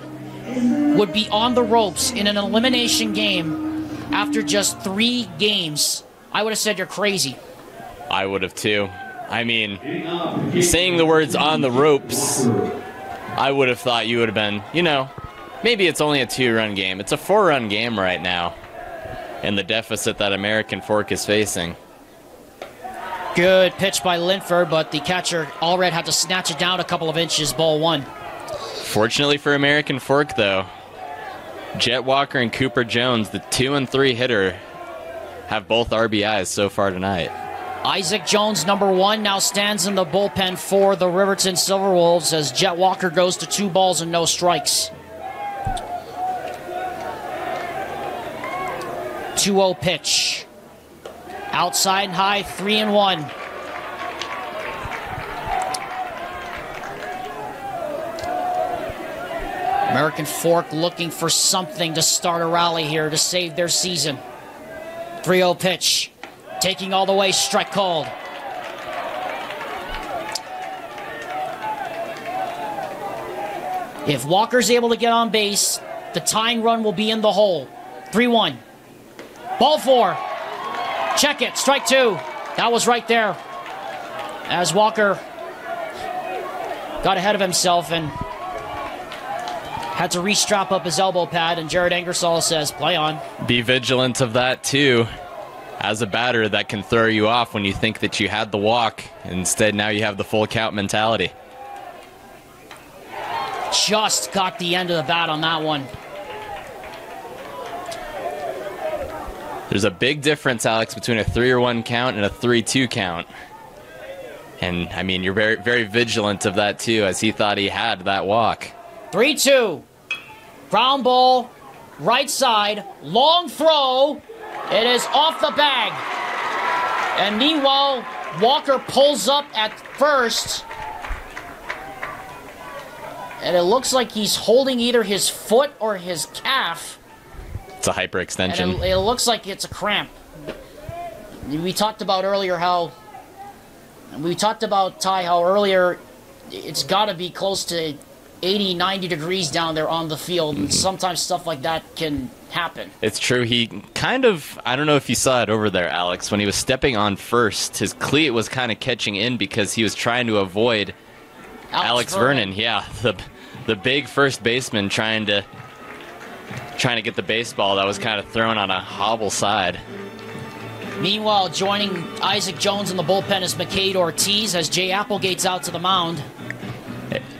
would be on the ropes in an elimination game after just 3 games, I would have said you're crazy. I would have too. I mean, saying the words on the ropes, I would have thought you would have been, you know, maybe it's only a 2-run game. It's a 4-run game right now, and the deficit that American Fork is facing. Good pitch by Linford, but the catcher Allred had to snatch it down a couple of inches, ball 1. Fortunately for American Fork, though, Jet Walker and Cooper Jones, the 2 and 3 hitter, have both RBIs so far tonight. Isaac Jones, #1, now stands in the bullpen for the Riverton Silverwolves as Jet Walker goes to 2 balls and no strikes. 2-0 pitch. Outside and high, 3-1. American Fork looking for something to start a rally here to save their season. 3-0 pitch. Taking all the way, strike called. If Walker's able to get on base, the tying run will be in the hole. 3-1. Ball 4. Check it, strike 2. That was right there. As Walker got ahead of himself and had to re-strap up his elbow pad, and Jared Ingersoll says, play on. Be vigilant of that, too. As a batter, that can throw you off when you think that you had the walk. Instead, now you have the full count mentality. Just got the end of the bat on that one. There's a big difference, Alex, between a 3-1 count and a 3-2 count. And, I mean, you're very, very vigilant of that, too, as he thought he had that walk. 3-2. Ground ball, right side, long throw. It is off the bag. And meanwhile, Walker pulls up at first. And it looks like he's holding either his foot or his calf. It's a hyperextension. And it looks like it's a cramp. We talked about earlier how We talked about, Ty, how earlier it's got to be close to 80, 90 degrees down there on the field, and sometimes stuff like that can happen. It's true. He kind of, I don't know if you saw it over there, Alex, when he was stepping on first, his cleat was kind of catching in because he was trying to avoid Alex Vernon. Yeah, the big first baseman trying to get the baseball that was kind of thrown on a hobble side. Meanwhile, joining Isaac Jones in the bullpen is McCade Ortiz as Jay Applegate's out to the mound.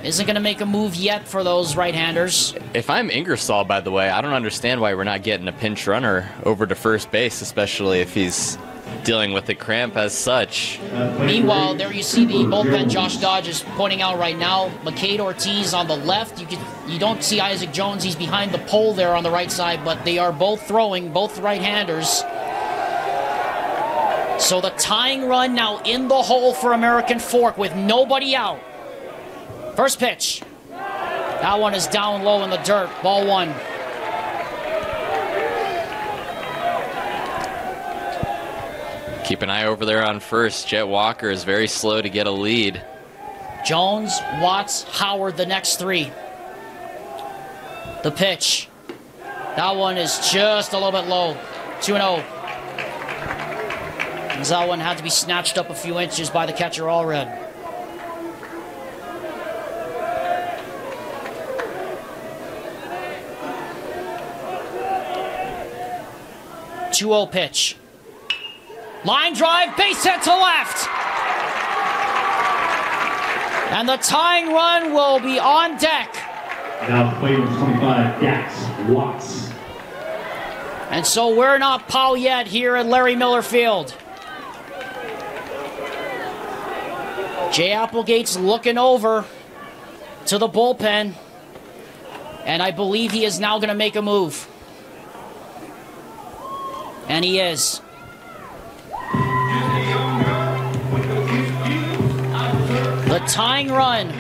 Isn't going to make a move yet for those right-handers. If I'm Ingersoll, by the way, I don't understand why we're not getting a pinch runner over to first base, especially if he's dealing with the cramp as such. Meanwhile, there you see the bullpen Josh Dodge is pointing out right now. McCade Ortiz on the left. You don't see Isaac Jones. He's behind the pole there on the right side, but they are both throwing, both right-handers. So the tying run now in the hole for American Fork with nobody out. First pitch. That one is down low in the dirt. Ball one. Keep an eye over there on first. Jet Walker is very slow to get a lead. Jones, Watts, Howard, the next three. The pitch. That one is just a little bit low. 2-0. That one had to be snatched up a few inches by the catcher, Allred. .20 pitch. Line drive, base hit to left. And the tying run will be on deck. Now play number 25, Dax Watts. And so we're not pow yet here at Larry Miller Field. Jay Applegate's looking over to the bullpen. And I believe he is now going to make a move. And he is. The tying run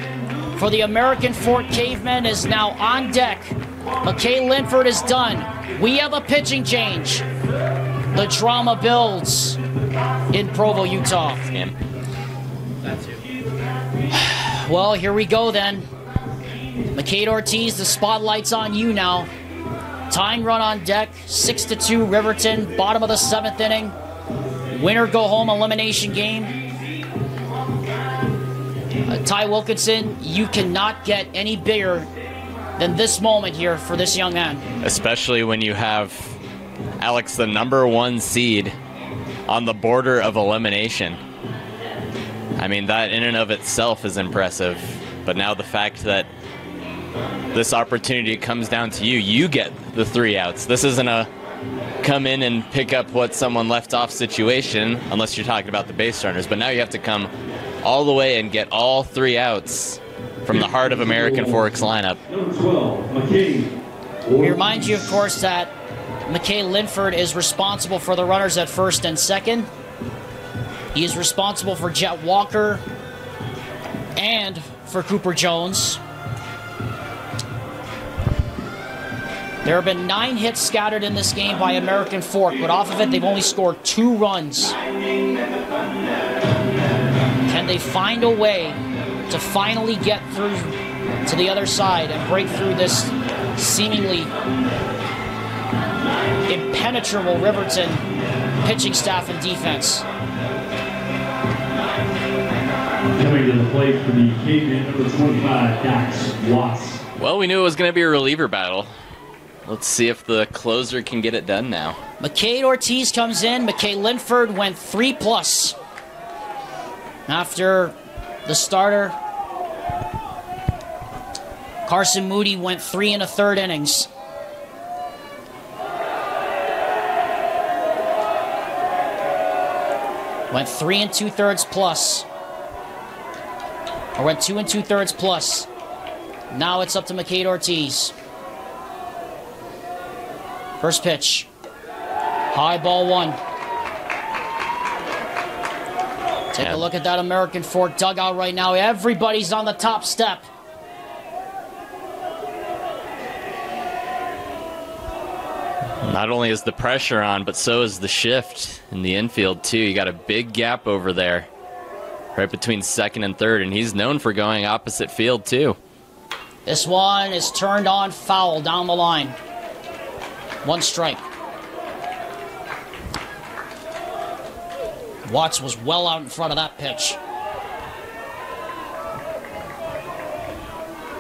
for the American Fork Cavemen is now on deck. McKay Linford is done. We have a pitching change. The drama builds in Provo, Utah. Well, here we go then. McCade Ortiz, the spotlight's on you now. Tying run on deck, 6-2 Riverton, bottom of the 7th inning. Winner go home elimination game. Ty Wilkinson, you cannot get any bigger than this moment here for this young man. Especially when you have Alex, the #1 seed, on the border of elimination. I mean, that in and of itself is impressive. But now the fact that this opportunity comes down to you, you get the 3 outs. This isn't a come in and pick up what someone left off situation, unless you're talking about the base runners. But now you have to come all the way and get all 3 outs from the heart of American Fork's lineup. We remind you, of course, that McKay Linford is responsible for the runners at first and second. He is responsible for Jet Walker and for Cooper Jones. There have been 9 hits scattered in this game by American Fork, but off of it, they've only scored 2 runs. Can they find a way to finally get through to the other side and break through this seemingly impenetrable Riverton pitching staff and defense? Coming to the plate for the Cavemen, number 25, Dax Watts. Well, we knew it was going to be a reliever battle. Let's see if the closer can get it done now. McCade Ortiz comes in. McKay Linford went 3+ after the starter. Carson Moody went 3 1/3 innings. Went 3 2/3 plus. Or went 2 2/3 plus. Now it's up to McCade Ortiz. First pitch. High ball 1. Take a look at that American Fork dugout right now. Everybody's on the top step. Not only is the pressure on, but so is the shift in the infield, too. You got a big gap over there. right between second and third, and he's known for going opposite field too. This one is turned on foul down the line. 1 strike. Watts was well out in front of that pitch.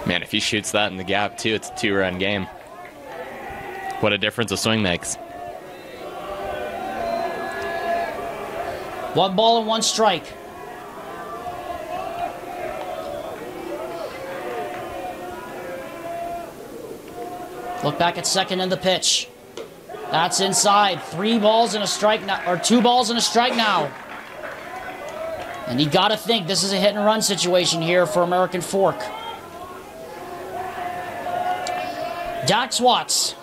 Man, if he shoots that in the gap too, it's a 2-run game. What a difference a swing makes. 1 ball and 1 strike. Look back at second in the pitch. That's inside. 3 balls and a strike now, or 2 balls and a strike now. And you got to think this is a hit and run situation here for American Fork. Dax Watts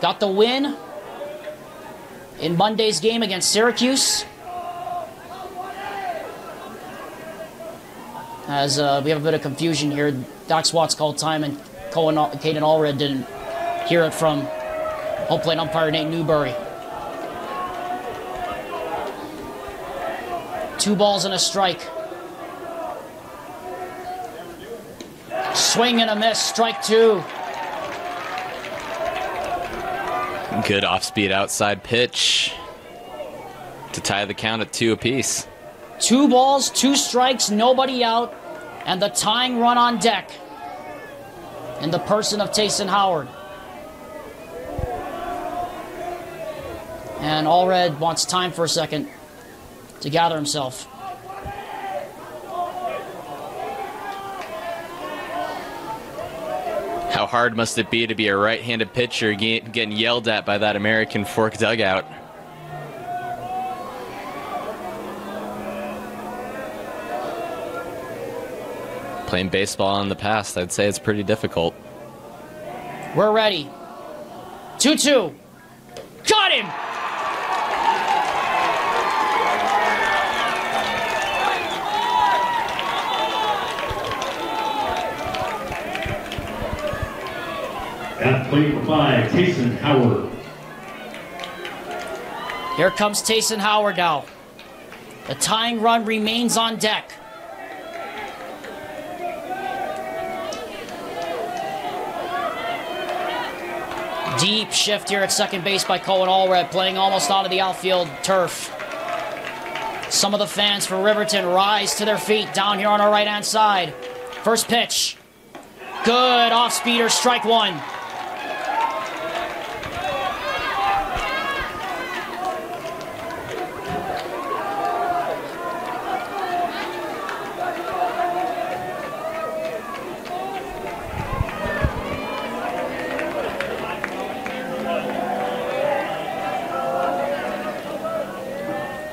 got the win in Monday's game against Syracuse. As we have a bit of confusion here, Dax Watts called time and Caden Allred didn't hear it from home plate umpire Nate Newberry. 2 balls and a strike. Swing and a miss, strike 2. Good off-speed outside pitch to tie the count at 2 apiece. 2 balls, 2 strikes, nobody out, and the tying run on deck in the person of Tayson Howard. And Allred wants time for a second to gather himself. How hard must it be to be a right-handed pitcher getting yelled at by that American Fork dugout? Playing baseball in the past, I'd say it's pretty difficult. We're ready. 2-2. Got him! At plate number 5, Tayson Howard. Here comes Tayson Howard now. The tying run remains on deck. Deep shift here at second base by Cohen Allred, playing almost onto the outfield turf. Some of the fans for Riverton rise to their feet down here on our right-hand side. First pitch. Good off-speeder, strike 1.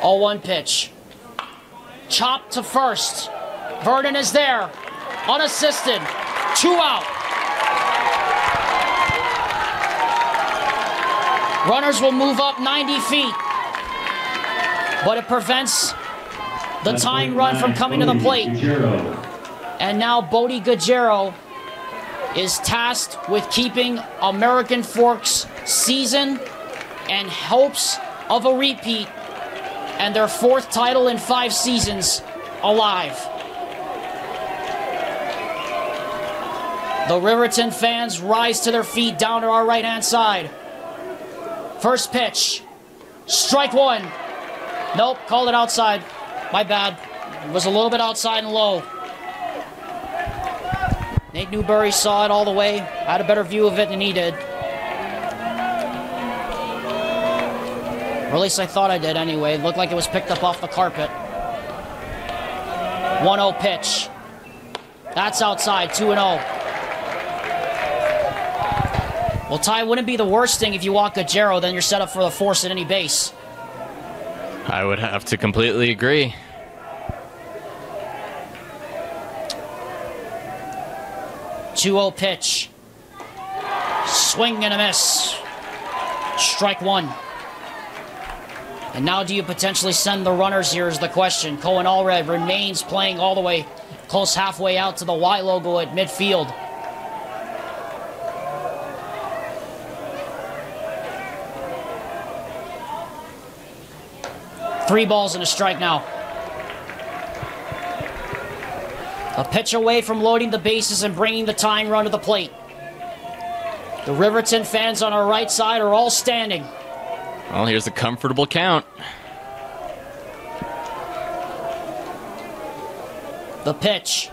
Oh, 1 pitch. Chop to first. Vernon is there. Unassisted. 2 out. Runners will move up 90 feet. But it prevents the tying run from coming to the plate. And now Bodie Guerrero is tasked with keeping American Fork's season and hopes of a repeat and their 4th title in 5 seasons alive. The Riverton fans rise to their feet down to our right-hand side. First pitch. Strike 1. Nope, called it outside. My bad. It was a little bit outside and low. Nate Newberry saw it all the way. Had a better view of it than he did. Or at least I thought I did anyway. It looked like it was picked up off the carpet. 1-0 pitch. That's outside, 2-0. Well, Ty, wouldn't it be the worst thing if you walk Guerrero, then you're set up for the force at any base? I would have to completely agree. Two-0 pitch. Swing and a miss. Strike 1. And now do you potentially send the runners here is the question. Cohen Allred remains playing all the way close halfway out to the Y logo at midfield. Three balls and a strike now. A pitch away from loading the bases and bringing the tying run to the plate. The Riverton fans on our right side are all standing. Well, here's a comfortable count. The pitch.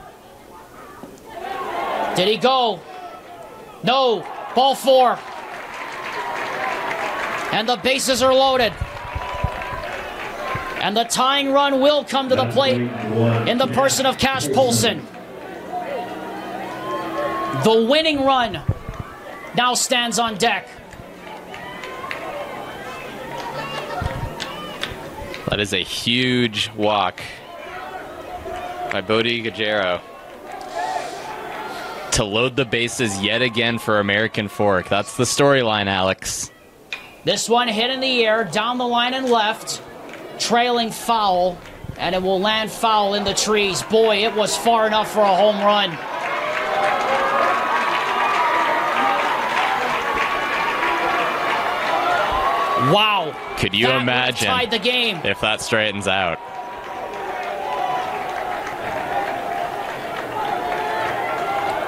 Did he go? No. Ball 4. And the bases are loaded. And the tying run will come to the plate in the person of Cash Polson. The winning run now stands on deck. That is a huge walk by Bodie Guerrero to load the bases yet again for American Fork. That's the storyline, Alex. This one hit in the air, down the line and left, trailing foul, and it will land foul in the trees. Boy, it was far enough for a home run. Wow. Could you imagine tied the game if that straightens out?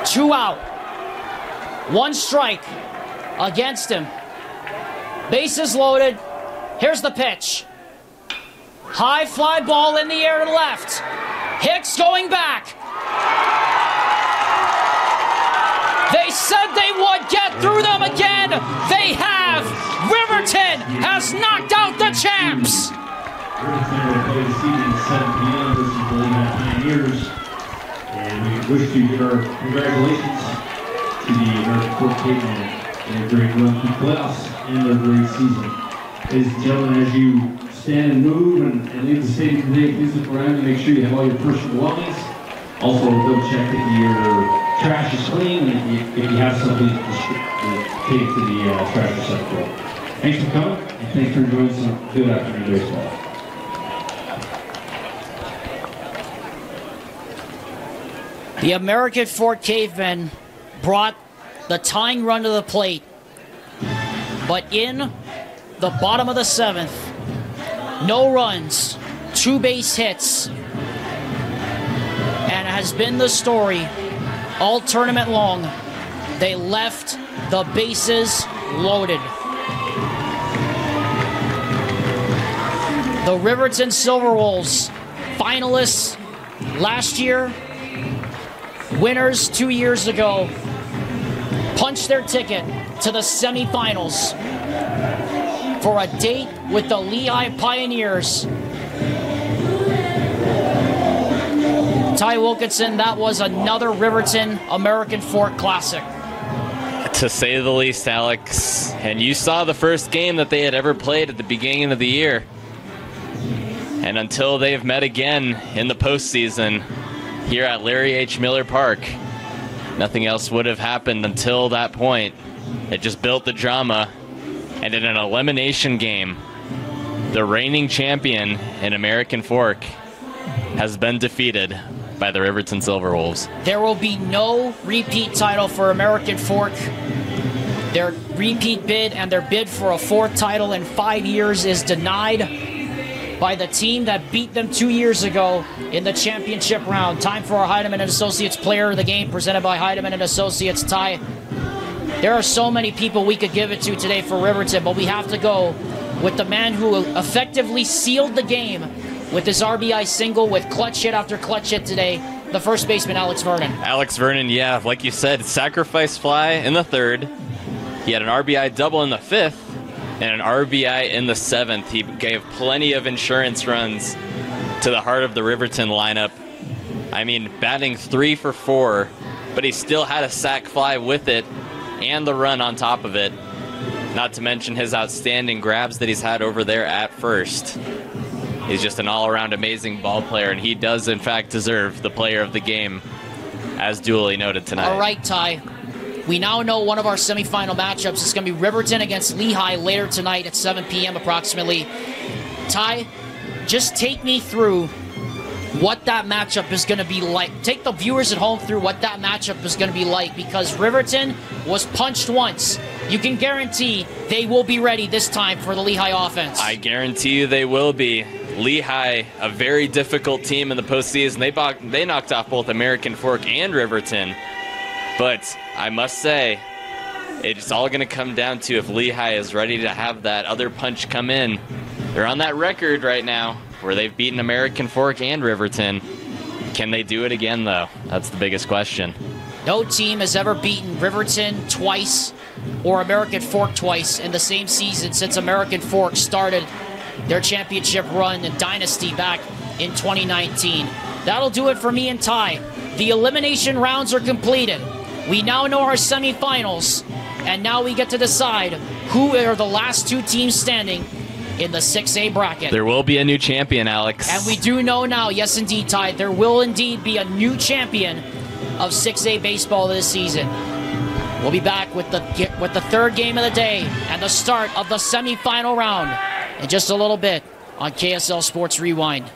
Two out. One strike against him. Bases loaded. Here's the pitch. High fly ball in the air to left. Hicks going back. They said they would get through them again. They have. Riverton has knocked out the champs. Riverton will play this evening at 7 p.m. versus the Lehigh Pioneers. And we wish to give our congratulations to the American Fork Cavemen and their great run through playoffs and their great season. Ladies and gentlemen, as you stand and move and leave the stadium today, please look around and make sure you have all your personal belongings. Also, double check that your trash is clean, and if you have something, take it to the trash receptacle. Thanks for coming, and thanks for enjoying some good afternoon baseball. The American Fork Cavemen brought the tying run to the plate, but in the bottom of the 7th, no runs, 2 base hits, and it has been the story all tournament long. They left the bases loaded. The Riverton Silverwolves, finalists last year, winners 2 years ago, punched their ticket to the semifinals for a date with the Lehigh Pioneers. Ty Wilkinson, that was another Riverton American Fork Classic. To say the least, Alex. And you saw the first game that they had ever played at the beginning of the year. And until they've met again in the postseason here at Larry H. Miller Park, nothing else would have happened until that point. It just built the drama. And in an elimination game, the reigning champion in American Fork has been defeated by the Riverton Silverwolves. There will be no repeat title for American Fork. Their repeat bid and their bid for a 4th title in 5 years is denied by the team that beat them 2 years ago in the championship round. Time for our Heidemann & Associates Player of the Game, presented by Heidemann & Associates. Ty, there are so many people we could give it to today for Riverton, but we have to go with the man who effectively sealed the game with his RBI single, with clutch hit after clutch hit today, the first baseman, Alex Vernon. Alex Vernon, yeah, like you said, sacrifice fly in the 3rd. He had an RBI double in the 5th and an RBI in the 7th. He gave plenty of insurance runs to the heart of the Riverton lineup. I mean, batting 3 for 4, but he still had a sac fly with it and the run on top of it. Not to mention his outstanding grabs that he's had over there at first. He's just an all-around amazing ball player, and he does, in fact, deserve the player of the game, as duly noted tonight. All right, Ty. We now know one of our semifinal matchups is going to be Riverton against Lehigh later tonight at 7 p.m. approximately. Ty, just take me through what that matchup is going to be like. Take the viewers at home through what that matchup is going to be like, because Riverton was punched once. You can guarantee they will be ready this time for the Lehigh offense. I guarantee you they will be. Lehigh, a very difficult team in the postseason. They knocked off both American Fork and Riverton. But I must say, it's all going to come down to if Lehigh is ready to have that other punch come in. They're on that record right now where they've beaten American Fork and Riverton. Can they do it again, though? That's the biggest question. No team has ever beaten Riverton twice or American Fork twice in the same season since American Fork started their championship run and dynasty back in 2019. That'll do it for me and Ty. The elimination rounds are completed. We now know our semifinals, and now we get to decide who are the last two teams standing in the 6A bracket. There will be a new champion, Alex. And we do know now, yes indeed, Ty, there will indeed be a new champion of 6A baseball this season. We'll be back with the third game of the day and the start of the semifinal round in just a little bit on KSL Sports Rewind.